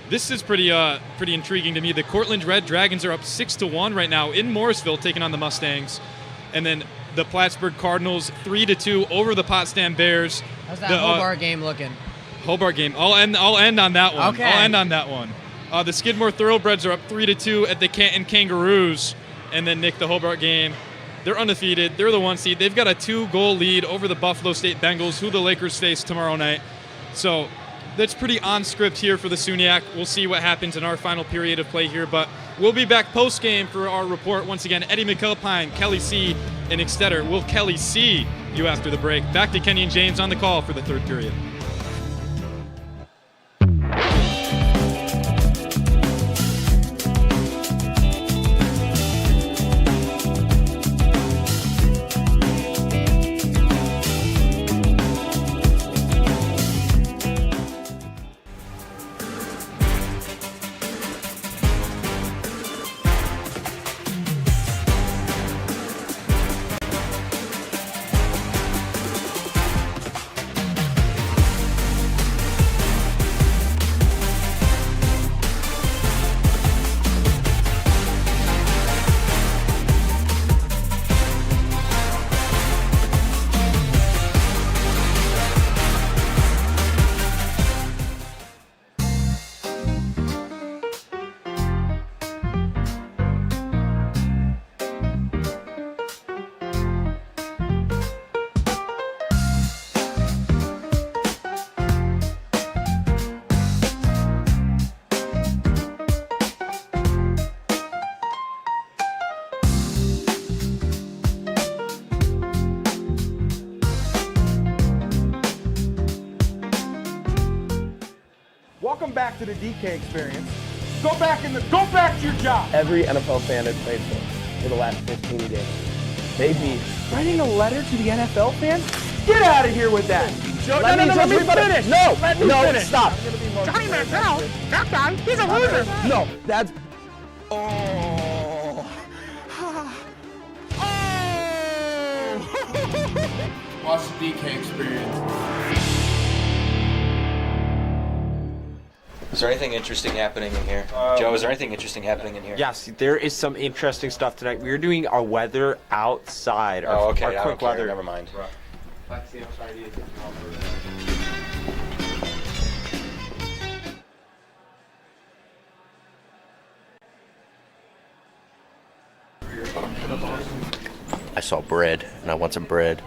This is pretty intriguing to me. The Cortland Red Dragons are up 6-1 right now in Morrisville, taking on the Mustangs. And then the Plattsburgh Cardinals 3-2 over the Potsdam Bears. How's that Hobart game looking? Hobart game. I'll end on that one. Okay. I'll end on that one. The Skidmore Thoroughbreds are up 3-2 at the Canton Kangaroos. And then, Nick, the Hobart game, they're undefeated. They're the 1 seed. They've got a 2-goal lead over the Buffalo State Bengals, who the Lakers face tomorrow night. So that's pretty on script here for the SUNYAC. We'll see what happens in our final period of play here. But we'll be back post-game for our report. Once again, Eddie McAlpine, Kelly C., and Nick Stetter. Will Kelly see you after the break? Back to Kenny and James on the call for the third period. Welcome back to the DK experience. Go back to your job. Every NFL fan has played for the last 15 games. Maybe. Writing a letter to the NFL fans? Get out of here with that. Let me finish. No, Let me finish. Stop. Johnny Manziel, that guy, he's a loser. No, that's. Watch the DK experience. Is there anything interesting happening in here? Joe, is there anything interesting happening in here? Yes, there is some interesting stuff tonight. We're doing our weather outside. Oh, okay. Our I quick don't care. weather. Never mind. I saw bread, and I want some bread.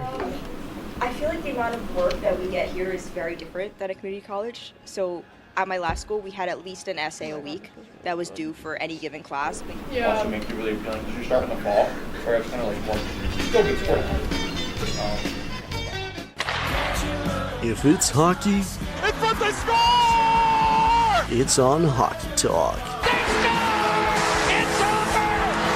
I feel like the amount of work that we get here is very different than a community college. So at my last school, we had at least an essay a week that was due for any given class. Yeah. Also make you really appealing because you're starting in the fall, where it's kind of like more still good sport. If it's hockey, It's what they score! it's on Hockey Talk. They score!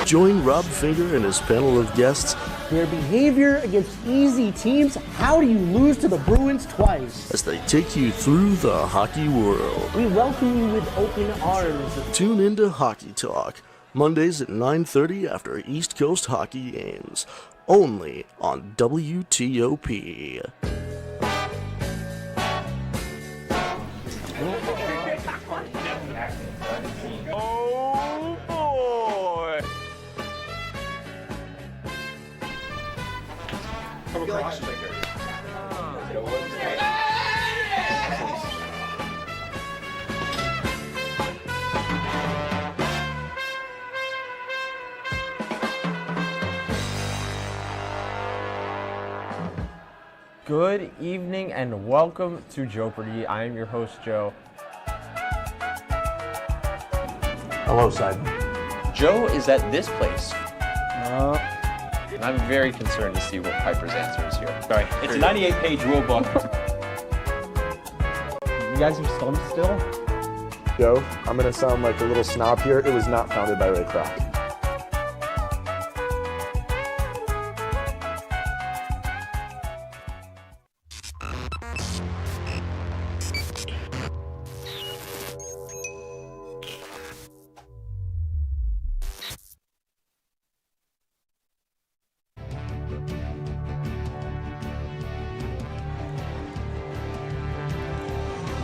Join Rob Finger and his panel of guests. Their behavior against easy teams. How do you lose to the Bruins twice? As they take you through the hockey world. We welcome you with open arms. Tune into Hockey Talk, Mondays at 9:30 after East Coast hockey games. Only on WTOP. Oh boy! Come across. Good evening and welcome to Jeopardy. I am your host, Joe. Hello, Simon. Joe is at this place. And I'm very concerned to see what Piper's answer is here. Sorry, it's a 98-page rule book. You guys are stumped still? Joe, I'm going to sound like a little snob here. It was not founded by Ray Kroc.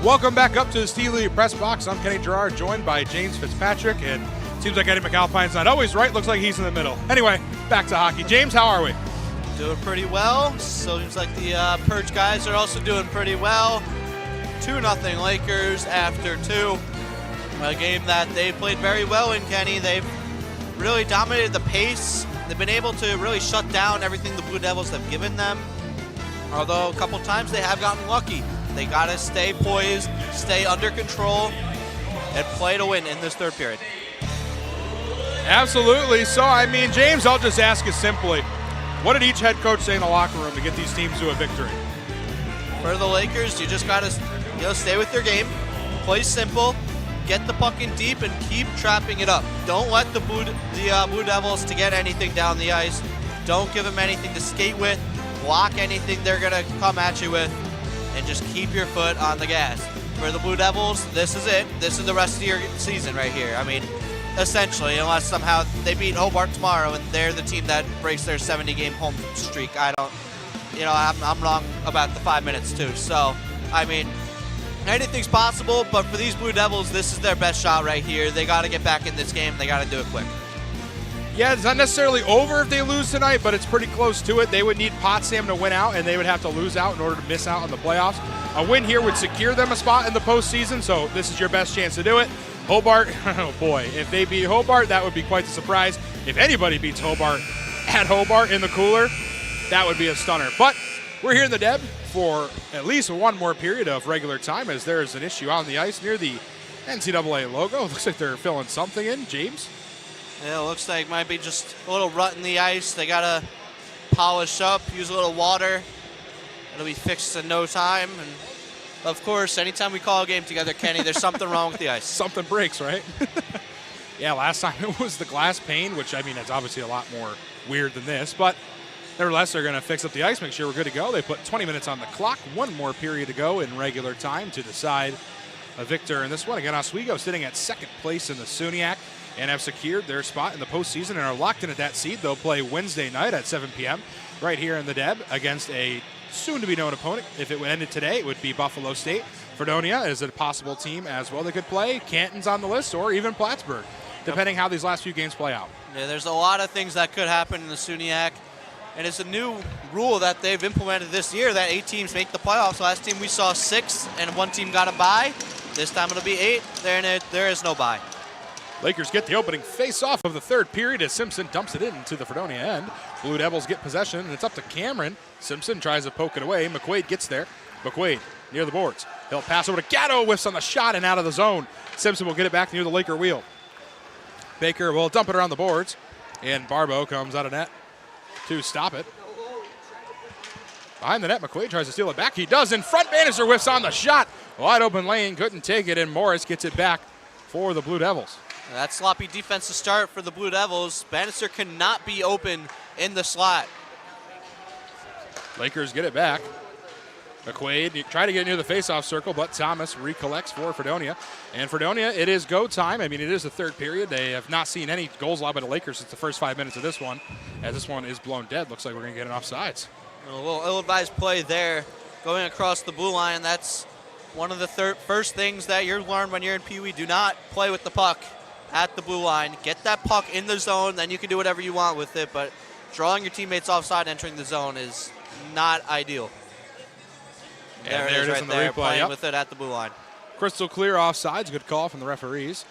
Welcome back up to the Steely Press Box. I'm Kenny Gerard, joined by James Fitzpatrick, and seems like Eddie McAlpine's not always right. Looks like he's in the middle. Anyway, back to hockey. James, how are we? Doing pretty well. So seems like the Purge guys are also doing pretty well. 2-0 Lakers after 2. A game that they played very well in, Kenny. They've really dominated the pace. They've been able to really shut down everything the Blue Devils have given them. Although a couple times they have gotten lucky. They got to stay poised, stay under control, and play to win in this third period. Absolutely. So, I mean, James, I'll just ask you simply, what did each head coach say in the locker room to get these teams to a victory? For the Lakers, you just got to stay with your game, play simple, get the puck in deep, and keep trapping it up. Don't let the Blue Devils to get anything down the ice. Don't give them anything to skate with, block anything they're going to come at you with, and just keep your foot on the gas. For the Blue Devils, this is it. This is the rest of your season right here. I mean, essentially, unless somehow they beat Hobart tomorrow and they're the team that breaks their 70-game home streak. I'm wrong about the 5 minutes too. So, I mean, anything's possible, but for these Blue Devils, this is their best shot right here. They got to get back in this game. They got to do it quick. Yeah, it's not necessarily over if they lose tonight, but it's pretty close to it. They would need Potsdam to win out, and they would have to lose out in order to miss out on the playoffs. A win here would secure them a spot in the postseason, so this is your best chance to do it. Hobart, oh boy, if they beat Hobart, that would be quite the surprise. If anybody beats Hobart at Hobart in the cooler, that would be a stunner. But we're here in the Deb for at least one more period of regular time, as there is an issue on the ice near the NCAA logo. It looks like they're filling something in. James? Yeah, it looks like might be just a little rut in the ice. They got to polish up, use a little water. It'll be fixed in no time. And, of course, anytime we call a game together, Kenny, there's something wrong with the ice. Something breaks, right? Yeah, last time it was the glass pane, which, I mean, it's obviously a lot more weird than this. But nevertheless, they're going to fix up the ice, make sure we're good to go. They put 20 minutes on the clock. One more period to go in regular time to decide a victor in this one. Again, Oswego sitting at second place in the SUNY and have secured their spot in the postseason and are locked in at that seed. They'll play Wednesday night at 7 p.m. right here in the Deb against a soon-to-be-known opponent. If it ended today, it would be Buffalo State. Fredonia is a possible team as well. They could play. Canton's on the list, or even Plattsburgh, depending how these last few games play out. Yeah, there's a lot of things that could happen in the SUNY, and it's a new rule that they've implemented this year that 8 teams make the playoffs. Last team we saw 6, and 1 team got a bye. This time it'll be 8. There is no bye. Lakers get the opening face-off of the third period as Simpson dumps it into the Fredonia end. Blue Devils get possession, and it's up to Cameron. Simpson tries to poke it away. McQuaid gets there. McQuaid near the boards. He'll pass over to Gatto, whiffs on the shot and out of the zone. Simpson will get it back near the Laker wheel. Baker will dump it around the boards, and Barbo comes out of net to stop it. Behind the net, McQuaid tries to steal it back. He does in front. Bannister whiffs on the shot. Wide open lane, couldn't take it, and Morris gets it back for the Blue Devils. That sloppy defense to start for the Blue Devils. Bannister cannot be open in the slot. Lakers get it back. McQuaid trying to get near the faceoff circle, but Thomas recollects for Fredonia. And Fredonia, it is go time. I mean, it is the third period. They have not seen any goals allowed by the Lakers since the first 5 minutes of this one. As this one is blown dead, looks like we're going to get an offsides. A little ill-advised play there going across the blue line. That's one of the first things that you're learned when you're in Pee Wee. Do not play with the puck at the blue line. Get that puck in the zone, then you can do whatever you want with it. But drawing your teammates offside entering the zone is not ideal. And there it is right there, playing with it at the blue line. Crystal clear offsides. Good call from the referees.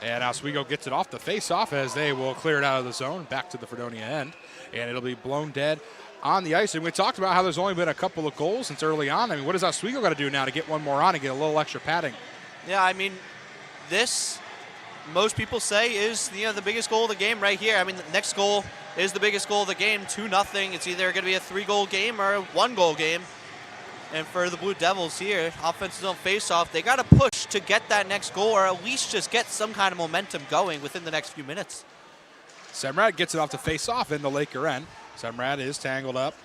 And Oswego gets it off the face-off as they will clear it out of the zone back to the Fredonia end. And it'll be blown dead on the ice. And we talked about how there's only been a couple of goals since early on. I mean, what does Oswego got to do now to get one more on and get a little extra padding? Yeah, I mean, this, most people say, is the biggest goal of the game right here. I mean, the next goal is the biggest goal of the game, 2-0. It's either going to be a 3-goal game or a 1-goal game. And for the Blue Devils here, offensive zone face-off, they got to push to get that next goal or at least just get some kind of momentum going within the next few minutes. Semrad gets it off the face-off in the Laker end. Semrad is tangled up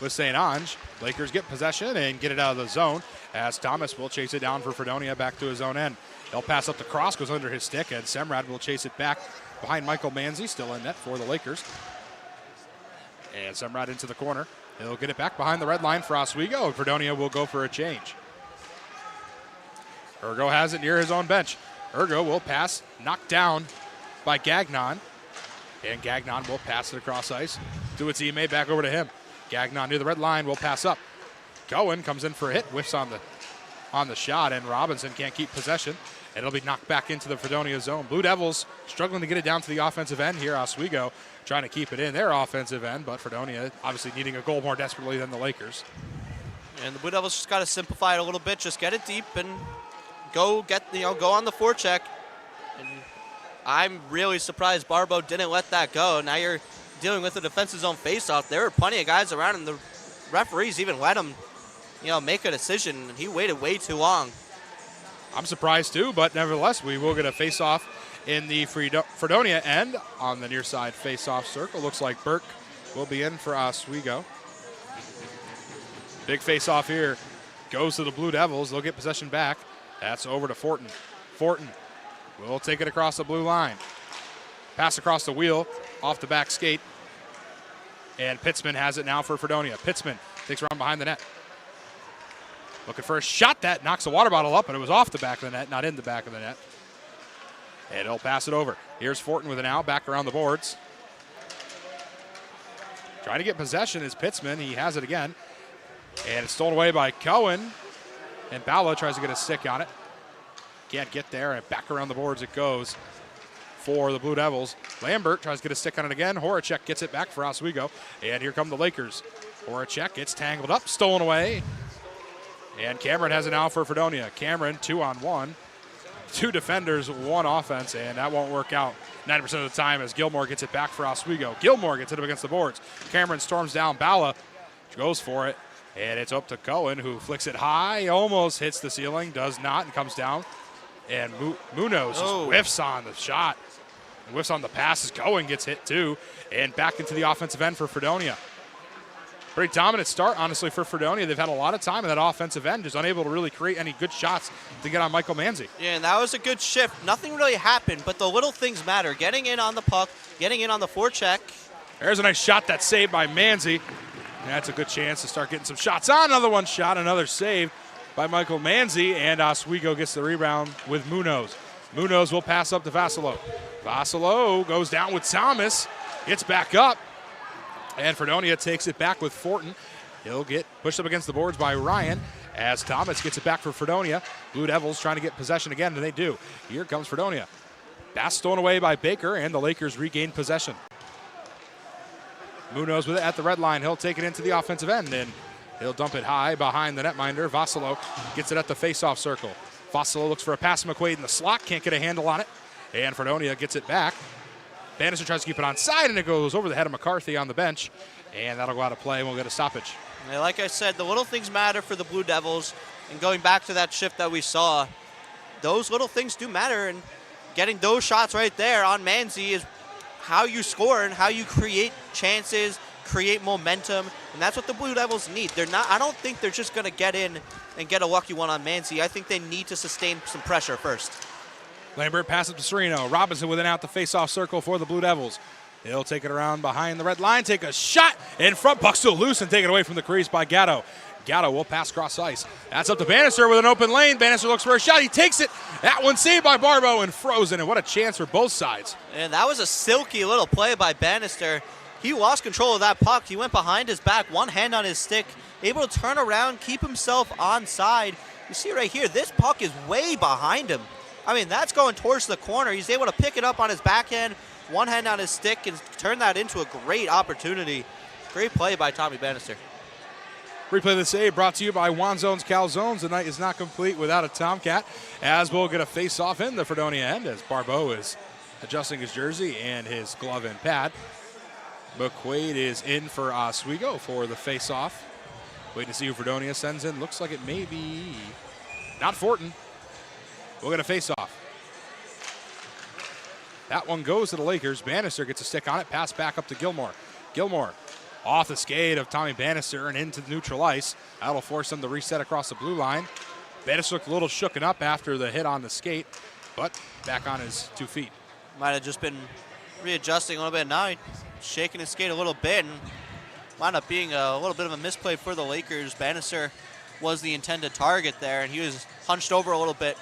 with St. Ange. Lakers get possession and get it out of the zone as Thomas will chase it down for Fredonia back to his own end. He'll pass up the cross, goes under his stick, and Semrad will chase it back behind Michael Manzi, still in net for the Lakers. And Semrad into the corner. He'll get it back behind the red line for Oswego, and Fredonia will go for a change. Ergo has it near his own bench. Ergo will pass, knocked down by Gagnon. And Gagnon will pass it across ice to a teammate, back over to him. Gagnon near the red line will pass up. Cohen comes in for a hit, whiffs on the shot, and Robinson can't keep possession. And it'll be knocked back into the Fredonia zone. Blue Devils struggling to get it down to the offensive end here. Oswego trying to keep it in their offensive end, but Fredonia obviously needing a goal more desperately than the Lakers. And the Blue Devils just got to simplify it a little bit. Just get it deep and go on the forecheck. And I'm really surprised Barbo didn't let that go. Now you're dealing with a defensive zone faceoff. There were plenty of guys around, and the referees even let him, make a decision. He waited way too long. I'm surprised too, but nevertheless, we will get a face-off in the Fredonia end on the near side face-off circle. Looks like Burke will be in for Oswego. Big face-off here. Goes to the Blue Devils. They'll get possession back. That's over to Fortin. Fortin will take it across the blue line. Pass across the wheel, off the back skate. And Pitzman has it now for Fredonia. Pitzman takes around behind the net. Looking for a shot that knocks the water bottle up, but it was off the back of the net, not in the back of the net. And he'll pass it over. Here's Fortin with an out, back around the boards. Trying to get possession is Pitzman. He has it again. And it's stolen away by Cohen. And Bala tries to get a stick on it. Can't get there, and back around the boards it goes for the Blue Devils. Lambert tries to get a stick on it again. Horacek gets it back for Oswego. And here come the Lakers. Horacek gets tangled up, stolen away. And Cameron has it now for Fredonia. Cameron 2-on-1. 2 defenders, 1 offense, and that won't work out 90% of the time as Gilmore gets it back for Oswego. Gilmore gets it up against the boards. Cameron storms down. Bala goes for it, and it's up to Cohen, who flicks it high, almost hits the ceiling, does not, and comes down. And Munoz just whiffs on the shot. Whiffs on the pass as Cohen gets hit too, and back into the offensive end for Fredonia. Pretty dominant start, honestly, for Fredonia. They've had a lot of time in that offensive end, just unable to really create any good shots to get on Michael Manzi. Yeah, and that was a good shift. Nothing really happened, but the little things matter. Getting in on the puck, getting in on the forecheck. There's a nice shot that's saved by Manzi. And that's a good chance to start getting some shots on. Another one shot, another save by Michael Manzi, and Oswego gets the rebound with Munoz. Munoz will pass up to Vassalo. Vassalo goes down with Thomas, gets back up. And Fredonia takes it back with Fortin. He'll get pushed up against the boards by Ryan as Thomas gets it back for Fredonia. Blue Devils trying to get possession again, and they do. Here comes Fredonia. Pass stolen away by Baker, and the Lakers regain possession. Munoz with it at the red line. He'll take it into the offensive end, and he'll dump it high behind the netminder. Vassalo gets it at the faceoff circle. Vassalo looks for a pass to McQuaid in the slot. Can't get a handle on it. And Fredonia gets it back. Bannister tries to keep it onside, and it goes over the head of McCarthy on the bench. And that'll go out of play, and we'll get a stoppage. Yeah, like I said, the little things matter for the Blue Devils. And going back to that shift that we saw, those little things do matter. And getting those shots right there on Manzi is how you score and how you create chances, create momentum, and that's what the Blue Devils need. I don't think they're just going to get in and get a lucky one on Manzi. I think they need to sustain some pressure first. Lambert passes to Sereno. Robinson with an out the face-off circle for the Blue Devils. He'll take it around behind the red line, take a shot in front. Puck still loose and taken away from the crease by Gatto. Gatto will pass cross ice. That's up to Bannister with an open lane. Bannister looks for a shot. He takes it. That one saved by Barbo and frozen. And what a chance for both sides. And that was a silky little play by Bannister. He lost control of that puck. He went behind his back, one hand on his stick, able to turn around, keep himself onside. You see right here, this puck is way behind him. I mean, that's going towards the corner. He's able to pick it up on his backhand, one hand on his stick, and turn that into a great opportunity. Great play by Tommy Bannister. Replay of the save brought to you by Wanzone's Calzones. The night is not complete without a Tomcat, as we'll get a face-off in the Fredonia end as Barbeau is adjusting his jersey and his glove and pad. McQuaid is in for Oswego for the face-off. Waiting to see who Fredonia sends in. Looks like it may be not Fortin. We'll get a face-off. That one goes to the Lakers. Bannister gets a stick on it. Pass back up to Gilmore. Gilmore off the skate of Tommy Bannister and into the neutral ice. That'll force them to reset across the blue line. Bannister looked a little shooken up after the hit on the skate, but back on his 2 feet. Might have just been readjusting a little bit now. Shaking his skate a little bit and wound up being a little bit of a misplay for the Lakers. Bannister was the intended target there, and he was hunched over a little bit,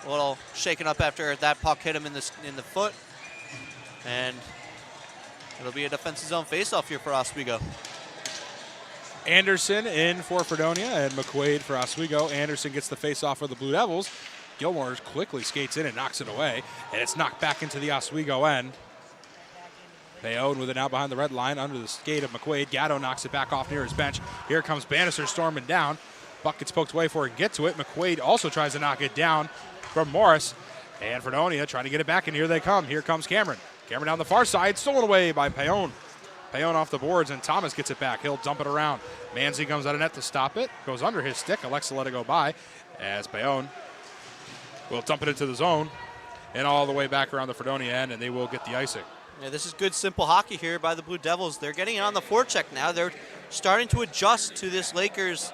a little shaken up after that puck hit him in the foot. And it'll be a defensive zone faceoff here for Oswego. Anderson in for Fredonia and McQuaid for Oswego. Anderson gets the faceoff for the Blue Devils. Gilmore quickly skates in and knocks it away, and it's knocked back into the Oswego end. Bayonne with it out behind the red line under the skate of McQuaid. Gatto knocks it back off near his bench. Here comes Bannister storming down. Buck gets poked away before he can get to it. McQuaid also tries to knock it down from Morris. And Fredonia trying to get it back, and here they come. Here comes Cameron. Cameron down the far side, stolen away by Bayonne. Bayonne off the boards, and Thomas gets it back. He'll dump it around. Manzi comes out of net to stop it. Goes under his stick. Elects to let it go by as Bayonne will dump it into the zone and all the way back around the Fredonia end, and they will get the icing. Yeah, this is good, simple hockey here by the Blue Devils. They're getting it on the forecheck now. They're starting to adjust to this Lakers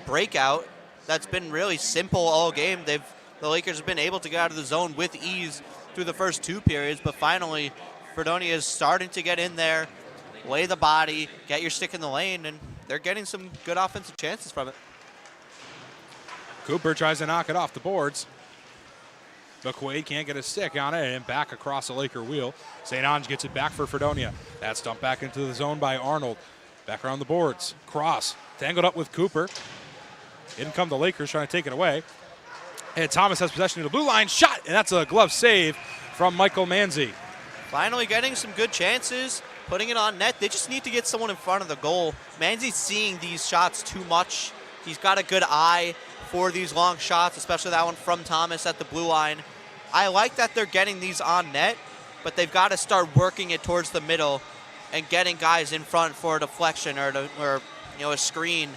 breakout that's been really simple all game. The Lakers have been able to get out of the zone with ease through the first 2 periods, but finally Fredonia is starting to get in there, lay the body, get your stick in the lane, and they're getting some good offensive chances from it. Cooper tries to knock it off the boards. McQuaid can't get a stick on it, and back across the Laker wheel. St. Ange gets it back for Fredonia. That's dumped back into the zone by Arnold. Back around the boards. Cross tangled up with Cooper. In come the Lakers trying to take it away. And Thomas has possession of the blue line. Shot, and that's a glove save from Michael Manzi. Finally getting some good chances, putting it on net. They just need to get someone in front of the goal. Manzi's seeing these shots too much. He's got a good eye for these long shots, especially that one from Thomas at the blue line. I like that they're getting these on net, but they've got to start working it towards the middle and getting guys in front for a deflection or a screen.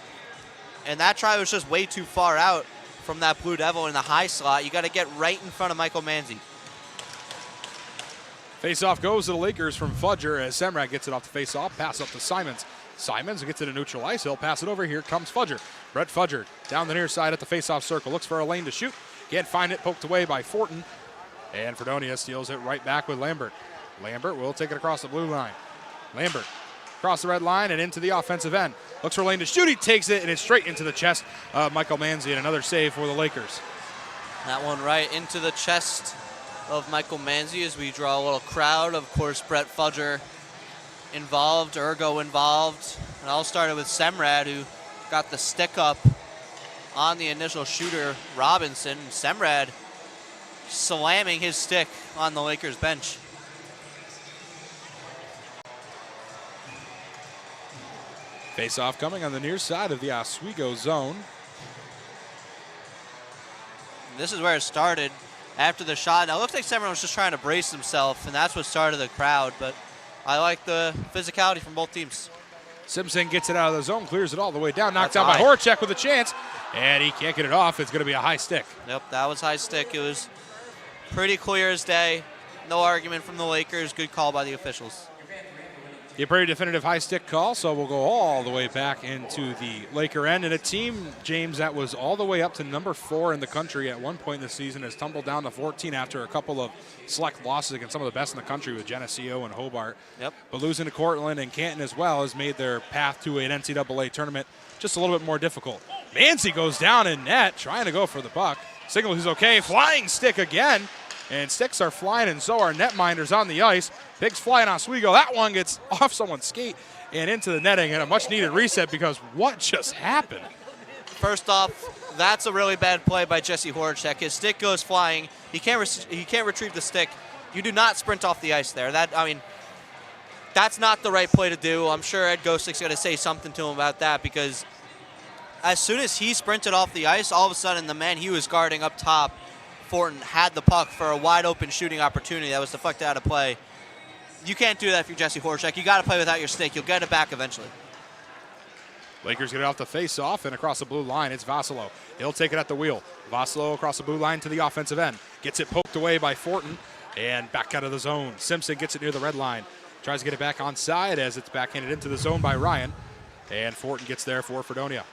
And that try was just way too far out from that Blue Devil in the high slot. You got to get right in front of Michael Manzi. Face-off goes to the Lakers from Fudger as Semrad gets it off the face-off. Pass up to Simons. Simons gets it to neutral ice. He'll pass it over. Here comes Fudger. Brett Fudger down the near side at the face-off circle. Looks for a lane to shoot. Can't find it. Poked away by Fortin. And Fredonia steals it right back with Lambert. Lambert will take it across the blue line. Lambert across the red line and into the offensive end. Looks for a lane to shoot. He takes it, and it's straight into the chest of Michael Manzi, and another save for the Lakers. That one right into the chest of Michael Manzi as we draw a little crowd. Of course, Brett Fudger involved, Ergo involved. It all started with Semrad, who got the stick up on the initial shooter, Robinson. Semrad slamming his stick on the Lakers bench. Face-off coming on the near side of the Oswego zone. This is where it started after the shot. Now, it looks like Semrad was just trying to brace himself, and that's what started the crowd, but I like the physicality from both teams. Simpson gets it out of the zone, clears it all the way down, knocked out by Horacek with a chance, and he can't get it off. It's going to be a high stick. Yep, that was high stick. It was Pretty clear as day. No argument from the Lakers. Good call by the officials. A pretty definitive high stick call, so we'll go all the way back into the Laker end. And a team, James, that was all the way up to number 4 in the country at one point in the season has tumbled down to 14 after a couple of select losses against some of the best in the country with Geneseo and Hobart. Yep. But losing to Cortland and Canton as well has made their path to an NCAA tournament just a little bit more difficult. Manzi goes down in net, trying to go for the buck. Signal he's okay. Flying stick again. And sticks are flying, and so are netminders on the ice. Pigs flying Oswego. That one gets off someone's skate and into the netting, and a much-needed reset because what just happened? First off, that's a really bad play by Jesse Horacek. His stick goes flying. He can't retrieve the stick. You do not sprint off the ice there. That's not the right play to do. I'm sure Ed Gostik's going to say something to him about that because as soon as he sprinted off the ice, all of a sudden the man he was guarding up top, Fortin, had the puck for a wide-open shooting opportunity that was deflected out of play. You can't do that if you're Jesse Horacek. You got to play without your stick. You'll get it back eventually. Lakers get it off the face-off, and across the blue line, it's Vassalo. He'll take it at the wheel. Vassalo across the blue line to the offensive end. Gets it poked away by Fortin, and back out of the zone. Simpson gets it near the red line. Tries to get it back onside as it's backhanded into the zone by Ryan. And Fortin gets there for Fredonia.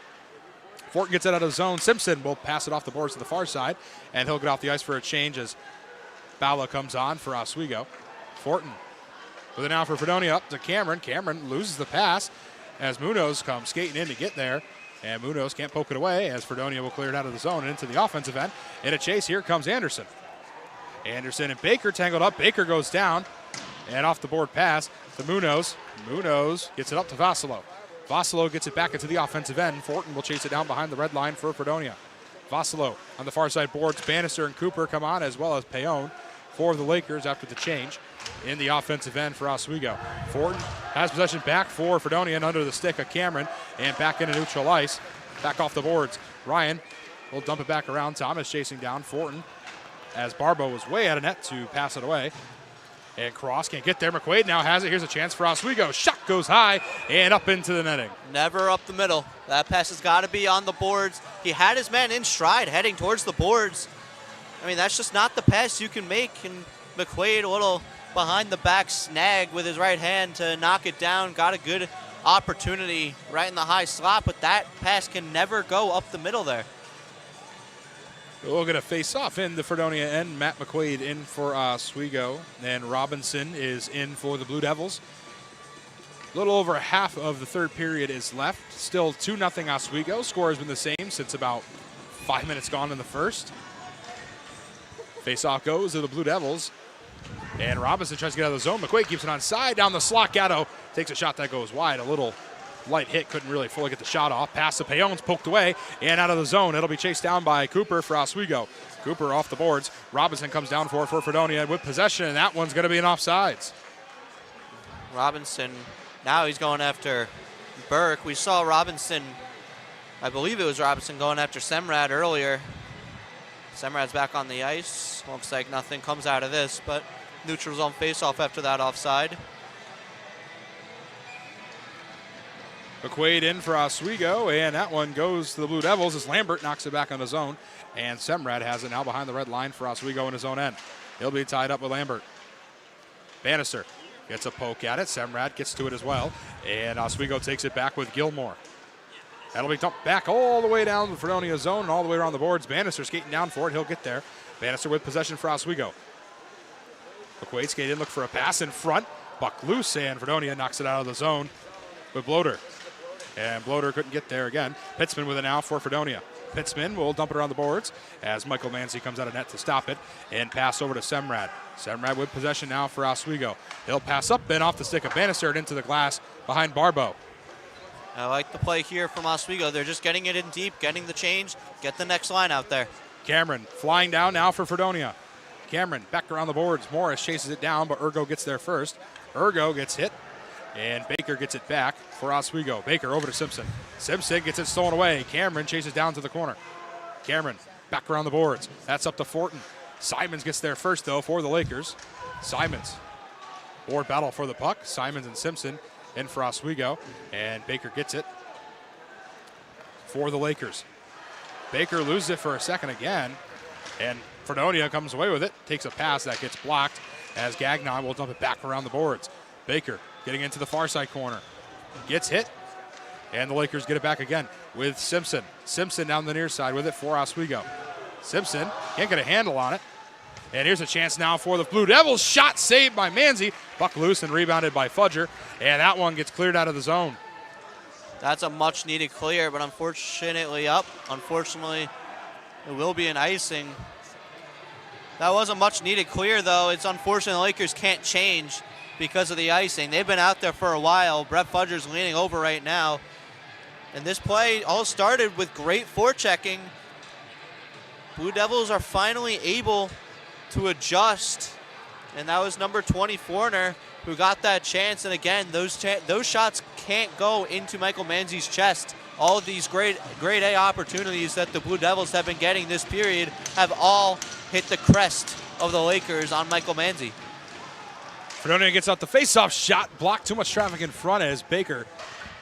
Fortin gets it out of the zone. Simpson will pass it off the boards to the far side, and he'll get off the ice for a change as Bala comes on for Oswego. Fortin with it now for Fredonia up to Cameron. Cameron loses the pass as Munoz comes skating in to get there, and Munoz can't poke it away as Fredonia will clear it out of the zone and into the offensive end. In a chase, here comes Anderson. Anderson and Baker tangled up. Baker goes down, and off the board pass to Munoz. Munoz gets it up to Vassalo. Vassalo gets it back into the offensive end. Fortin will chase it down behind the red line for Fredonia. Vassalo on the far side boards. Bannister and Cooper come on, as well as Payon for the Lakers after the change in the offensive end for Oswego. Fortin has possession back for Fredonia and under the stick of Cameron, and back into neutral ice. Back off the boards. Ryan will dump it back around. Thomas chasing down Fortin as Barbo was way out of net to pass it away. And Cross can't get there. McQuaid now has it. Here's a chance for Oswego. Shot goes high and up into the netting. Never up the middle. That pass has got to be on the boards. He had his man in stride heading towards the boards. I mean, that's just not the pass you can make. And McQuaid, a little behind the back snag with his right hand to knock it down. Got a good opportunity right in the high slot, but that pass can never go up the middle there. We're going to face off in the Fredonia end. Matt McQuaid in for Oswego, and Robinson is in for the Blue Devils. A little over half of the third period is left. Still 2-0 Oswego. Score has been the same since about 5 minutes gone in the first. Face-off goes to the Blue Devils, and Robinson tries to get out of the zone. McQuaid keeps it on side, down the slot. Gatto takes a shot that goes wide. A little light hit, couldn't really fully get the shot off. Pass to Payon's poked away and out of the zone. It'll be chased down by Cooper for Oswego. Cooper off the boards. Robinson comes down for Fredonia with possession, and that one's going to be an offsides. Robinson, now he's going after Burke. We saw Robinson, I believe it was Robinson going after Semrad earlier. Semrad's back on the ice. Looks like nothing comes out of this, but neutral zone face-off after that offside. McQuaid in for Oswego, and that one goes to the Blue Devils as Lambert knocks it back on his own, and Semrad has it now behind the red line for Oswego in his own end. He'll be tied up with Lambert. Bannister gets a poke at it. Semrad gets to it as well, and Oswego takes it back with Gilmore. That'll be dumped back all the way down the Fredonia zone and all the way around the boards. Bannister skating down for it. He'll get there. Bannister with possession for Oswego. McQuaid skate in, look for a pass in front. Buck loose, and Fredonia knocks it out of the zone with Bloater. And Bloater couldn't get there again. Pitzman with it now for Fredonia. Pitzman will dump it around the boards as Michael Manzi comes out of net to stop it and pass over to Semrad. Semrad with possession now for Oswego. He'll pass up and off the stick of Bannister and into the glass behind Barbo. I like the play here from Oswego. They're just getting it in deep, getting the change, get the next line out there. Cameron flying down now for Fredonia. Cameron back around the boards. Morris chases it down, but Ergo gets there first. Ergo gets hit, and Baker gets it back for Oswego. Baker over to Simpson. Simpson gets it stolen away. Cameron chases down to the corner. Cameron back around the boards. That's up to Fortin. Simons gets there first, though, for the Lakers. Simons. Board battle for the puck. Simons and Simpson in for Oswego, and Baker gets it for the Lakers. Baker loses it for a second again, and Fredonia comes away with it, takes a pass that gets blocked as Gagnon will dump it back around the boards. Baker getting into the far side corner. Gets hit, and the Lakers get it back again with Simpson. Simpson down the near side with it for Oswego. Simpson can't get a handle on it. And here's a chance now for the Blue Devils. Shot saved by Manzi. Buck loose and rebounded by Fudger. And that one gets cleared out of the zone. That's a much-needed clear, but unfortunately it will be an icing. That was a much-needed clear, though. It's unfortunate the Lakers can't change because of the icing. They've been out there for a while. Brett Fudger's leaning over right now. And this play all started with great forechecking. Blue Devils are finally able to adjust, and that was number 20 Forner who got that chance. And again, those shots can't go into Michael Manzi's chest. All of these grade A opportunities that the Blue Devils have been getting this period have all hit the crest of the Lakers on Michael Manzi. Fredonia gets out the face-off shot, blocked too much traffic in front as Baker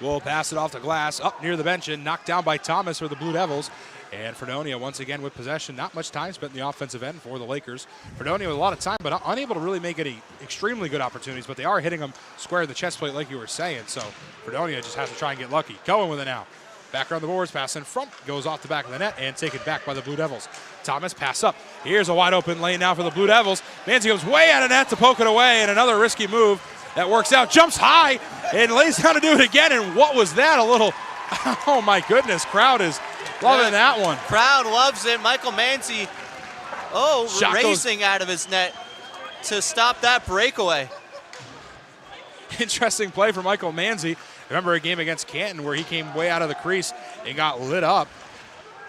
will pass it off the glass up near the bench and knocked down by Thomas for the Blue Devils. And Fredonia once again with possession. Not much time spent in the offensive end for the Lakers. Fredonia with a lot of time, but unable to really make any extremely good opportunities, but they are hitting them square in the chest plate like you were saying. So Fredonia just has to try and get lucky. Cohen with it now. Back around the boards, pass in front, goes off the back of the net and taken back by the Blue Devils. Thomas pass up. Here's a wide open lane now for the Blue Devils. Manzi goes way out of net to poke it away, and another risky move that works out. Jumps high and lays down to do it again. And what was that? A little, oh my goodness, crowd is loving that one. Crowd loves it. Michael Manzi, racing out of his net to stop that breakaway. Interesting play for Michael Manzi. Remember a game against Canton where he came way out of the crease and got lit up.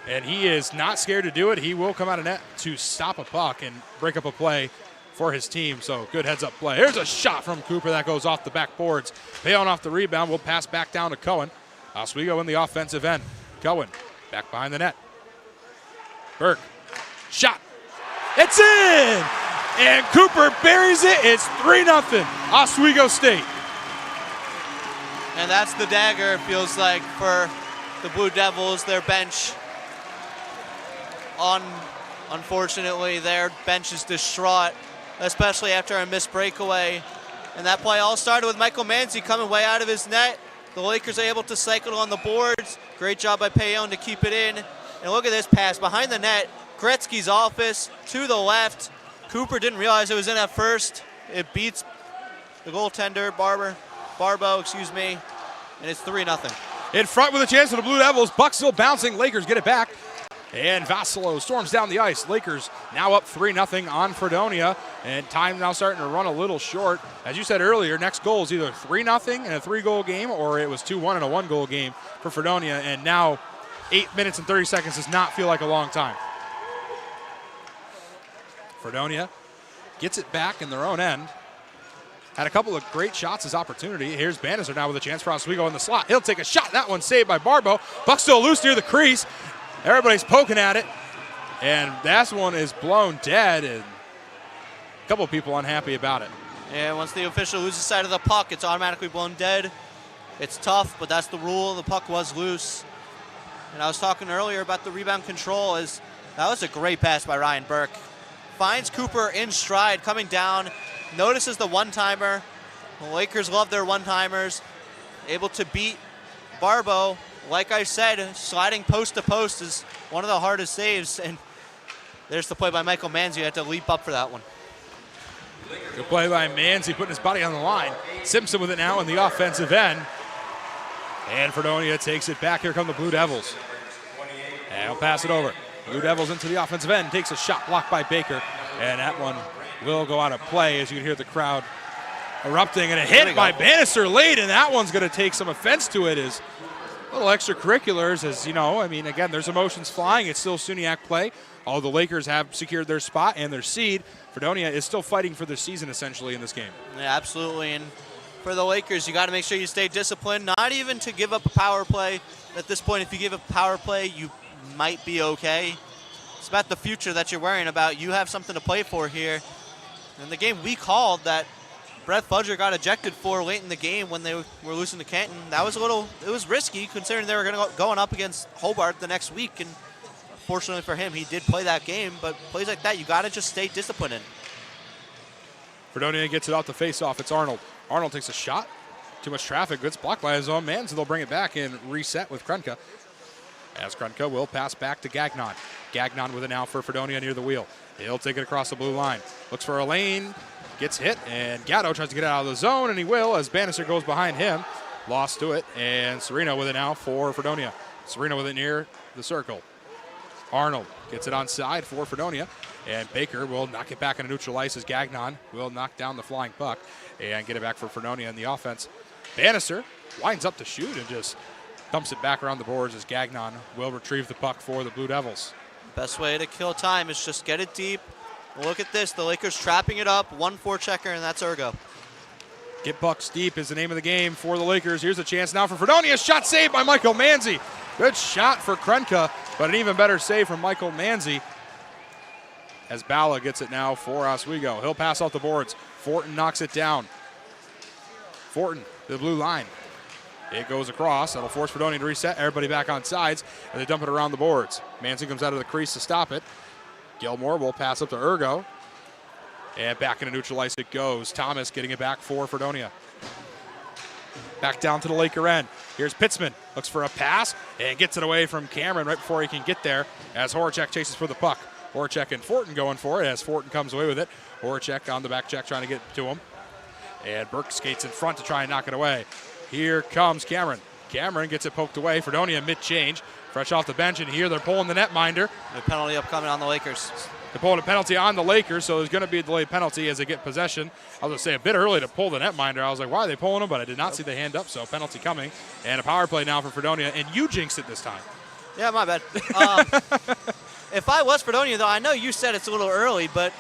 And he is not scared to do it. He will come out of net to stop a puck and break up a play for his team. So good heads-up play. Here's a shot from Cooper that goes off the backboards. Payon off the rebound. Will pass back down to Cohen. Oswego in the offensive end. Cohen back behind the net. Burke. Shot. It's in! And Cooper buries it. It's 3-0 Oswego State. And that's the dagger, it feels like, for the Blue Devils. Their bench, unfortunately, their bench is distraught, especially after a missed breakaway. And that play all started with Michael Manzi coming way out of his net. The Lakers are able to cycle on the boards. Great job by Payon to keep it in. And look at this pass behind the net. Gretzky's office to the left. Cooper didn't realize it was in at first. It beats the goaltender, Barbo, and it's 3-0. In front with a chance for the Blue Devils. Buck still bouncing. Lakers get it back. And Vassilo storms down the ice. Lakers now up 3-0 on Fredonia. And time now starting to run a little short. As you said earlier, next goal is either 3-0 and a 3-goal game, or it was 2-1 and a 1-goal game for Fredonia. And now 8 minutes and 30 seconds does not feel like a long time. Fredonia gets it back in their own end. Had a couple of great shots as opportunity. Here's Bannister now with a chance for Oswego in the slot. He'll take a shot. That one saved by Barbo. Buck still loose near the crease. Everybody's poking at it. And that one is blown dead. And a couple of people unhappy about it. And once the official loses sight of the puck, it's automatically blown dead. It's tough, but that's the rule. The puck was loose. And I was talking earlier about the rebound control. That was a great pass by Ryan Burke. Finds Cooper in stride, coming down. Notices the one-timer. The Lakers love their one-timers. Able to beat Barbo. Like I said, sliding post to post is one of the hardest saves. And there's the play by Michael Manzi. You had to leap up for that one. Good play by Manzi, putting his body on the line. Simpson with it now in the offensive end. And Fredonia takes it back. Here come the Blue Devils. And he'll pass it over. Blue Devils into the offensive end. Takes a shot blocked by Baker. And that one will go out of play as you can hear the crowd erupting. And a hit by Bannister late, and that one's going to take some offense to it. Is little extracurriculars, as you know. I mean, again, there's emotions flying. It's still SUNYAC play. All the Lakers have secured their spot and their seed. Fredonia is still fighting for their season, essentially, in this game. Yeah, absolutely. And for the Lakers, you got to make sure you stay disciplined, not even to give up a power play. At this point, if you give up a power play, you might be okay. It's about the future that you're worrying about. You have something to play for here. And the game we called that Brett Fudger got ejected for late in the game when they were losing to Canton, it was risky considering they were going up against Hobart the next week. And unfortunately for him, he did play that game, but plays like that, you got to just stay disciplined in. Fredonia gets it off the face-off. It's Arnold. Arnold takes a shot. Too much traffic. Gets blocked by his own man, so they'll bring it back and reset with Krunka. As Krunka will pass back to Gagnon. Gagnon with it now for Fredonia near the wheel. He'll take it across the blue line. Looks for a lane. Gets hit, and Gatto tries to get out of the zone, and he will as Bannister goes behind him. Lost to it, and Sereno with it now for Fredonia. Sereno with it near the circle. Arnold gets it onside for Fredonia, and Baker will knock it back into neutral ice as Gagnon will knock down the flying puck and get it back for Fredonia in the offense. Bannister winds up to shoot and just dumps it back around the boards as Gagnon will retrieve the puck for the Blue Devils. Best way to kill time is just get it deep. Look at this, the Lakers trapping it up, 1 forechecker, and that's Ergo. Get pucks deep is the name of the game for the Lakers. Here's a chance now for Fredonia. Shot saved by Michael Manzi. Good shot for Krunka, but an even better save from Michael Manzi as Bala gets it now for Oswego. He'll pass off the boards. Fortin knocks it down. Fortin, the blue line. It goes across. That'll force Fredonia to reset. Everybody back on sides, and they dump it around the boards. Manzi comes out of the crease to stop it. Gilmore will pass up to Ergo. And back into neutral ice it goes. Thomas getting it back for Fredonia. Back down to the Laker end. Here's Pitzman. Looks for a pass and gets it away from Cameron right before he can get there as Horacek chases for the puck. Horacek and Fortin going for it as Fortin comes away with it. Horacek on the back check trying to get to him. And Burke skates in front to try and knock it away. Here comes Cameron. Cameron gets it poked away. Fredonia mid-change. Fresh off the bench, and here they're pulling the netminder. The penalty upcoming on the Lakers. They're pulling a penalty on the Lakers, so there's going to be a delayed penalty as they get possession. I was going to say a bit early to pull the netminder. I was like, why are they pulling him? But I did not see the hand up, so penalty coming. And a power play now for Fredonia, and you jinxed it this time. Yeah, my bad. If I was Fredonia, though, I know you said it's a little early, but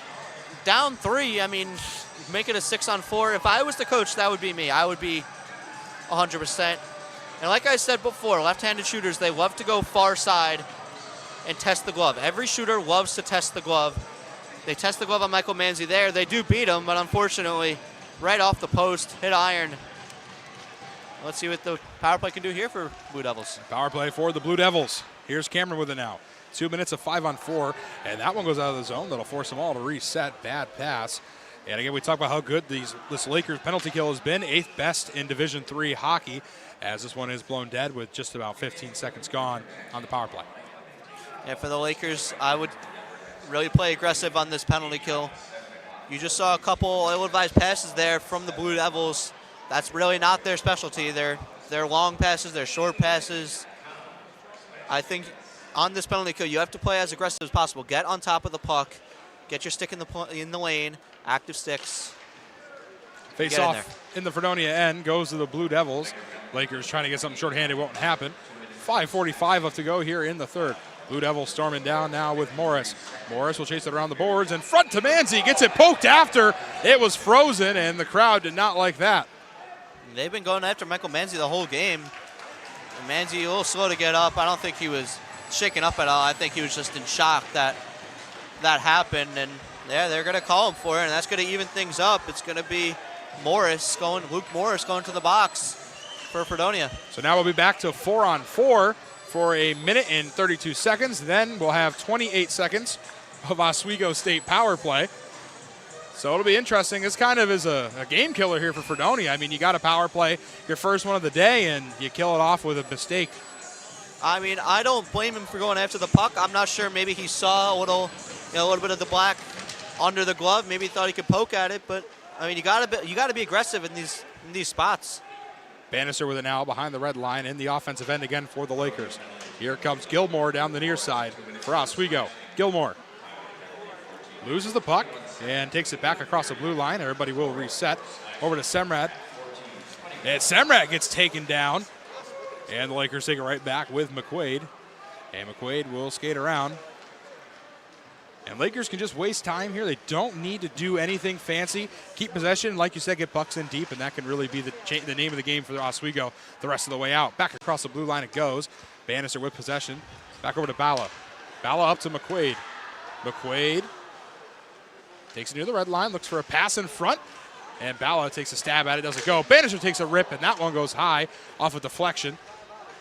down 3, I mean, make it a 6-on-4. If I was the coach, that would be me. I would be 100%. And like I said before, left-handed shooters, they love to go far side and test the glove. Every shooter loves to test the glove. They test the glove on Michael Manzi there. They do beat him, but unfortunately, right off the post, hit iron. Let's see what the power play can do here for Blue Devils. Power play for the Blue Devils. Here's Cameron with it now. 2 minutes of 5-on-4, and that one goes out of the zone. That'll force them all to reset. Bad pass. And again, we talk about how good this Lakers penalty kill has been. 8th best in Division III hockey, as this one is blown dead with just about 15 seconds gone on the power play. Yeah, for the Lakers, I would really play aggressive on this penalty kill. You just saw a couple ill-advised passes there from the Blue Devils. That's really not their specialty. They're long passes, they're short passes. I think on this penalty kill, you have to play as aggressive as possible. Get on top of the puck, get your stick in the lane, active sticks. Face off in the Fredonia end goes to the Blue Devils. Lakers trying to get something shorthanded, won't happen. 5:45 left to go here in the third. Blue Devils storming down now with Morris. Morris will chase it around the boards and front to Manzi. Gets it poked after. It was frozen, and the crowd did not like that. They've been going after Michael Manzi the whole game. And Manzi a little slow to get up. I don't think he was shaken up at all. I think he was just in shock that that happened. And yeah, they're going to call him for it, and that's going to even things up. It's going to be Luke Morris going to the box for Fredonia. So now we'll be back to 4-on-4 for a minute and 32 seconds. Then we'll have 28 seconds of Oswego State power play. So it'll be interesting. This kind of is a game killer here for Fredonia. I mean, you got a power play, your first one of the day, and you kill it off with a mistake. I mean, I don't blame him for going after the puck. I'm not sure. Maybe he saw a little bit of the black under the glove. Maybe he thought he could poke at it. But I mean, you got to be aggressive in these spots. Bannister with it now behind the red line in the offensive end again for the Lakers. Here comes Gilmore down the near side for Oswego. Gilmore loses the puck and takes it back across the blue line. Everybody will reset over to Semrad. And Semrad gets taken down. And the Lakers take it right back with McQuaid. And McQuaid will skate around. And Lakers can just waste time here. They don't need to do anything fancy. Keep possession, like you said, get pucks in deep, and that can really be the name of the game for the Oswego the rest of the way out. Back across the blue line it goes. Bannister with possession. Back over to Bala. Bala up to McQuaid. McQuaid takes it near the red line, looks for a pass in front, and Bala takes a stab at it, doesn't go. Bannister takes a rip, and that one goes high off a deflection.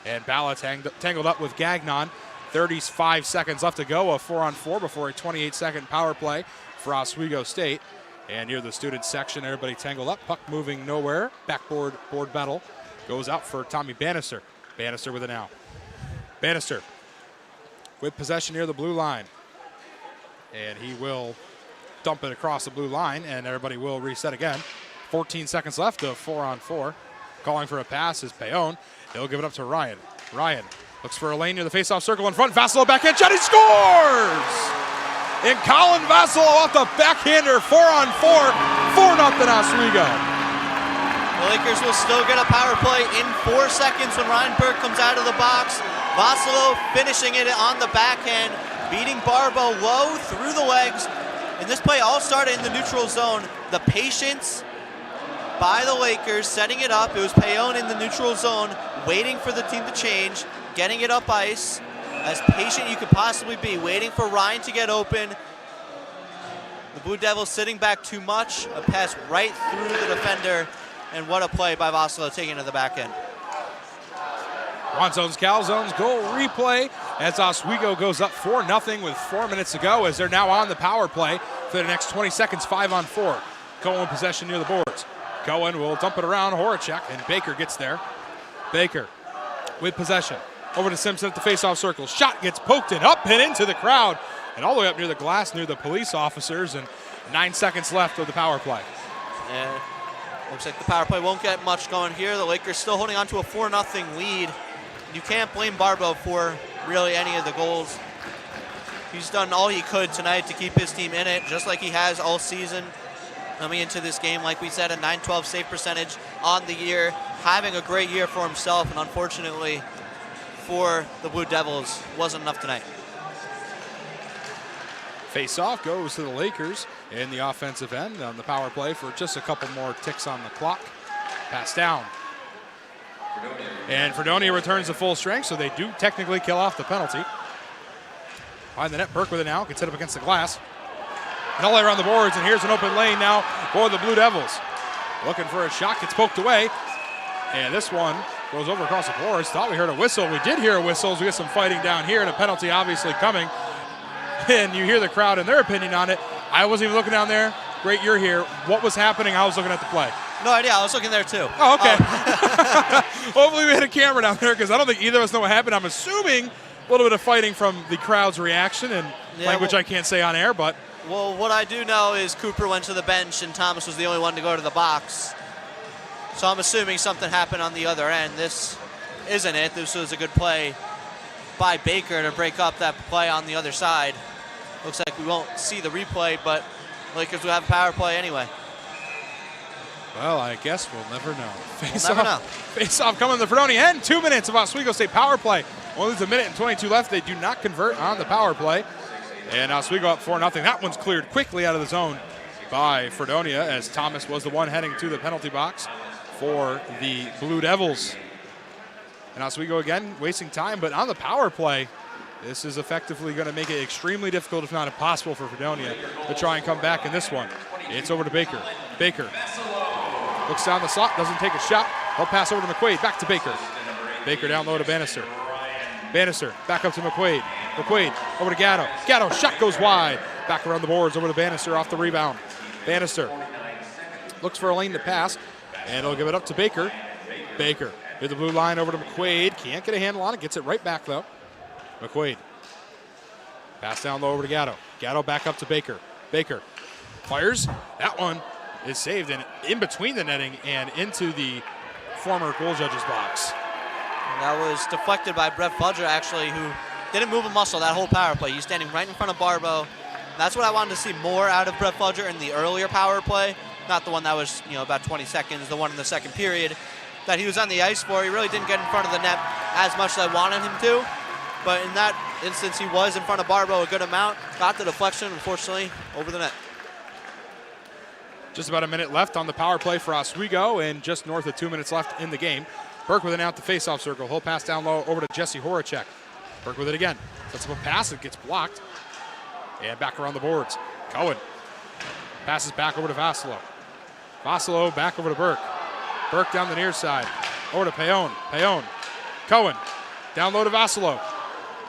And Bala tangled up with Gagnon. 35 seconds left to go, a 4-on-4 before a 28-second power play for Oswego State. And near the student section, everybody tangled up, puck moving nowhere. Backboard board battle goes out for Tommy Bannister. Bannister with it now. Bannister with possession near the blue line. And he will dump it across the blue line, and everybody will reset again. 14 seconds left of 4-on-4. Calling for a pass is Payon. He'll give it up to Ryan. Ryan looks for a lane near the faceoff circle in front. Vassilo backhand shot. He scores! And Colin Vassilo off the backhander, 4-on-4, 4-0 Oswego. The Lakers will still get a power play in 4 seconds when Ryan Burke comes out of the box. Vassilo finishing it on the backhand, beating Barbo low through the legs. And this play all started in the neutral zone. The patience by the Lakers setting it up. It was Payon in the neutral zone, waiting for the team to change, getting it up ice. As patient you could possibly be, waiting for Ryan to get open. The Blue Devils sitting back too much. A pass right through the defender. And what a play by Vassilo taking to the back end. Wanzone's Calzone's goal replay as Oswego goes up 4-0 with 4 minutes to go, as they're now on the power play for the next 20 seconds, 5-on-4. Cohen possession near the boards. Cohen will dump it around Horacek, and Baker gets there. Baker with possession. Over to Simpson at the faceoff circle. Shot gets poked and up and into the crowd, and all the way up near the glass, near the police officers, and 9 seconds left of the power play. And looks like the power play won't get much going here. The Lakers still holding on to a 4-0 lead. You can't blame Barbo for really any of the goals. He's done all he could tonight to keep his team in it, just like he has all season. Coming into this game, like we said, a .912 save percentage on the year, having a great year for himself, and unfortunately for the Blue Devils, wasn't enough tonight. Face-off goes to the Lakers in the offensive end on the power play for just a couple more ticks on the clock. Pass down. And Fredonia returns to full strength, so they do technically kill off the penalty. Behind the net, Burke with it now, gets it up against the glass. And all the way around the boards, and here's an open lane now for the Blue Devils. Looking for a shot, gets poked away. And this one goes over across the boards. Thought we heard a whistle. We did hear a whistle as we get some fighting down here, and a penalty obviously coming. And you hear the crowd and their opinion on it. I wasn't even looking down there. Great, you're here. What was happening? I was looking at the play. No idea. I was looking there too. Oh, okay. Hopefully we had a camera down there, because I don't think either of us know what happened. I'm assuming a little bit of fighting from the crowd's reaction and language I can't say on air, but. Well, what I do know is Cooper went to the bench and Thomas was the only one to go to the box. So I'm assuming something happened on the other end. This isn't it. This was a good play by Baker to break up that play on the other side. Looks like we won't see the replay, but Lakers will have power play anyway. Well, I guess we'll never know. Face off coming to the Fredonia end. 2 minutes of Oswego State power play. Only a minute and 22 left. They do not convert on the power play. And Oswego up 4-0. That one's cleared quickly out of the zone by Fredonia, as Thomas was the one heading to the penalty box for the Blue Devils. And Oswego again wasting time, but on the power play, this is effectively going to make it extremely difficult, if not impossible, for Fredonia to try and come back in this one. It's over to Baker. Baker looks down the slot, doesn't take a shot. He'll pass over to McQuaid, back to Baker. Baker down low to Bannister. Bannister back up to McQuaid. McQuaid over to Gatto. Gatto, shot goes wide. Back around the boards over to Bannister off the rebound. Bannister looks for a lane to pass, and he'll give it up to Baker. Baker with the blue line over to McQuaid. Can't get a handle on it, gets it right back though. McQuaid. Pass down low over to Gatto. Gatto back up to Baker. Baker fires. That one is saved and in between the netting and into the former goal judge's box. That was deflected by Brett Fudger, actually, who didn't move a muscle that whole power play. He's standing right in front of Barbo. That's what I wanted to see more out of Brett Fudger in the earlier power play. Not the one that was, about 20 seconds, the one in the second period that he was on the ice for. He really didn't get in front of the net as much as I wanted him to. But in that instance, he was in front of Barbo a good amount. Got the deflection, unfortunately, over the net. Just about a minute left on the power play for Oswego, and just north of 2 minutes left in the game. Burke with it out the face-off circle. He'll pass down low over to Jesse Horacek. Burke with it again. Sets up a pass. It gets blocked. And back around the boards. Cohen passes back over to Vassilo. Vassilo back over to Burke. Burke down the near side. Over to Payon. Payon. Cohen. Down low to Vassilo.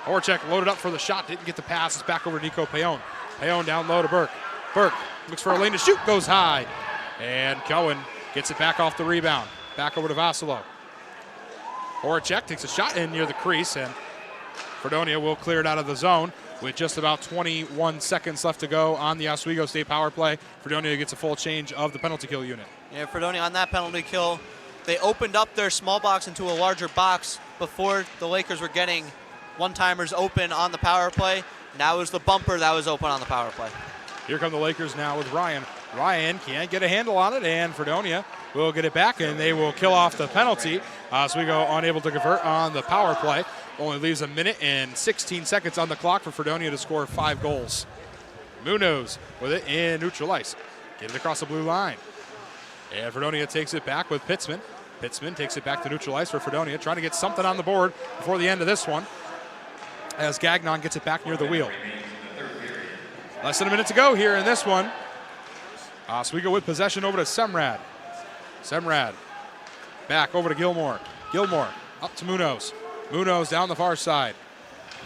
Horacek loaded up for the shot, didn't get the pass. It's back over to Nico Payon. Payon down low to Burke. Burke looks for a lane to shoot, goes high. And Cohen gets it back off the rebound. Back over to Vasilo. Horacek takes a shot in near the crease, and Fredonia will clear it out of the zone with just about 21 seconds left to go on the Oswego State power play. Fredonia gets a full change of the penalty kill unit. Yeah, Fredonia on that penalty kill, they opened up their small box into a larger box before the Lakers were getting one-timers open on the power play. Now it was the bumper that was open on the power play. Here come the Lakers now with Ryan. Ryan can't get a handle on it, and Fredonia will get it back, and they will kill off the penalty. Oswego unable to convert on the power play. Only leaves a minute and 16 seconds on the clock for Fredonia to score 5 goals. Munoz with it in neutral ice. Get it across the blue line. And Fredonia takes it back with Pitzman. Pitzman takes it back to neutral ice for Fredonia, trying to get something on the board before the end of this one, as Gagnon gets it back near the wheel. Less than a minute to go here in this one. Oswego with possession over to Semrad. Semrad back over to Gilmore. Gilmore up to Munoz. Munoz down the far side.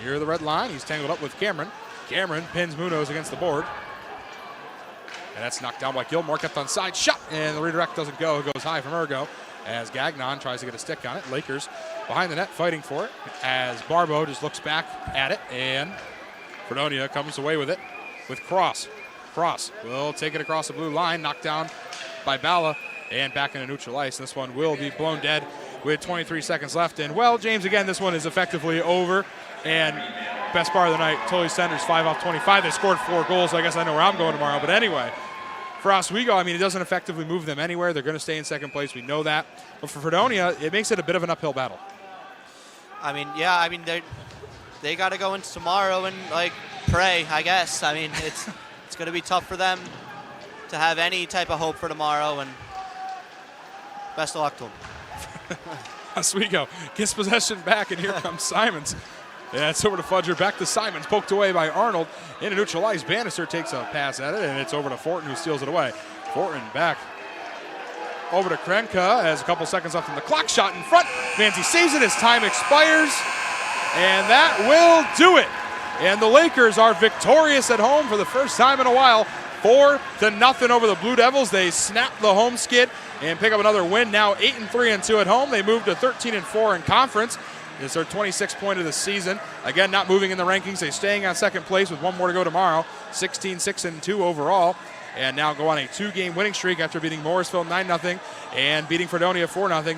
Near the red line, he's tangled up with Cameron. Cameron pins Munoz against the board. And that's knocked down by Gilmore, kept on side, shot, and the redirect doesn't go. It goes high from Ergo as Gagnon tries to get a stick on it. Lakers behind the net fighting for it as Barbeau just looks back at it, and Fredonia comes away with it with Cross. Cross will take it across the blue line, knocked down by Bala, and back into neutral ice. This one will be blown dead with 23 seconds left. And, well, James, again, this one is effectively over. And best part of the night, Tully Senders, 5 off 25. They scored 4 goals, so I guess I know where I'm going tomorrow. But anyway, for Oswego, I mean, it doesn't effectively move them anywhere. They're going to stay in second place. We know that. But for Fredonia, it makes it a bit of an uphill battle. I mean, yeah, I mean, they got to go into tomorrow and, like, pray, I guess. I mean, it's going to be tough for them to have any type of hope for tomorrow, and best of luck to them. Oswego gets possession back, and here comes Simons. Yeah, it's over to Fudger, back to Simons, poked away by Arnold. Into neutral ice, Bannister takes a pass at it, and it's over to Fortin, who steals it away. Fortin back over to Krenka, has a couple seconds left on the clock, shot in front. Manzi saves it as time expires, and that will do it. And the Lakers are victorious at home for the first time in a while, 4-0 over the Blue Devils. They snap the home skid and pick up another win. Now 8-3-2 at home. They move to 13-4 in conference. It's their 26th point of the season. Again, not moving in the rankings. They're staying on second place with one more to go tomorrow. 16-6-2 overall. And now go on a 2-game winning streak after beating Morrisville 9-0 and beating Fredonia 4-0.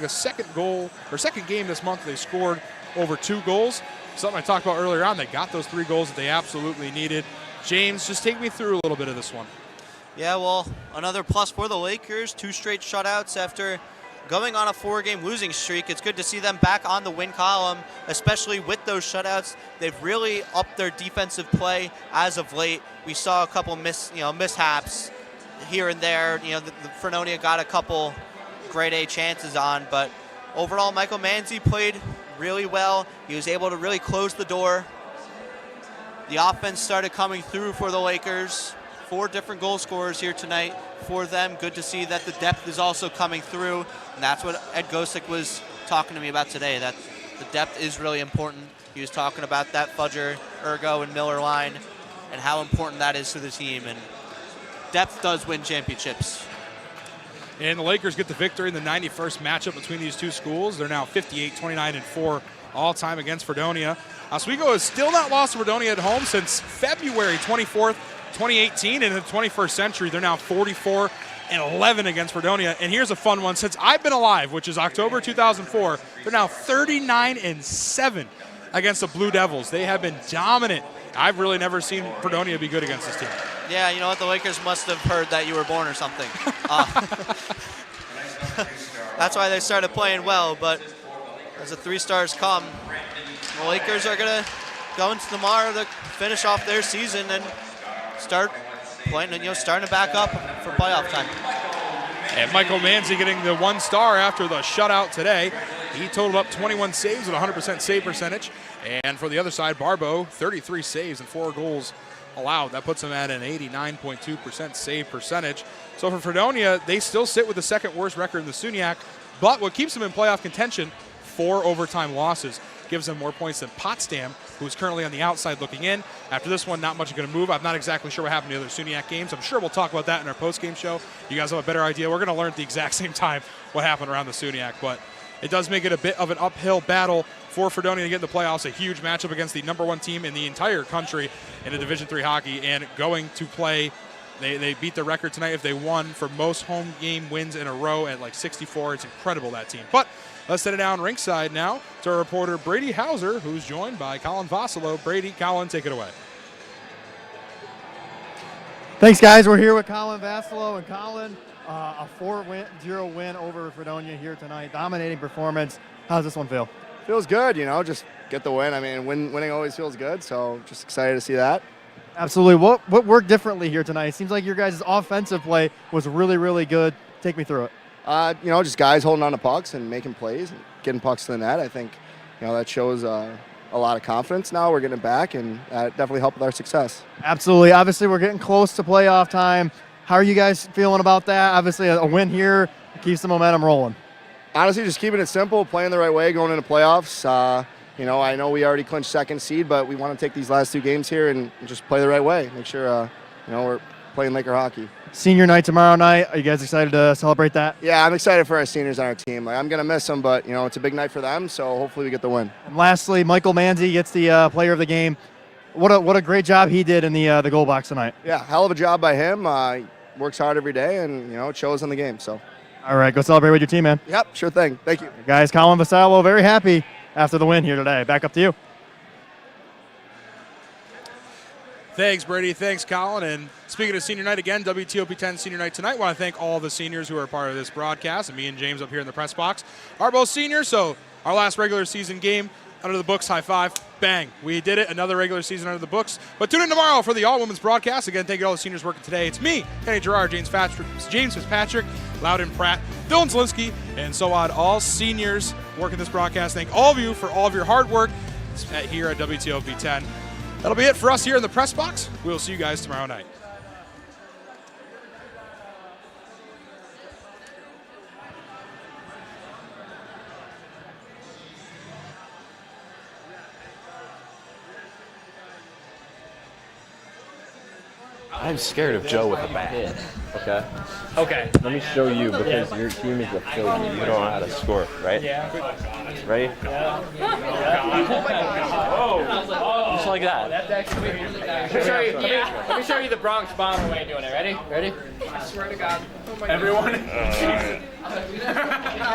The second game this month they scored over 2 goals. Something I talked about earlier on. They got those 3 goals that they absolutely needed. James, just take me through a little bit of this one. Yeah, well, another plus for the Lakers. 2 straight shutouts after going on a 4-game losing streak. It's good to see them back on the win column, especially with those shutouts. They've really upped their defensive play as of late. We saw a couple mishaps here and there. The Fredonia got a couple grade A chances on, but overall, Michael Manzi played really well. He was able to really close the door. The offense started coming through for the Lakers. 4 different goal scorers here tonight for them. Good to see that the depth is also coming through, and that's what Ed Gosick was talking to me about today, that the depth is really important. He was talking about that Fudger, Ergo, and Miller line and how important that is to the team, and depth does win championships. And the Lakers get the victory in the 91st matchup between these two schools. They're now 58-29-4 all-time against Fredonia. Oswego has still not lost to Fredonia at home since February 24th, 2018. In the 21st century, they're now 44-11 against Fredonia. And here's a fun one. Since I've been alive, which is October 2004, they're now 39-7 against the Blue Devils. They have been dominant. I've really never seen Fredonia be good against this team. Yeah, you know what? The Lakers must have heard that you were born or something. That's why they started playing well, but as the 3 stars come, the Lakers are going to go into tomorrow to finish off their season and start playing, starting to back up for playoff time. And Michael Manzi getting the 1 star after the shutout today. He totaled up 21 saves with 100% save percentage. And for the other side, Barbeau, 33 saves and 4 goals allowed. That puts him at an 89.2% save percentage. So for Fredonia, they still sit with the 2nd worst record in the SUNY, but what keeps them in playoff contention, 4 overtime losses. gives them more points than Potsdam, who's currently on the outside looking in. After this one, not much is going to move. I'm not exactly sure what happened to the other SUNYAC games. I'm sure we'll talk about that in our post-game show. You guys have a better idea. We're going to learn at the exact same time what happened around the SUNYAC, but it does make it a bit of an uphill battle for Fredonia to get in the playoffs. A huge matchup against the #1 team in the entire country in a Division III hockey, and going to play. They beat the record tonight if they won for most home game wins in a row at like 64. It's incredible, that team. But let's set it down ringside now to our reporter Brady Hauser, who's joined by Colin Vossolo. Brady, Colin, take it away. Thanks, guys. We're here with Colin Vossolo, and Colin, a 4-0 win over Fredonia here tonight. Dominating performance. How's this one feel? Feels good, just get the win. I mean, winning always feels good, so just excited to see that. Absolutely. What worked differently here tonight? It seems like your guys' offensive play was really, really good. Take me through it. Just guys holding on to pucks and making plays and getting pucks to the net. I think, that shows a lot of confidence now. We're getting it back, and that definitely helped with our success. Absolutely. Obviously, we're getting close to playoff time. How are you guys feeling about that? Obviously, a win here keeps the momentum rolling. Honestly, just keeping it simple, playing the right way, going into playoffs. I know we already clinched second seed, but we want to take these last 2 games here and just play the right way. Make sure, we're playing Laker hockey. Senior night tomorrow night. Are you guys excited to celebrate that? Yeah, I'm excited for our seniors on our team. I'm going to miss them, but, it's a big night for them, so hopefully we get the win. And lastly, Michael Manzi gets the player of the game. What a great job he did in the goal box tonight. Yeah, hell of a job by him. He works hard every day, and, it shows in the game. So. All right, go celebrate with your team, man. Yep, sure thing. Thank you. Guys, Colin Vossolo, very happy after the win here today. Back up to you. Thanks, Brady. Thanks, Colin. And speaking of senior night again, WTOP 10 senior night tonight. I want to thank all the seniors who are a part of this broadcast. And me and James up here in the press box are both seniors. So our last regular season game under the books. High five. Bang. We did it. Another regular season under the books. But tune in tomorrow for the all-women's broadcast. Again, thank you to all the seniors working today. It's me, Kenny Gerard, James Fitzpatrick, Loudon Pratt, Dylan Zielinski, and so on. All seniors working this broadcast. Thank all of you for all of your hard work here at WTOP 10. That'll be it for us here in the press box. We'll see you guys tomorrow night. I'm scared of Joe with a bat. Okay? Okay. Let me show you, because your team is a filthy. You don't know how to score, right? Yeah. Ready? Yeah. Oh. Just like that. That's actually let me show you the Bronx Bomber way of doing it. Ready? I swear to God. Oh my Everyone? God. All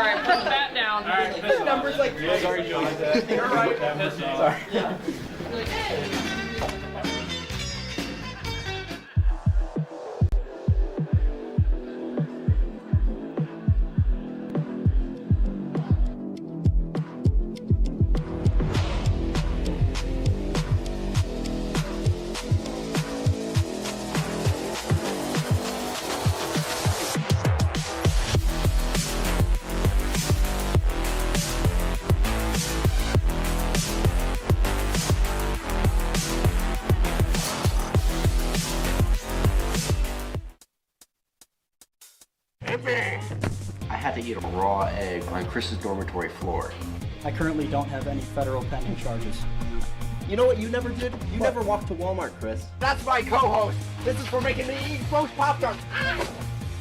right, put that down. All right, this number's like Sorry, Joe. You're right. Sorry. Yeah. I had to eat a raw egg on Chris's dormitory floor. I currently don't have any federal pending charges. You know what you never did? You never walked to Walmart, Chris. That's my co-host. This is for making me eat roast Pop-Tarts.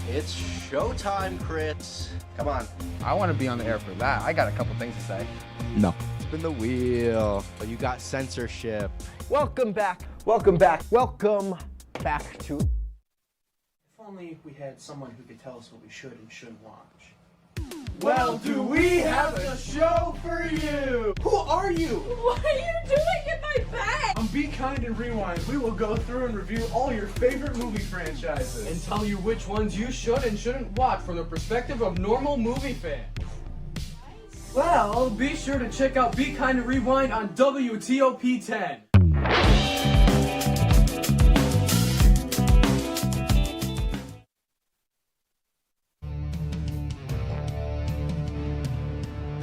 It's showtime, Chris. Come on. I want to be on the air for that. I got a couple things to say. No. Spin the wheel. You got censorship. Welcome back. Welcome back. Welcome back to... If only we had someone who could tell us what we should and shouldn't watch. Well, do we have a show for you? Who are you? What are you doing in my bed? On Be Kind and Rewind, we will go through and review all your favorite movie franchises and tell you which ones you should and shouldn't watch from the perspective of normal movie fans. Well, be sure to check out Be Kind and Rewind on WTOP 10.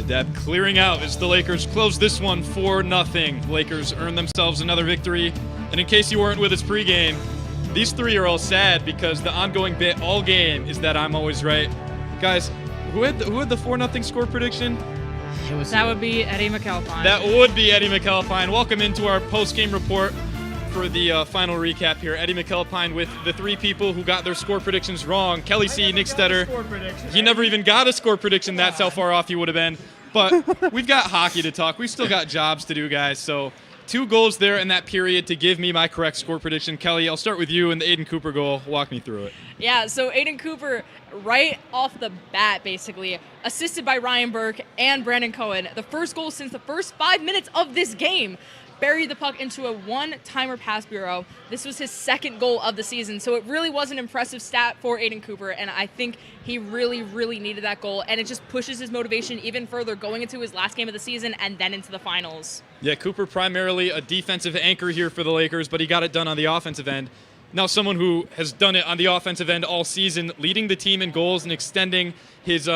Deb clearing out as the Lakers close this one 4-0. Lakers earn themselves another victory. And in case you weren't with us pregame, these three are all sad because the ongoing bit all game is that I'm always right. Guys, who had the 4-0 score prediction? That would be Eddie McAlpine. That would be Eddie McAlpine. Welcome into our post-game report for the final recap here. Eddie McAlpine with the three people who got their score predictions wrong. Kelly C., Nick Stetter. He never even got a score prediction. That's how far off he would have been. But we've got hockey to talk. We've still got jobs to do, guys. So 2 goals there in that period to give me my correct score prediction. Kelly, I'll start with you and the Aiden Cooper goal. Walk me through it. Yeah, so Aiden Cooper, right off the bat, basically, assisted by Ryan Burke and Brandon Cohen. The first goal since the first 5 minutes of this game. Buried the puck into a one-timer pass bureau. This was his second goal of the season, so it really was an impressive stat for Aiden Cooper, and I think he really, really needed that goal, and it just pushes his motivation even further going into his last game of the season and then into the finals. Yeah, Cooper primarily a defensive anchor here for the Lakers, but he got it done on the offensive end. Now someone who has done it on the offensive end all season, leading the team in goals and extending his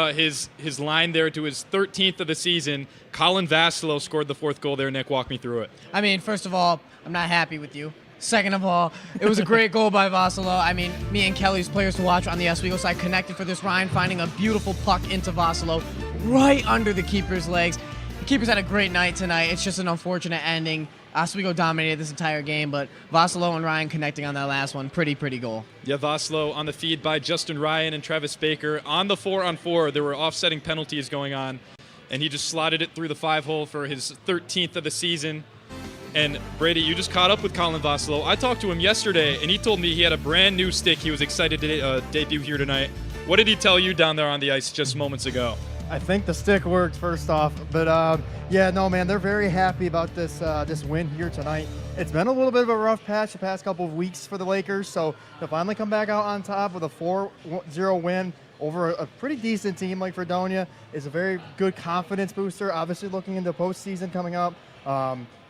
line there to his 13th of the season. Colin Vassallo scored the 4th goal there. Nick, walk me through it. I mean, first of all, I'm not happy with you. Second of all, it was a great goal by Vassallo. I mean, me and Kelly's players to watch on the Oswego side connected for this. Ryan finding a beautiful puck into Vassallo right under the keeper's legs. The keeper's had a great night tonight. It's just an unfortunate ending. Oswego dominated this entire game, but Vassallo and Ryan connecting on that last one. Pretty goal. Yeah, Vassallo on the feed by Justin Ryan and Travis Baker. On the 4-on-4, there were offsetting penalties going on, and he just slotted it through the 5-hole for his 13th of the season. And Brady, you just caught up with Colin Vassallo. I talked to him yesterday, and he told me he had a brand new stick he was excited to debut here tonight. What did he tell you down there on the ice just moments ago? I think the stick worked first off, but yeah, no, man, they're very happy about this win here tonight. It's been a little bit of a rough patch the past couple of weeks for the Lakers, so to finally come back out on top with a 4-0 win over a pretty decent team like Fredonia is a very good confidence booster. Obviously, looking into postseason coming up.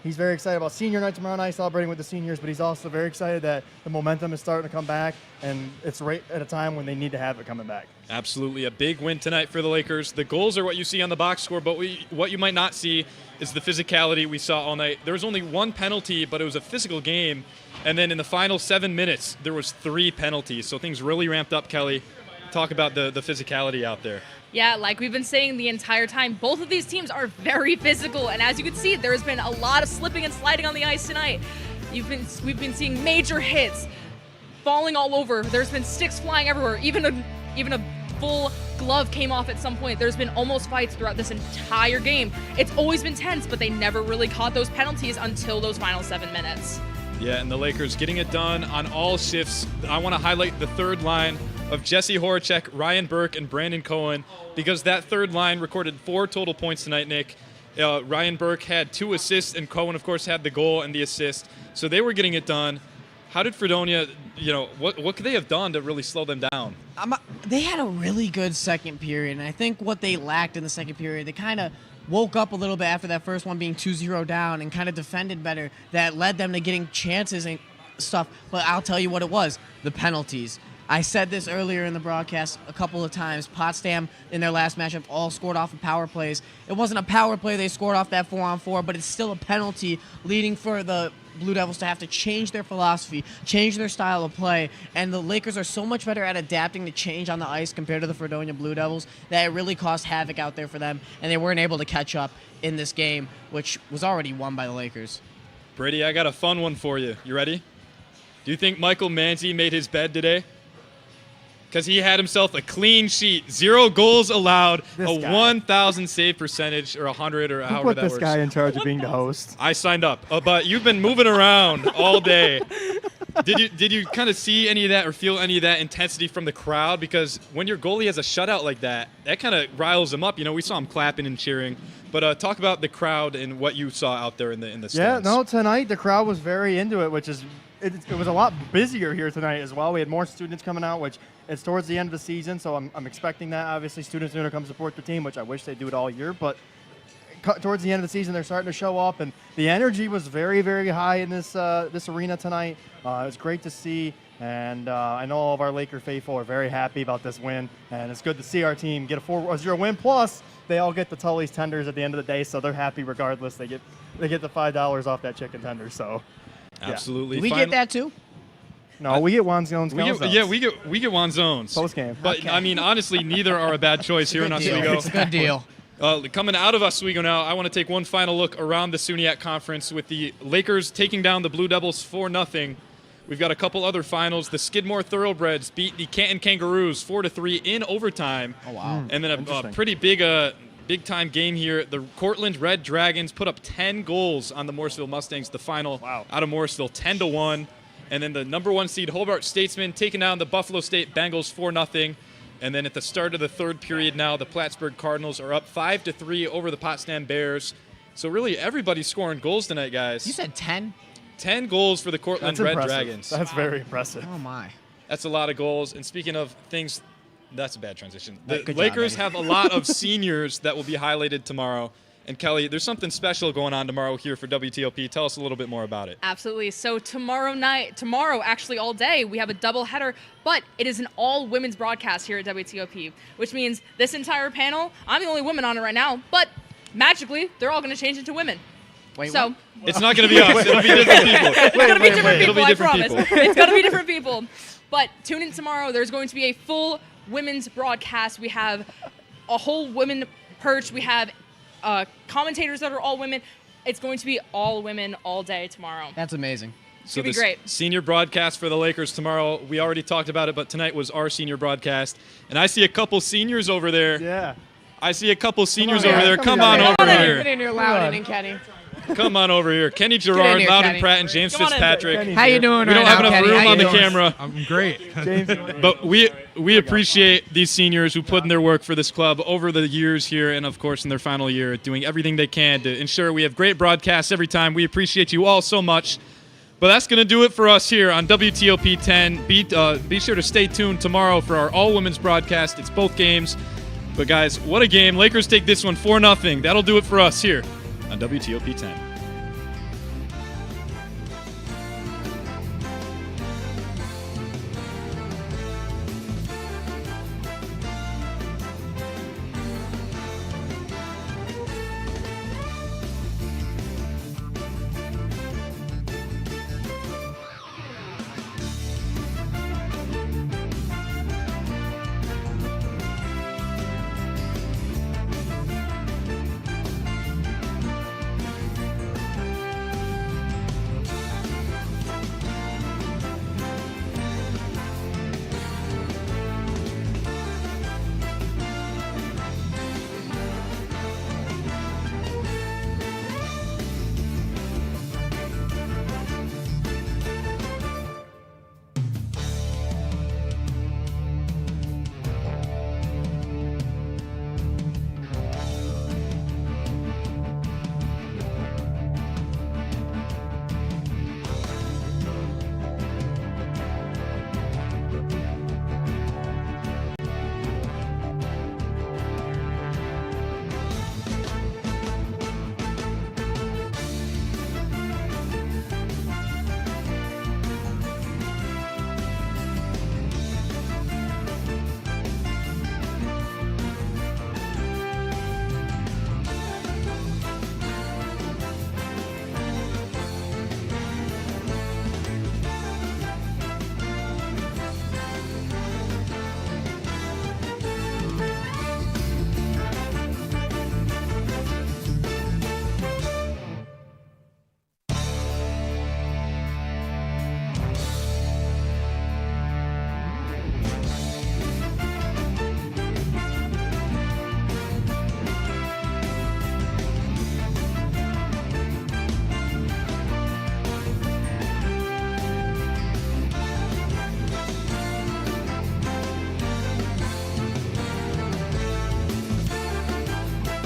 He's very excited about senior night tomorrow night, celebrating with the seniors, but he's also very excited that the momentum is starting to come back, and it's right at a time when they need to have it coming back. Absolutely. A big win tonight for the Lakers. The goals are what you see on the box score, but what you might not see is the physicality we saw all night. There was only 1 penalty, but it was a physical game, and then in the final 7 minutes, there was 3 penalties, so things really ramped up. Kelly, talk about the physicality out there. Yeah, like we've been saying the entire time, both of these teams are very physical, and as you can see, there's been a lot of slipping and sliding on the ice tonight. We've been seeing major hits, falling all over. There's been sticks flying everywhere. Even a full glove came off at some point. There's been almost fights throughout this entire game. It's always been tense, but they never really caught those penalties until those final 7 minutes. Yeah, and the Lakers getting it done on all shifts. I want to highlight the third line of Jesse Horacek, Ryan Burke, and Brandon Cohen, because that third line recorded 4 total points tonight, Nick. Ryan Burke had 2 assists, and Cohen, of course, had the goal and the assist. So they were getting it done. How did Fredonia, what could they have done to really slow them down? They had a really good second period, and I think what they lacked in the second period, they kind of woke up a little bit after that first one being 2-0 down and kind of defended better. That led them to getting chances and stuff. But I'll tell you what it was, the penalties. I said this earlier in the broadcast a couple of times. Potsdam, in their last matchup, all scored off of power plays. It wasn't a power play. They scored off that 4-on-4, but it's still a penalty, leading for the Blue Devils to have to change their philosophy, change their style of play. And the Lakers are so much better at adapting to change on the ice compared to the Fredonia Blue Devils that it really caused havoc out there for them, and they weren't able to catch up in this game, which was already won by the Lakers. Brady, I got a fun one for you. You ready? Do you think Michael Manzi made his bed today? Because he had himself a clean sheet, 0 goals allowed, This a guy. 1,000 save percentage, or 100, or Who however put that this works. guy in charge of being the host? I signed up, but you've been moving around all day. Did you kind of see any of that or feel any of that intensity from the crowd? Because when your goalie has a shutout like that kind of riles him up. We saw him clapping and cheering. But talk about the crowd and what you saw out there in the stands. Yeah, no, tonight the crowd was very into it, which is it was a lot busier here tonight as well. We had more students coming out, which it's towards the end of the season, so I'm expecting that. Obviously, students are going to come support the team, which I wish they do it all year. But towards the end of the season, they're starting to show up, and the energy was very, very high in this arena tonight. It was great to see, and I know all of our Laker faithful are very happy about this win, and it's good to see our team get a 4-0 win. Plus, they all get the Tully's tenders at the end of the day, so they're happy regardless. They get the $5 off that chicken tender. So, yeah. Absolutely. Do we get that too? No, we get Wanzones. We get Wanzones post game. But Okay. I mean, honestly, neither are a bad choice here in Oswego. It's a good deal. Coming out of Oswego now, I want to take one final look around the SUNYAC Conference with the Lakers taking down the Blue Devils 4-0. We've got a couple other finals. The Skidmore Thoroughbreds beat the Canton Kangaroos 4-3 in overtime. Oh, wow. And then a pretty big-time game here. The Cortland Red Dragons put up 10 goals on the Morrisville Mustangs, the final out of Morrisville, 10-1. And then the number 1 seed Hobart Statesmen taking down the Buffalo State Bengals 4-0. And then at the start of the third period now, the Plattsburgh Cardinals are up 5-3 over the Potsdam Bears. So really everybody's scoring goals tonight, guys. You said 10? 10 goals for the Cortland Red Dragons. That's very impressive. Oh, my. That's a lot of goals. And speaking of things, that's a bad transition. The Good job, Lakers Eddie. have a lot of seniors that will be highlighted tomorrow. And Kelly, there's something special going on tomorrow here for WTOP. Tell us a little bit more about it. Absolutely. So tomorrow, actually all day, we have a doubleheader, but it is an all-women's broadcast here at WTOP, which means this entire panel, I'm the only woman on it right now, but magically, they're all going to change into women. Wait, so it's not going to be us. It'll be different people. It's going to be different people, It'll be I different promise. people. It's going to be different people. But tune in tomorrow. There's going to be a full women's broadcast. We have a whole women perch. We have commentators that are all women. It's going to be all women all day tomorrow. That's amazing. It's going to be great. Senior broadcast for the Lakers tomorrow. We already talked about it, but tonight was our senior broadcast. And I see a couple seniors over there. Yeah. I see a couple seniors over there. Come on over Get here. in here, Loudon and Kenny. Come on over here. Kenny Gerard, here, Loudon Kenny. Pratt, and James Come on in. Fitzpatrick. How you doing We don't right have now, enough Kenny? room How on you the doing? camera. I'm great. But we appreciate these seniors who put in their work for this club over the years here and, of course, in their final year, doing everything they can to ensure we have great broadcasts every time. We appreciate you all so much. But that's going to do it for us here on WTOP 10. Be sure to stay tuned tomorrow for our all-women's broadcast. It's both games. But, guys, what a game. Lakers take this one 4-0. That'll do it for us here on WTOP 10.